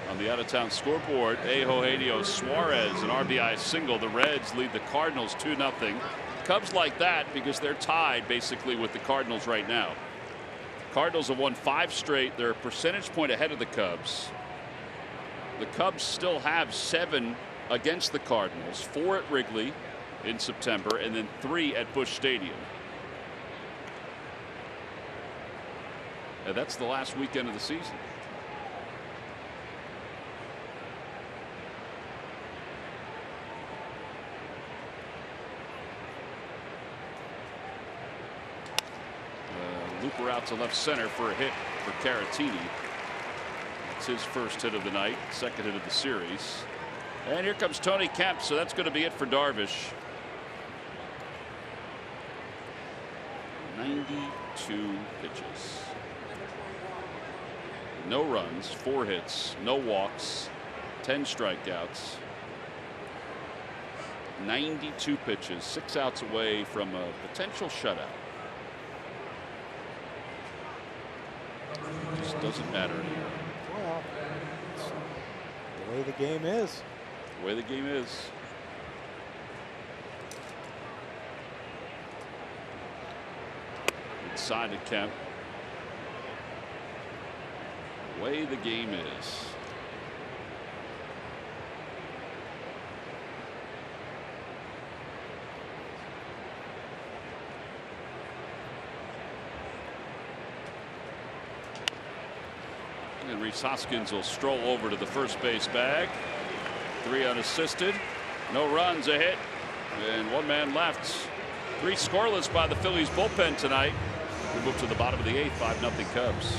On the out-of-town scoreboard, Eugenio Suarez, an RBI single. The Reds lead the Cardinals 2-0. Cubs like that because they're tied basically with the Cardinals right now. Cardinals have won 5 straight. They're a percentage point ahead of the Cubs. The Cubs still have 7 against the Cardinals, 4 at Wrigley in September, and then 3 at Busch Stadium. And that's the last weekend of the season. Looper out to left center for a hit for Caratini. It's his first hit of the night, second hit of the series. And here comes Tony Kemp, so that's going to be it for Darvish. 92 pitches. No runs, 4 hits, no walks, 10 strikeouts. 92 pitches, 6 outs away from a potential shutout. It just doesn't matter anymore. Well, it's the way the game is. The way the game is. Inside to Kemp. The way the game is. And Rhys Hoskins will stroll over to the first base bag. 3 unassisted. No runs, a hit, and 1 man left. 3 scoreless by the Phillies bullpen tonight. We move to the bottom of the 8th, 5-0 Cubs.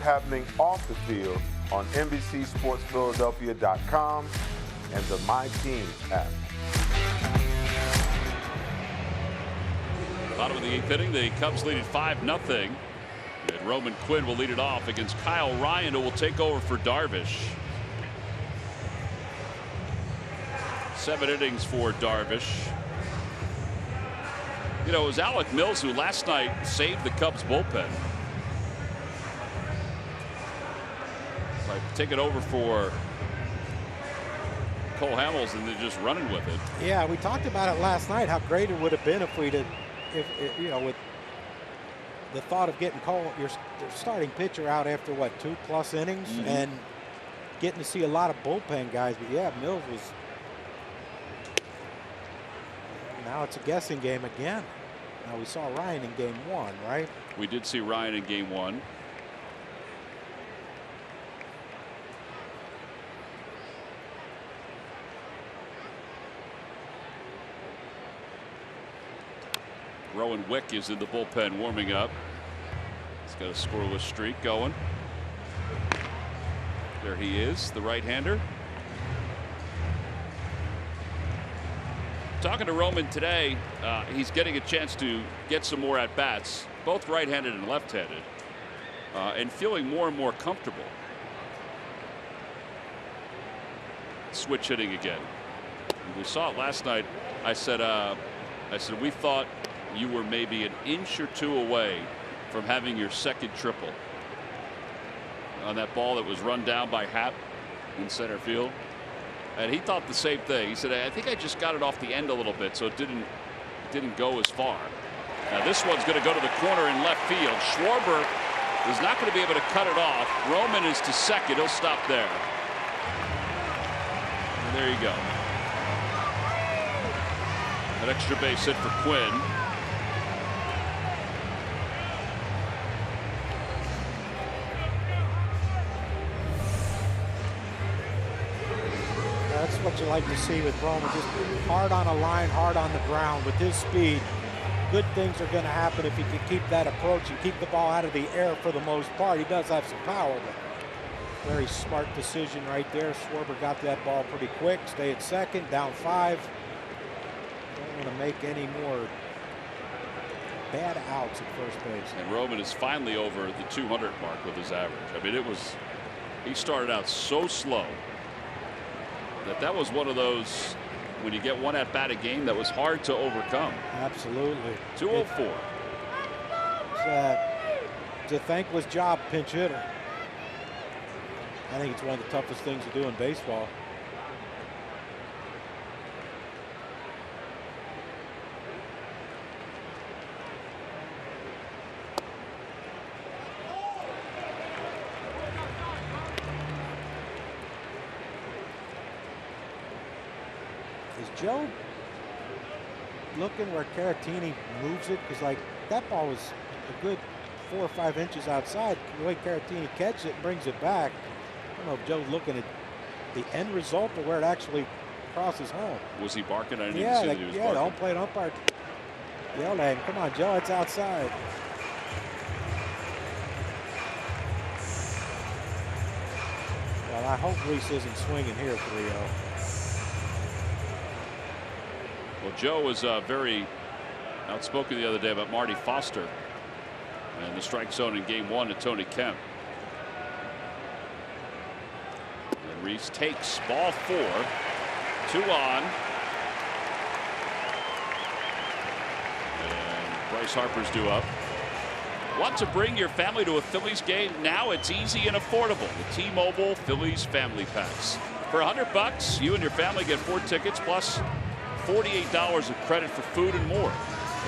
Happening off the field on NBCSportsPhiladelphia.com and the My Teams app. Bottom of the 8th inning, the Cubs lead at 5-0. And Roman Quinn will lead it off against Kyle Ryan, who will take over for Darvish. 7 innings for Darvish. You know, it was Alec Mills who last night saved the Cubs bullpen. Take it over for Cole Hamels and they're just running with it. Yeah, we talked about it last night, how great it would have been if we'd have if you know, with the thought of getting Cole, your starting pitcher out after what, 2+ innings, and getting to see a lot of bullpen guys. But yeah, Mills was. Now it's a guessing game again. Now we saw Ryan in game 1, right? We did see Ryan in game 1. Rowan Wick is in the bullpen warming up. He's got a scoreless streak going. There he is, the right-hander. Talking to Roman today, he's getting a chance to get some more at-bats, both right-handed and left-handed, and feeling more and more comfortable. Switch hitting again. We saw it last night. I said we thought you were maybe an inch or two away from having your second triple on that ball that was run down by Happ in center field. And he thought the same thing. He said, I think I just got it off the end a little bit, so it didn't go as far. Now this one's going to go to the corner in left field. Schwarber is not going to be able to cut it off. Roman is to second. He'll stop there. And there you go. An extra base hit for Quinn. That's what you like to see with Roman, just hard on a line, hard on the ground. With his speed, good things are going to happen if he can keep that approach and keep the ball out of the air for the most part. He does have some power, but very smart decision right there. Schwarber got that ball pretty quick. Stay at second, down 5. Don't want to make any more bad outs at first base. And Roman is finally over the 200 mark with his average. I mean, he started out so slow that was one of those, when you get one at bat a game, that was hard to overcome. Absolutely. 204. It's a thankless job, pinch hitter. I think it's one of the toughest things to do in baseball. Is Joe looking where Caratini moves it? Because, like, that ball was a good 4 or 5 inches outside. The way Caratini catches it and brings it back, I don't know if Joe's looking at the end result or where it actually crosses home. Was he barking? I didn't yeah, see that he was yeah, barking. The home plate umpire yelled at him, come on, Joe, it's outside. Well, I hope Reese isn't swinging here 3-0. Well, Joe was very outspoken the other day about Marty Foster and the strike zone in game 1 to Tony Kemp. And Reese takes ball 4, 2 on. And Bryce Harper's due up. Want to bring your family to a Phillies game? Now it's easy and affordable. The T-Mobile Phillies Family Packs. For $100, you and your family get 4 tickets plus $48 of credit for food and more.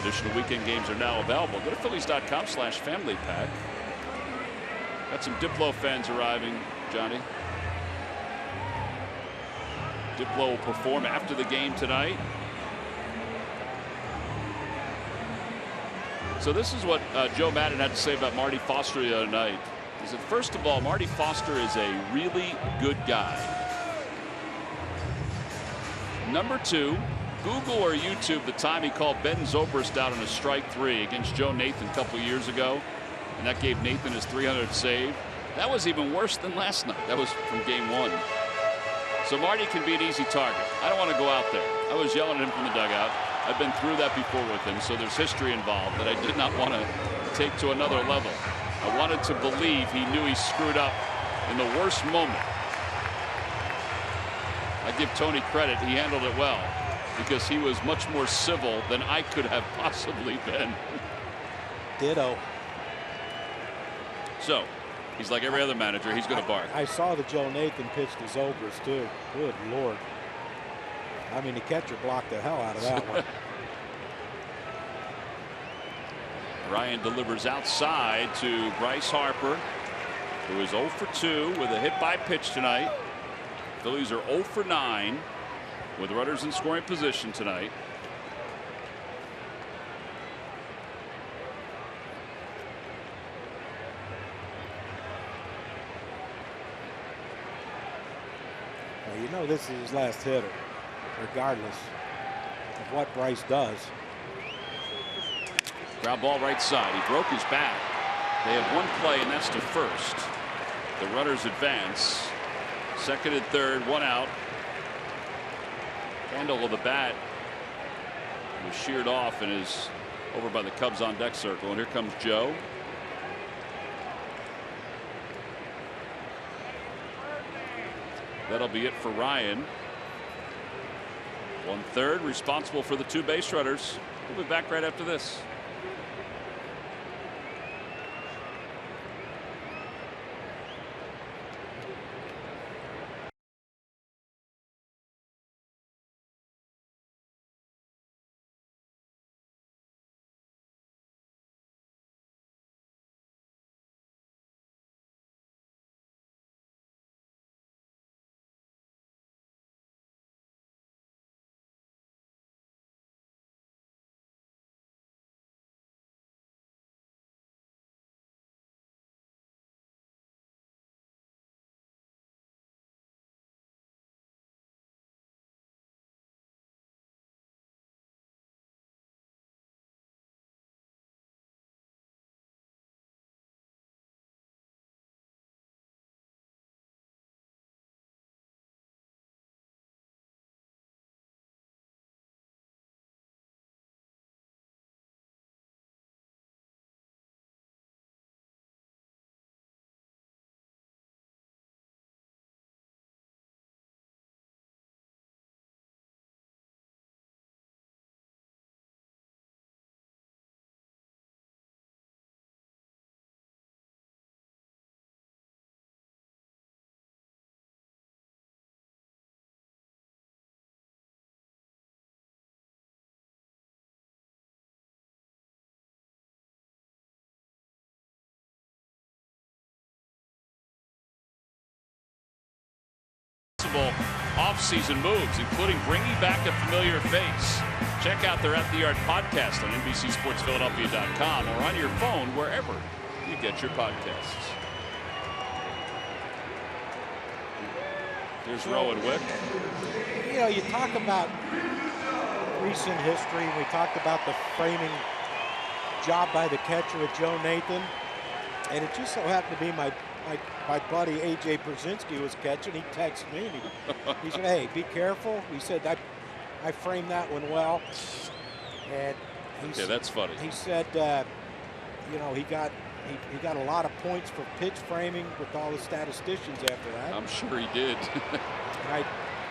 Additional weekend games are now available. Go to Phillies.com/family pack. Got some Diplo fans arriving, Johnny. Diplo will perform after the game tonight. So this is what Joe Maddon had to say about Marty Foster the other night. He said, first of all, Marty Foster is a really good guy. Number 2, Google or YouTube the time he called Ben Zobrist out on a strike 3 against Joe Nathan a couple years ago, and that gave Nathan his 300th save. That was even worse than last night. That was from game 1. So Marty can be an easy target. I don't want to go out there. I was yelling at him from the dugout. I've been through that before with him, so there's history involved that I did not want to take to another level. I wanted to believe he knew he screwed up in the worst moment. I give Tony credit. He handled it well, because he was much more civil than I could have possibly been. Ditto. So he's like every other manager. He's going to bark. I saw the Joe Nathan pitch to Zobrist too. Good Lord. I mean, the catcher blocked the hell out of that one. Ryan delivers outside to Bryce Harper, who is 0 for 2 with a hit by pitch tonight. Phillies are 0 for 9 with runners in scoring position tonight. Well, you know this is his last hitter, regardless of what Bryce does. Ground ball right side. He broke his back. They have one play, and that's to first. The runners advance. Second and third, one out. Handle of the bat was sheared off and is over by the Cubs on deck circle. And here comes Joe. That'll be it for Ryan. 1/3, responsible for the 2 base runners. We'll be back right after this. Off-season moves, including bringing back a familiar face. Check out their At the Yard podcast on NBCSportsPhiladelphia.com or on your phone wherever you get your podcasts. Here's Rowan Wick. You know, you talk about recent history. We talked about the framing job by the catcher with Joe Nathan, and it just so happened to be my buddy A.J. Brzezinski was catching. He texted me and he said, "Hey, be careful." He said, I framed that one well. And yeah, that's funny. He said, you know, he got a lot of points for pitch framing with all the statisticians after that. I'm sure he did. I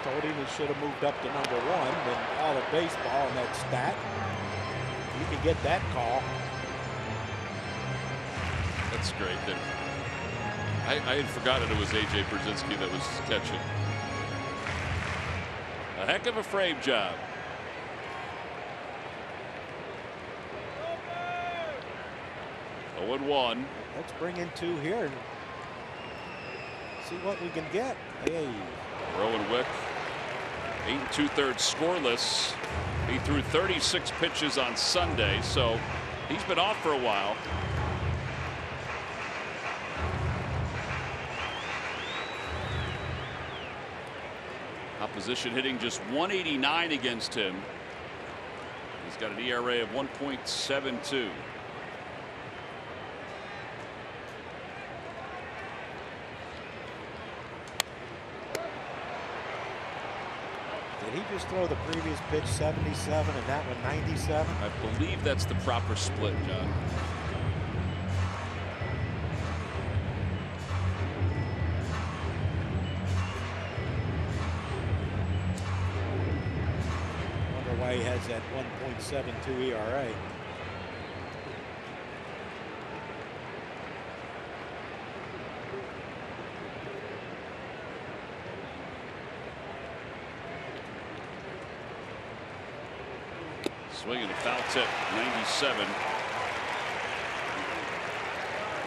told him he should have moved up to number 1 in all of baseball in that stat. You can get that call. That's great. I had forgotten it was A.J. Brzezinski that was catching. A heck of a frame job. Oh, 0-1. Let's bring in 2 here and see what we can get. Hey. Rowan Wick, 8 2/3 scoreless. He threw 36 pitches on Sunday, so he's been off for a while. Opposition hitting just 189 against him. He's got an ERA of 1.72. Did he just throw the previous pitch 77 and that one 97? I believe that's the proper split, John. Why he has that 1.72 ERA. Swinging a foul tip, 97.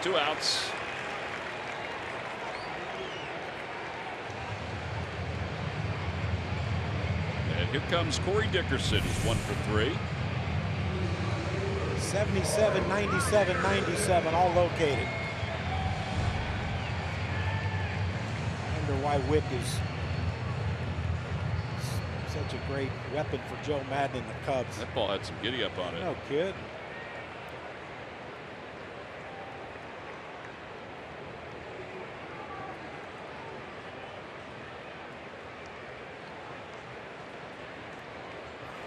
2 outs. And here comes Corey Dickerson. He's 1 for 3. 77, 97, 97, all located. Wonder why Wick is such a great weapon for Joe Madden and the Cubs. That ball had some giddy up on it. No kid.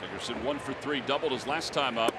Dickerson 1 for 3, doubled his last time up.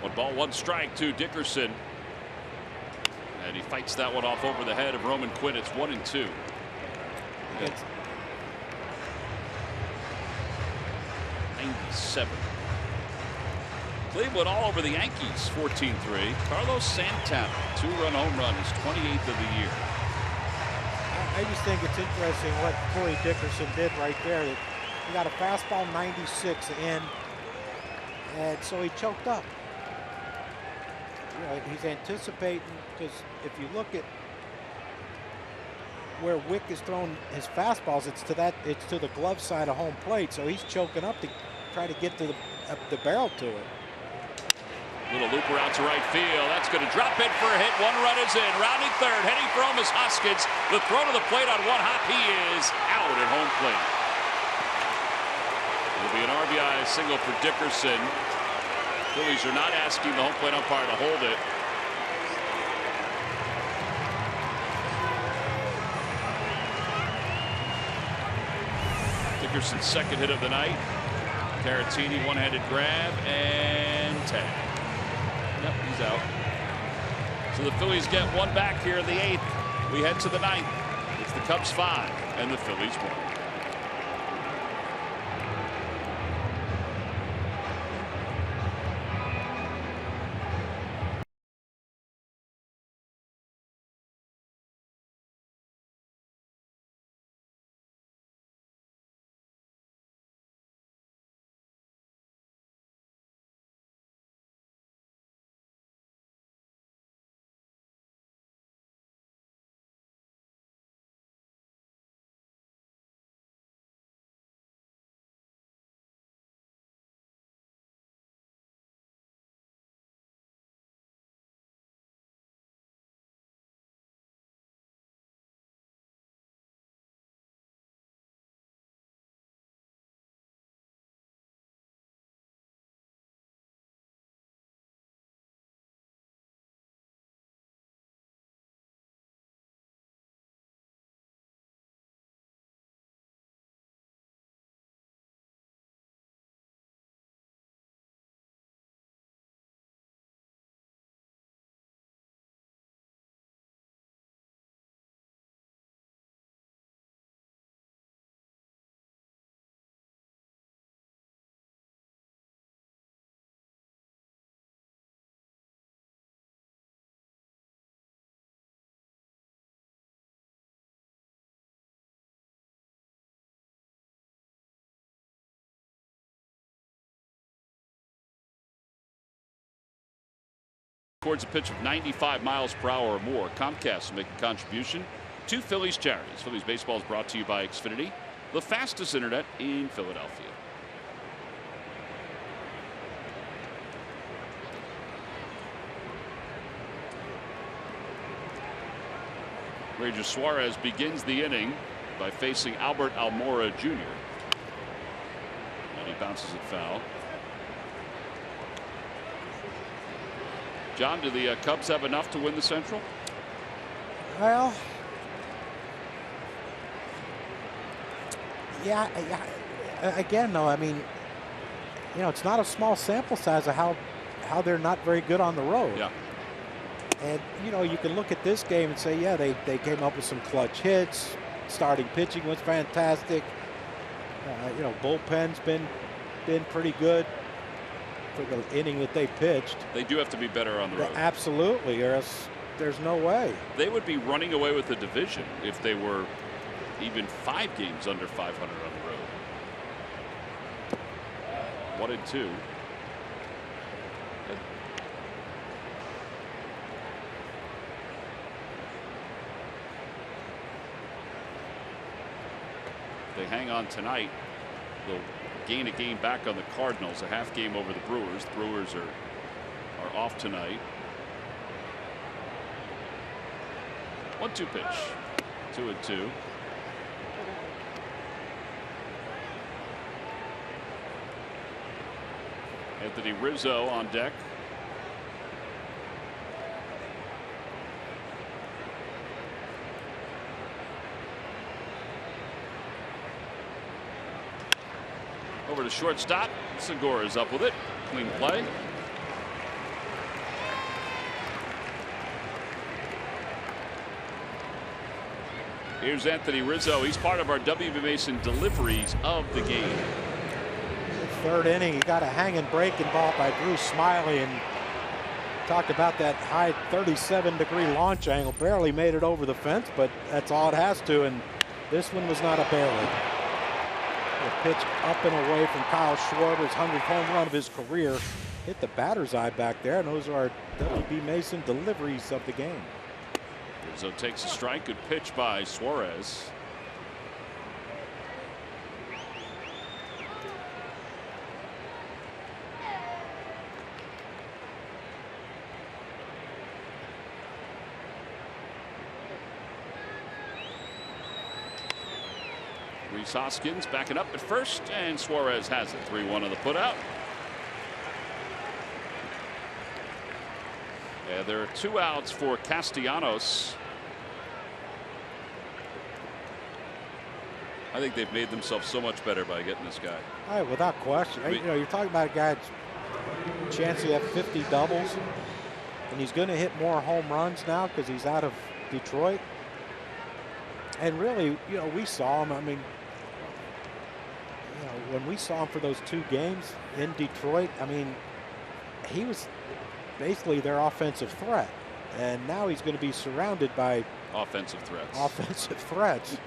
One ball, 1 strike to Dickerson. And he fights that one off over the head of Roman Quinn. It's 1-2. It's 97. Cleveland all over the Yankees, 14-3. Carlos Santana, 2-run home run, his 28th of the year. I just think it's interesting what Corey Dickerson did right there. He got a fastball 96 in, and so he choked up. You know, he's anticipating, because if you look at where Wick is throwing his fastballs, it's to the glove side of home plate, so he's choking up to try to get to the barrel to it. Little looper out to right field. That's going to drop in for a hit. 1 run is in. Rounding third, heading for home is Hoskins. The throw to the plate on 1 hop. He is out at home plate. It'll be an RBI single for Dickerson. Phillies are not asking the home plate umpire to hold it. Dickerson's 2nd hit of the night. Caratini, 1-handed grab and tag. Yep, he's out. So the Phillies get 1 back here in the 8th. We head to the 9th. It's the Cubs 5 and the Phillies 1. Towards a pitch of 95 miles per hour or more. Comcast will make a contribution to Phillies charities. Phillies baseball is brought to you by Xfinity, the fastest internet in Philadelphia. Ranger Suarez begins the inning by facing Albert Almora Jr. And he bounces it foul. John, do the Cubs have enough to win the Central? Well, yeah. Again, though, I mean, you know, it's not a small sample size of how they're not very good on the road. Yeah. And, you know, you can look at this game and say, yeah, they came up with some clutch hits. Starting pitching was fantastic. You know, bullpen's been pretty good for the inning that they pitched. They do have to be better on the road. Absolutely, or else there's no way. They would be running away with the division if they were even 5 games under 500 on the road. 1-2. They hang on tonight, they'll gain a game back on the Cardinals, a half game over the Brewers. The Brewers are off tonight. 1-2 pitch. 2-2. Anthony Rizzo on deck. Over to shortstop. Segura is up with it. Clean play. Here's Anthony Rizzo. He's part of our WB Mason deliveries of the game. Third inning, he got a hanging breaking ball by Bruce Smiley, and talked about that high 37-degree launch angle. Barely made it over the fence, but that's all it has to, and this one was not a barely. A pitch up and away from Kyle Schwarber's 100th home run of his career. Hit the batter's eye back there, and those are WB Mason deliveries of the game. Rizzo takes a strike. Good pitch by Suarez. Rhys Hoskins backing up at first, and Suarez has it. 3-1 on the putout. Yeah, there are 2 outs for Castellanos. I think they've made themselves so much better by getting this guy. All right, without question. You know, you're talking about a guy that's chance to have 50 doubles, and he's going to hit more home runs now because he's out of Detroit. And really, you know, we saw him. I mean, you know, when we saw him for those 2 games in Detroit, I mean, he was basically their offensive threat, and now he's going to be surrounded by offensive threats. Offensive threats.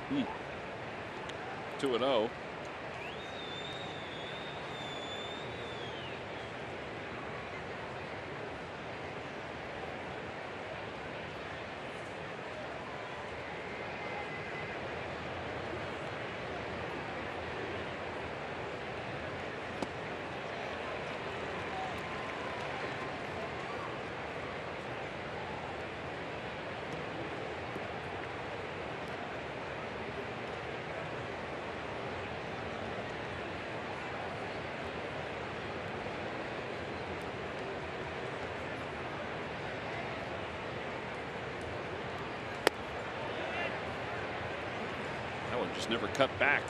Hmm. 2-0. Just never cut back.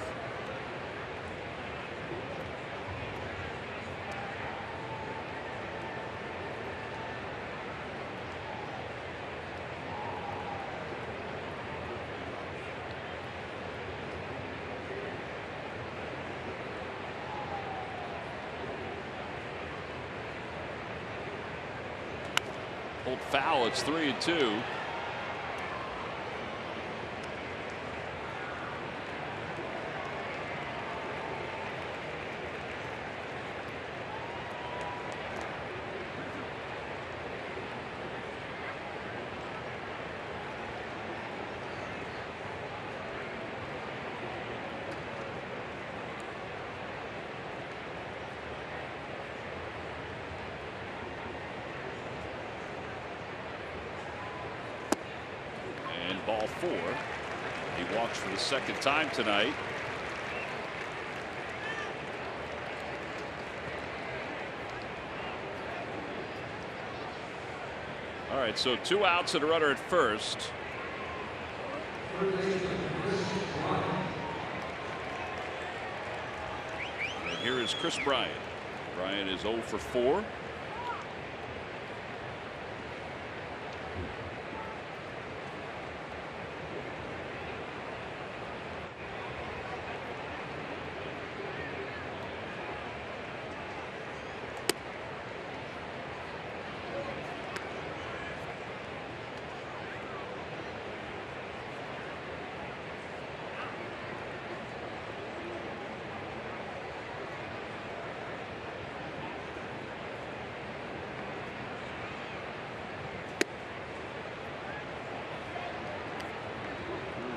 Old foul. It's 3-2. ball 4. He walks for the second time tonight. All right, so 2 outs and a runner at first. And here is Chris Bryant. Bryant is 0 for 4.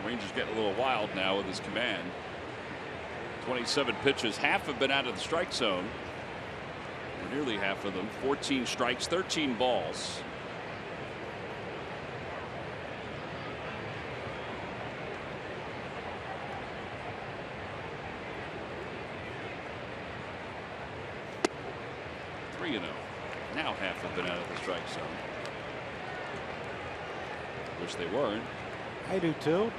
Rangers getting a little wild now with his command. 27 pitches, half have been out of the strike zone, or nearly half of them. 14 strikes, 13 balls. Three and 0. Now half have been out of the strike zone. Wish they weren't. I do too.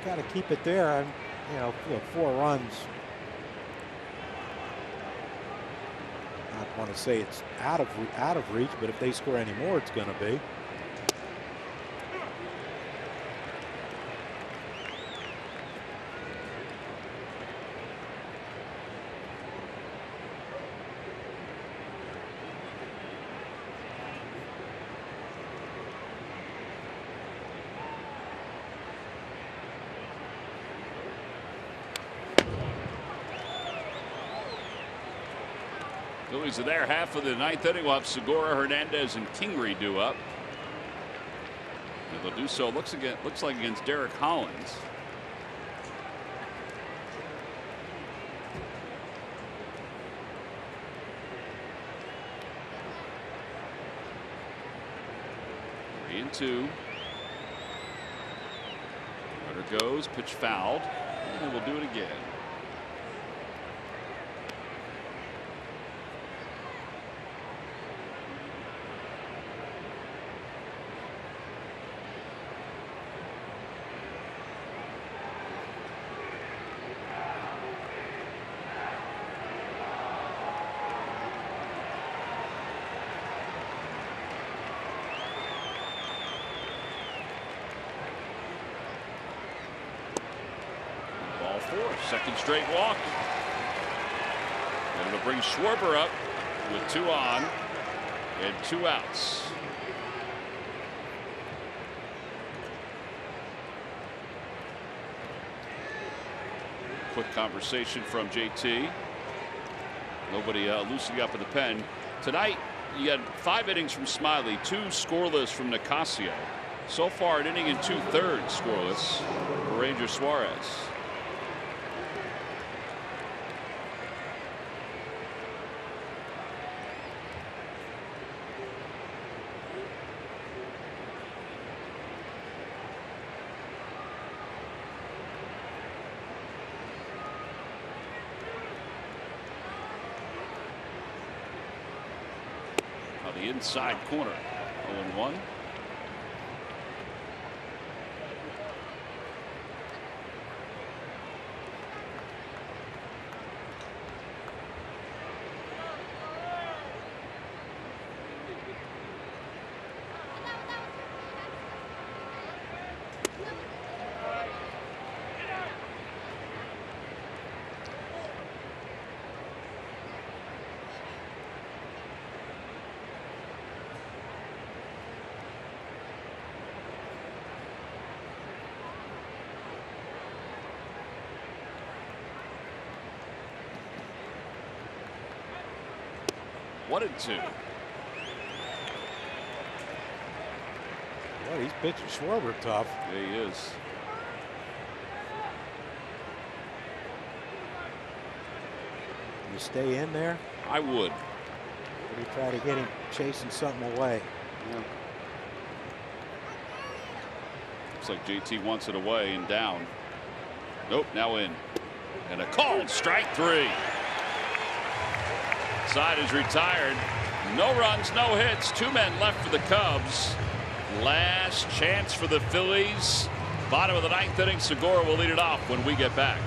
Got to keep it there. You know, 4 runs. I want to say it's out of reach, but if they score any more, it's going to be. Phillies are there half of the 9th inning. We'll have Segura, Hernandez, and Kingery due up. And they'll do so. Looks like against Derek Hollins. Three and 2. Runner goes, pitch fouled, and we'll do it again. Second straight walk. And it'll bring Schwarber up with 2 on and 2 outs. Quick conversation from JT. Nobody loosening up in the pen. Tonight, you had 5 innings from Smiley, 2 scoreless from Nicasio. So far, an inning and 2/3 scoreless for Ranger Suarez. The inside corner. 0-1. One and 2. Well, he's pitching Schwarber tough. Yeah, he is. You stay in there? I would. Or you try to get him chasing something away? Yeah. Looks like JT wants it away and down. Nope, now in. And a called strike 3. Side is retired. No runs, no hits. 2 men left for the Cubs. Last chance for the Phillies. Bottom of the 9th inning. Segura will lead it off when we get back.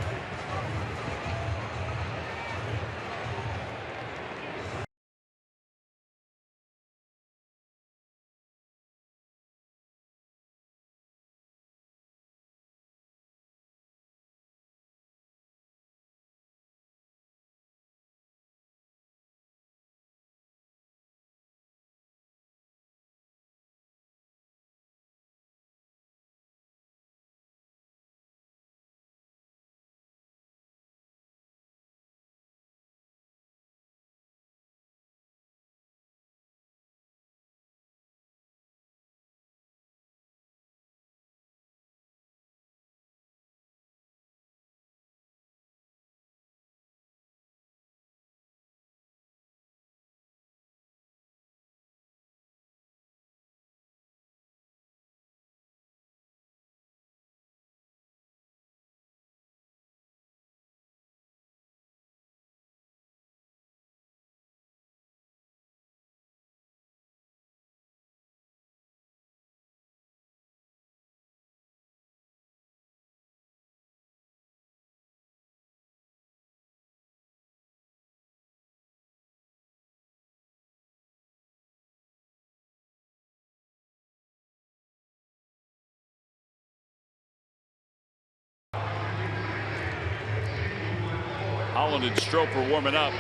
Holland and Stroper warming up.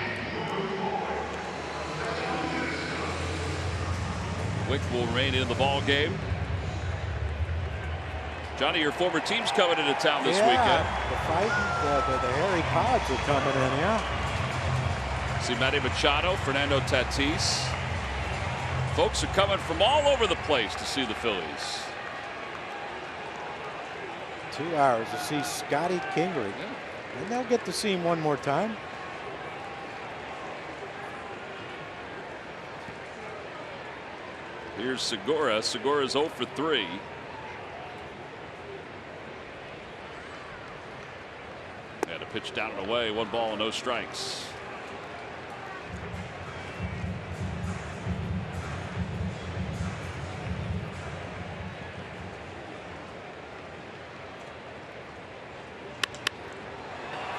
Wick will remain in the ball game. Johnny, your former team's coming into town this weekend. The Harry Pods are coming in, yeah. See Manny Machado, Fernando Tatis. Folks are coming from all over the place to see the Phillies. 2 hours to see Scotty Kingery. Yeah. And they'll get to see him one more time. Here's Segura. Segura's 0 for 3. And a pitch down and away. 1 ball and no strikes.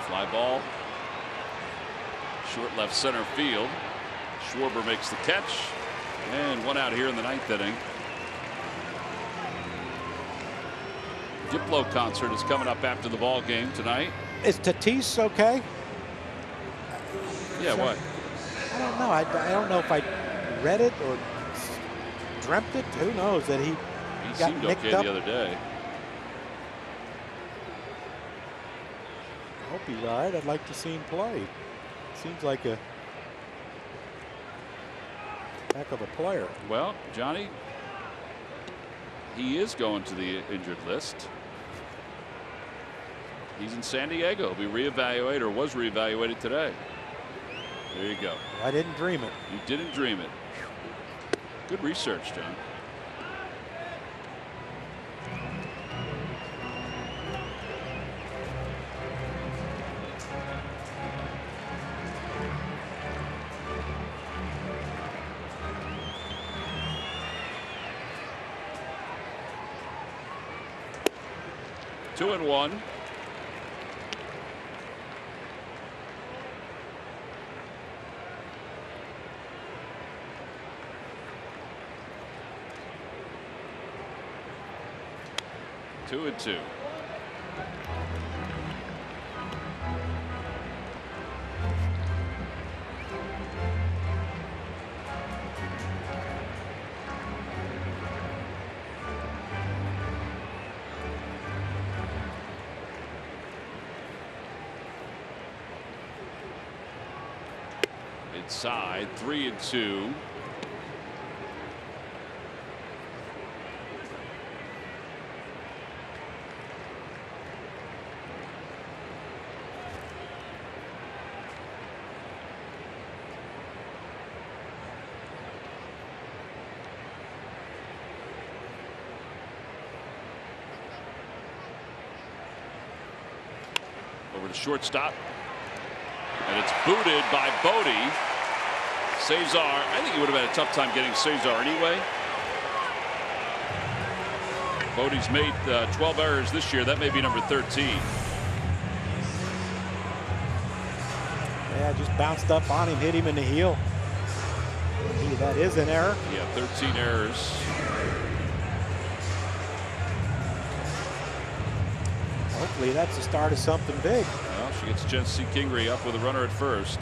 Fly ball. Short left center field. Schwarber makes the catch. And 1 out here in the 9th inning. Diplo concert is coming up after the ball game tonight. Is Tatis okay? Yeah, what? I don't know. I don't know if I read it or dreamt it. Who knows that he got seemed nicked okay up. the other day. I hope he's all right. I'd like to see him play. Seems like a heck of a player. Well, Johnny, he is going to the injured list. He's in San Diego. He'll be reevaluated, or was reevaluated today. There you go. I didn't dream it. You didn't dream it. Good research, John. Two and one. Two and two. Inside, 3 and 2. Over to shortstop. And it's booted by Bodie. Cesar, I think he would have had a tough time getting Cesar anyway. Bodie's made 12 errors this year. That may be number 13. Yeah, just bounced up on him, hit him in the heel. That is an error. Yeah, 13 errors. Hopefully that's the start of something big. Well, she gets a chance to see Kingery up with a runner at first.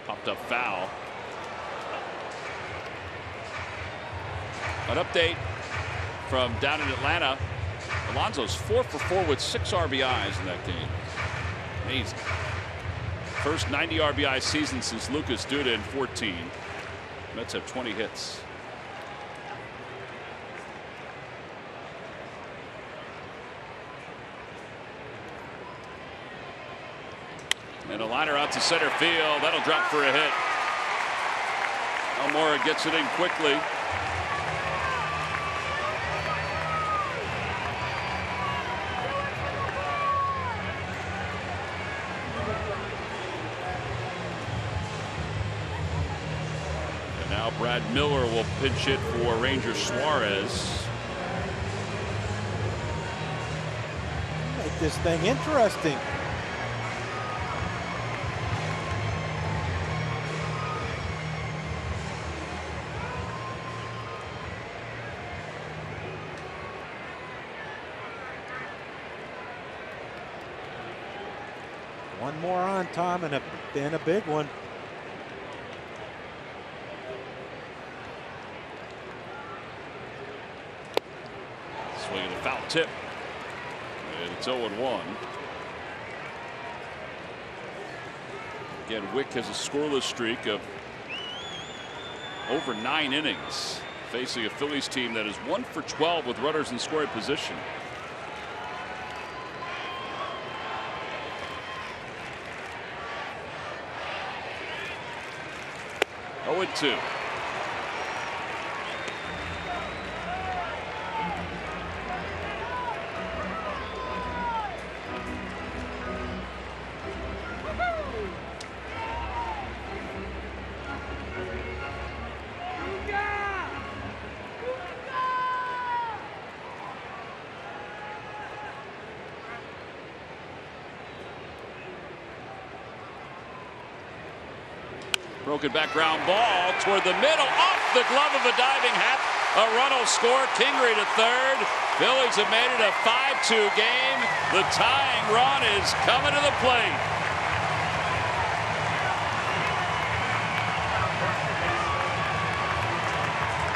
Popped up foul. An update from down in Atlanta. Alonso's 4 for 4 with 6 RBIs in that game. Amazing. First 90 RBI season since Lucas Duda in 14. Mets have 20 hits. And a liner out to center field. That'll drop for a hit. Almora gets it in quickly. And now Brad Miller will pinch hit for Ranger Suarez. Make this thing interesting. One more on, Tom, and a big one. Swinging a foul tip. And it's 0-1. Again, Wick has a scoreless streak of over 9 innings, facing a Phillies team that is 1 for 12 with runners in scoring position. Oh, and 2. Broken back ground ball toward the middle, off the glove of a diving Happ. A run will score. Kingery to third. Phillies have made it a 5-2 game. The tying run is coming to the plate.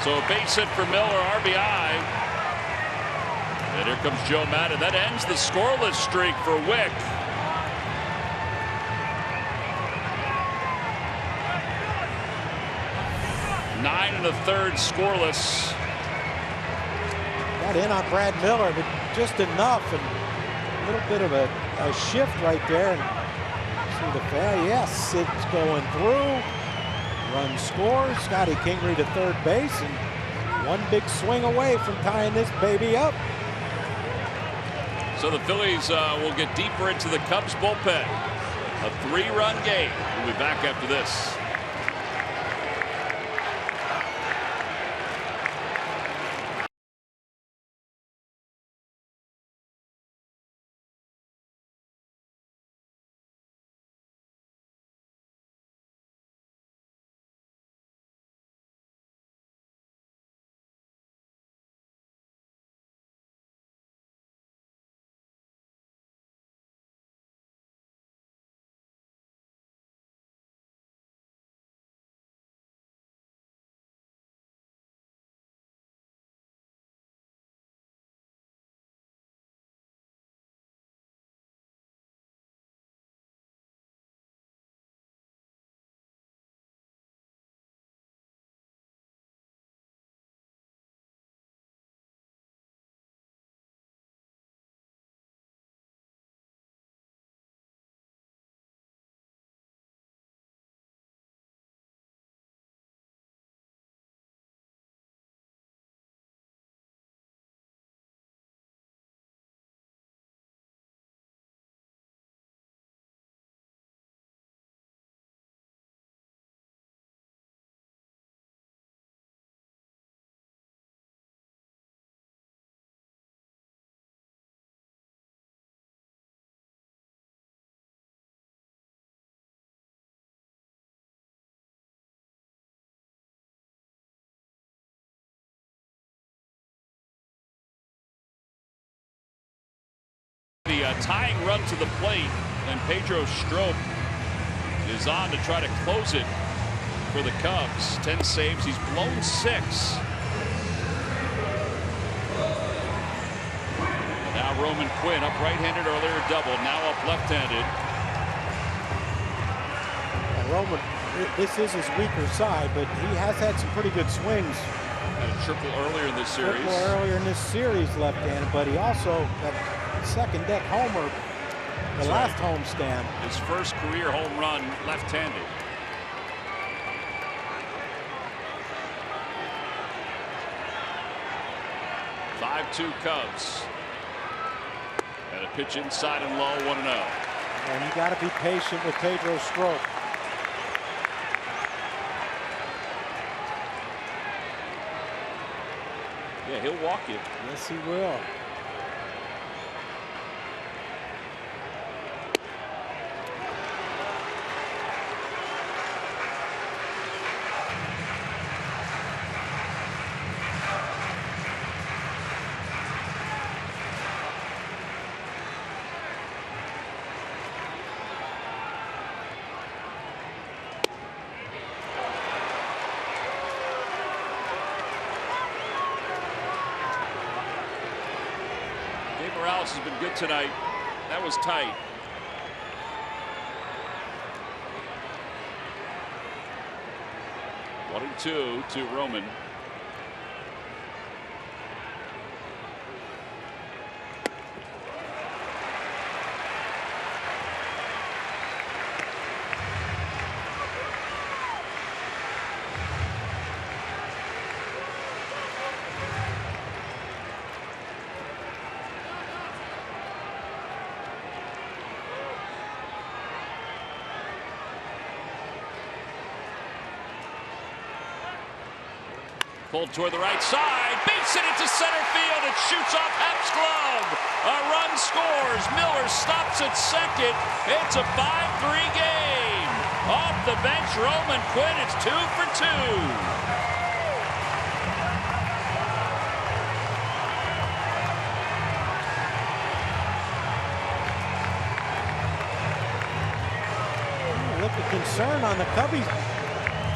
So a base hit for Miller, RBI. And here comes Joe Madden. That ends the scoreless streak for Wick. 9 1/3 scoreless. Got in on Brad Miller, but just enough, and a little bit of a shift right there. And see the fan, yes, it's going through. Run scores. Scotty Kingery to third base, and one big swing away from tying this baby up. So the Phillies will get deeper into the Cubs bullpen. A 3-run game. We'll be back after this. a tying run to the plate, and Pedro Strop is on to try to close it for the Cubs. 10 saves. He's blown 6. Now Roman Quinn up right-handed earlier, double, now up left-handed. Roman, this is his weaker side, but he has had some pretty good swings. Had a triple earlier in this series. Triple earlier in this series left-handed, but he also got second deck homer the last homestand. His first career home run left-handed. (5-2) Cubs. And a pitch inside and low, 1-0. And you got to be patient with Pedro Strop. Yeah, he'll walk you. Yes, he will. Morales has been good tonight. That was tight. One and two to Roman. Pulled toward the right side, beats it into center field. It shoots off Hep's glove. A run scores. Miller stops at second. It's a 5-3 game. Off the bench, Roman Quinn. It's 2 for 2. Look at concern on the Cubbies,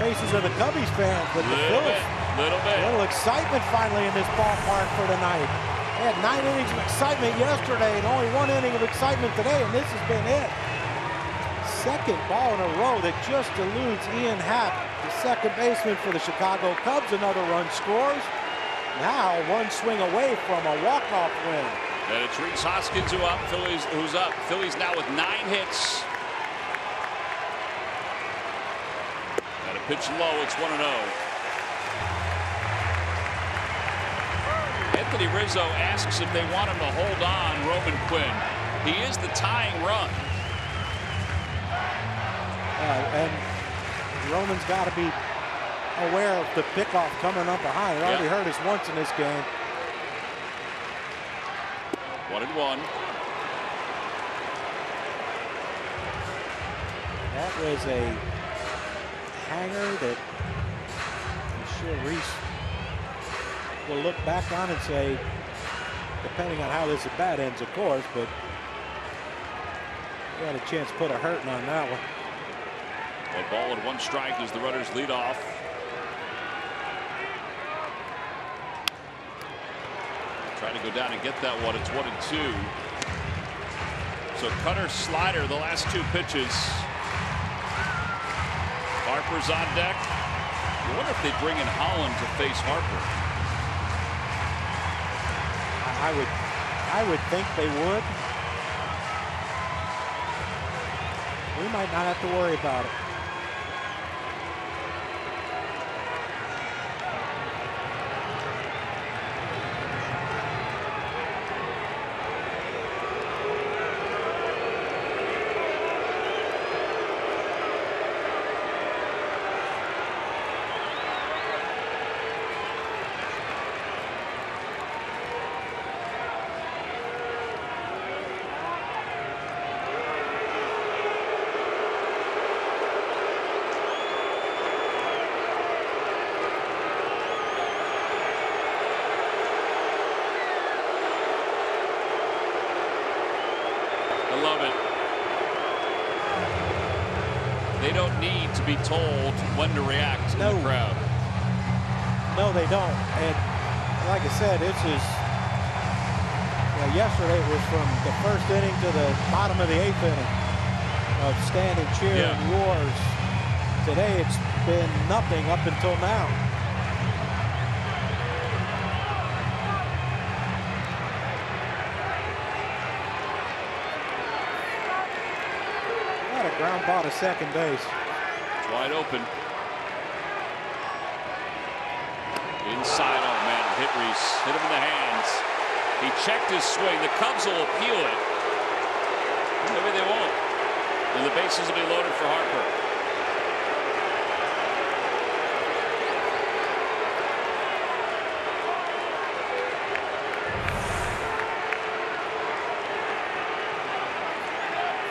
faces of the Cubbies fans, but the Phillies. Little bit. A little excitement finally in this ballpark for tonight. They had 9 innings of excitement yesterday and only 1 inning of excitement today, and this has been it. Second ball in a row that just eludes Ian Happ, the second baseman for the Chicago Cubs. Another run scores. Now 1 swing away from a walk-off win. And it's Reese Hoskins who's up. Phillies now with 9 hits. And a pitch low. It's 1-0. Anthony Rizzo asks if they want him to hold on Roman Quinn. He is the tying run. And Roman's got to be aware of the pickoff coming up behind. It already hurt us once in this game. 1-1. That was a hanger that I'm sure Reese will look back on and say, depending on how this at bat ends, of course, but we had a chance to put a hurting on that one. A ball and 1 strike as the runners lead off. Trying to go down and get that one. It's 1-2. So cutter, slider, the last 2 pitches. Harper's on deck. I wonder if they bring in Holland to face Harper. I would think they would. We might not have to worry about it. they don't need to be told when to react in the crowd. No, they don't. And like I said, this is, yesterday it was from the first inning to the bottom of the 8th inning of standing cheer and roars. Today it's been nothing up until now. What a ground ball to second base. It's wide open. Inside, oh man, hit Reese. Hit him in the hands. He checked his swing. The Cubs will appeal it. Maybe they won't. And the bases will be loaded for Harper.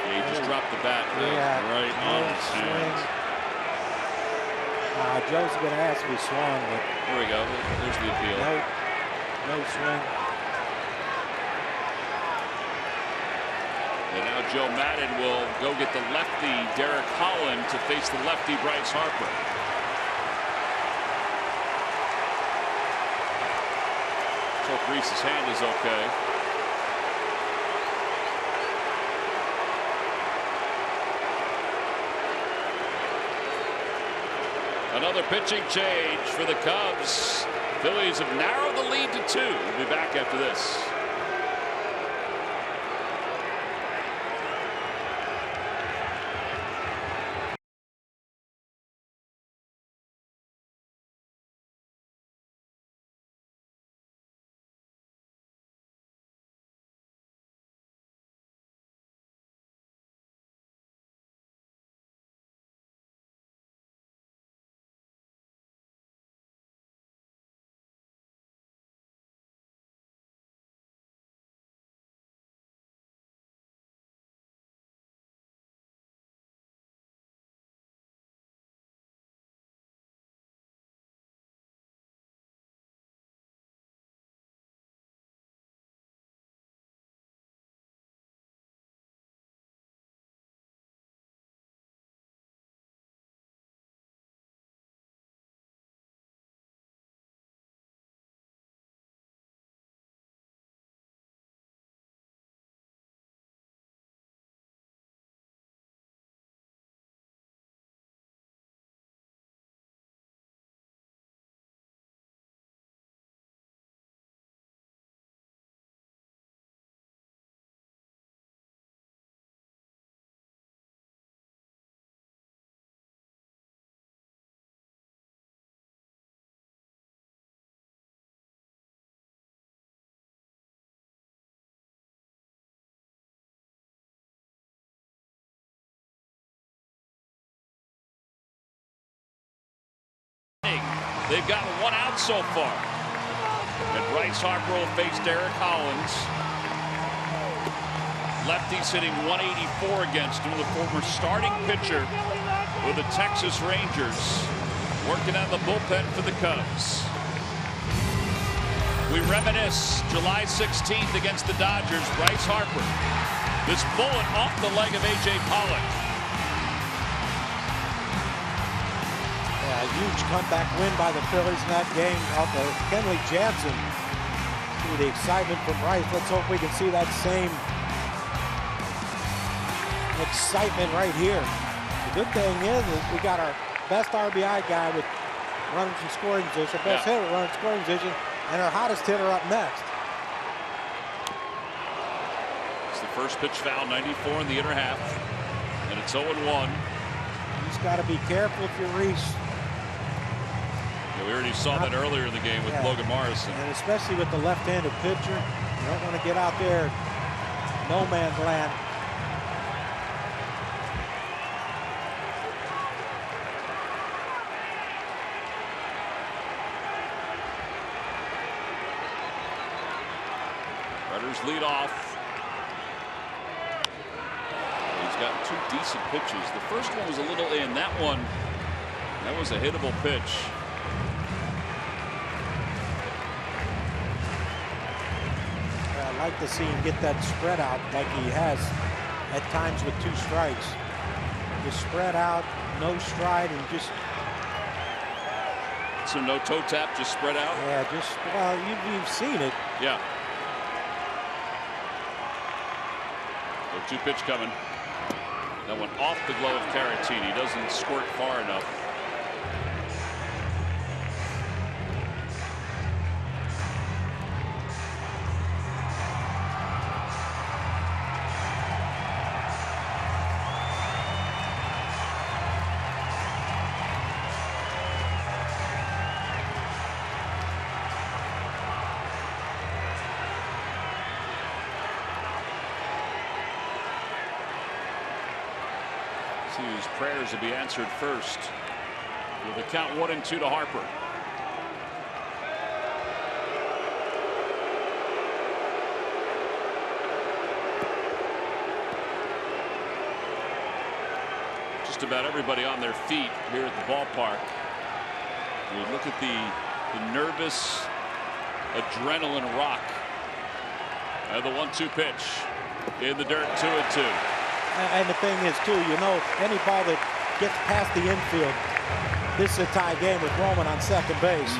Yeah, he just dropped the bat right on his hands. Joe's going to ask me swung, but here we go. There's the appeal. No swing. And now Joe Madden will go get the lefty Derek Holland to face the lefty Bryce Harper. Let's hope Reese's hand is okay. Another pitching change for the Cubs. Phillies have narrowed the lead to 2. We'll be back after this. They've gotten 1 out so far. And Bryce Harper will face Derek Hollins. Lefty's hitting 184 against him, the former starting pitcher with the Texas Rangers, working on the bullpen for the Cubs. We reminisce July 16th against the Dodgers. Bryce Harper. This bullet off the leg of A.J. Pollock. A huge comeback win by the Phillies in that game off of Kenley Jansen. See the excitement from Bryce. Let's hope we can see that same excitement right here. The good thing is we got our best RBI guy with runners in scoring position, best hitter running in scoring position, and our hottest hitter up next. It's the first pitch foul, 94 in the inner half, and it's 0-1. You just got to be careful if you're Reese. We already saw that earlier in the game with Logan Morrison. And especially with the left-handed pitcher, you don't want to get out there no man's land. Runners lead off. He's got 2 decent pitches. The first one was a little in. That was a hittable pitch. I'd like to see him get that spread out like he has at times with 2 strikes. Just spread out, no stride, and just. So no toe tap, just spread out? Yeah, well, you've seen it. Yeah. 0-2 pitch coming. That one off the glove of Caratini. Doesn't squirt far enough. Whose prayers will be answered first. With a count 1-2 to Harper. Just about everybody on their feet here at the ballpark. We look at the nervous adrenaline rock. And the 1-2 pitch in the dirt, 2-2. And the thing is, too, you know, any ball that gets past the infield, this is a tie game with Roman on second base.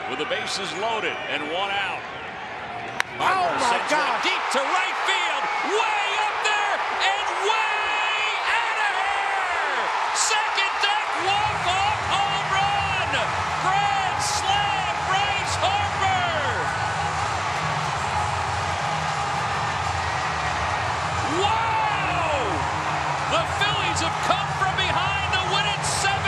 With the bases loaded and 1 out. Oh my God! Deep to right field, way up there and way out of here. Second deck walk-off home run. Grand slam, Bryce Harper. Wow! The Phillies have come from behind to win it 7-5.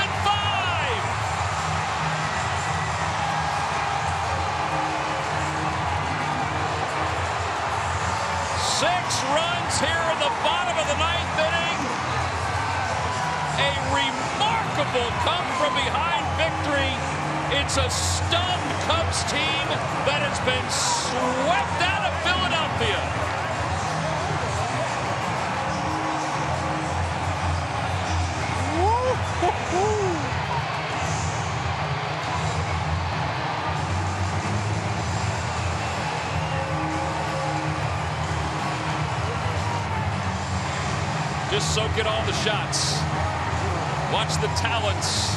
6 runs here in the bottom of the 9th inning. A remarkable come-from-behind victory. It's a stunned Cubs team that has been swept out of Philadelphia. Woo-hoo-hoo. Just soak in all the shots. Watch the talents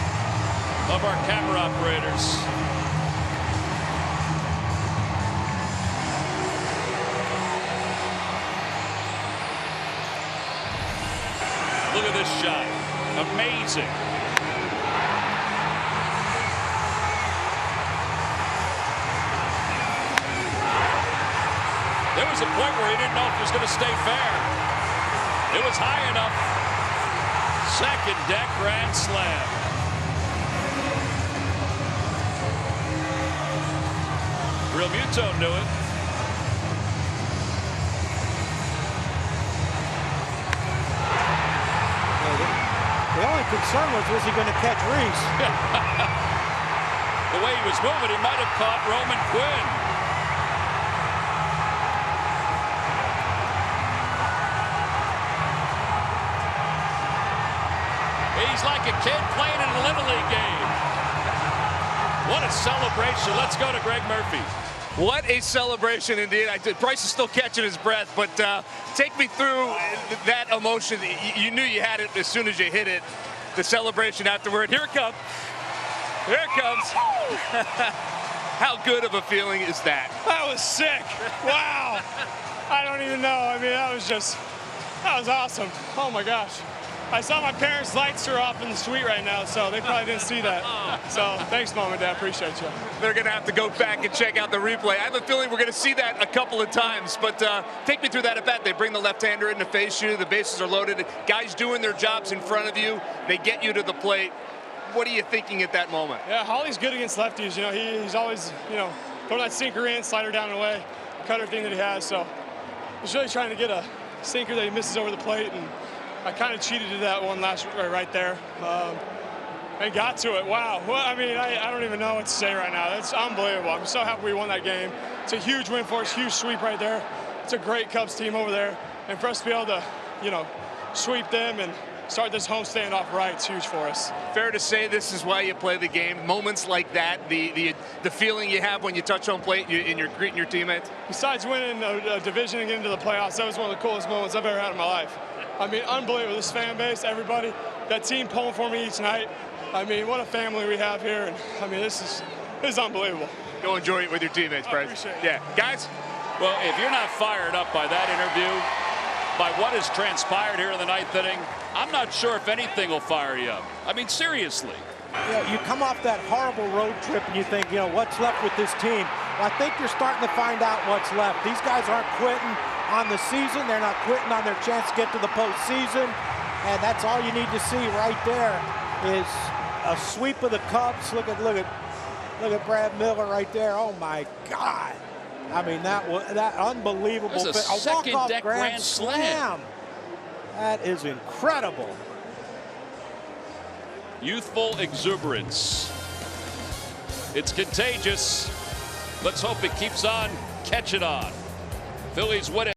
of our camera operators. Look at this shot. Amazing. There was a point where he didn't know if it was going to stay fair. It was high enough. Second deck grand slam. Real Muto knew it. The only concern was he going to catch Reese? The way he was moving, he might have caught Roman Quinn. He's like a kid playing in a Little League game. What a celebration. Let's go to Greg Murphy. What a celebration indeed. Bryce is still catching his breath, but take me through that emotion. You knew you had it as soon as you hit it. The celebration afterward. Here it comes. Here it comes. How good of a feeling is that? That was sick. Wow. I don't even know. I mean, that was awesome. Oh my gosh. I saw my parents' lights are off in the suite right now, so they probably didn't see that. So thanks, Mom and Dad. Appreciate you. They're going to have to go back and check out the replay. I have a feeling we're going to see that a couple of times, but take me through that at bat. They bring the left-hander in to face you. The bases are loaded. Guys doing their jobs in front of you. They get you to the plate. What are you thinking at that moment? Yeah, Holly's good against lefties. You know, he's always, you know, throwing that sinker in, slider down and away, cutter thing that he has. So he's really trying to get a sinker that he misses over the plate, and I kind of cheated to that one right there. And got to it. Wow. Well, I mean, I don't even know what to say right now. That's unbelievable. I'm so happy we won that game. It's a huge win for us, huge sweep right there. It's a great Cubs team over there. And for us to be able to, you know, sweep them and start this homestand off right, it's huge for us. Fair to say this is why you play the game. Moments like that, the feeling you have when you touch home plate and you're greeting your teammates. Besides winning a division and getting to the playoffs, that was one of the coolest moments I've ever had in my life. I mean, unbelievable. This fan base, everybody, that team pulling for me each night. I mean, what a family we have here, and I mean, this is unbelievable. Go enjoy it with your teammates, Bryce. Appreciate it. Yeah, guys. Well, if you're not fired up by that interview, by what has transpired here in the ninth inning, I'm not sure if anything will fire you up. I mean, seriously. You come off that horrible road trip and you think, you know, what's left with this team? Well, I think you're starting to find out what's left. These guys aren't quitting on the season. They're not quitting on their chance to get to the postseason. And that's all you need to see right there is a sweep of the Cubs. Look at Brad Miller right there. Oh my God! I mean, that unbelievable. That's a second-deck grand slam. That is incredible. Youthful exuberance. It's contagious. Let's hope it keeps on catching on. Phillies win it.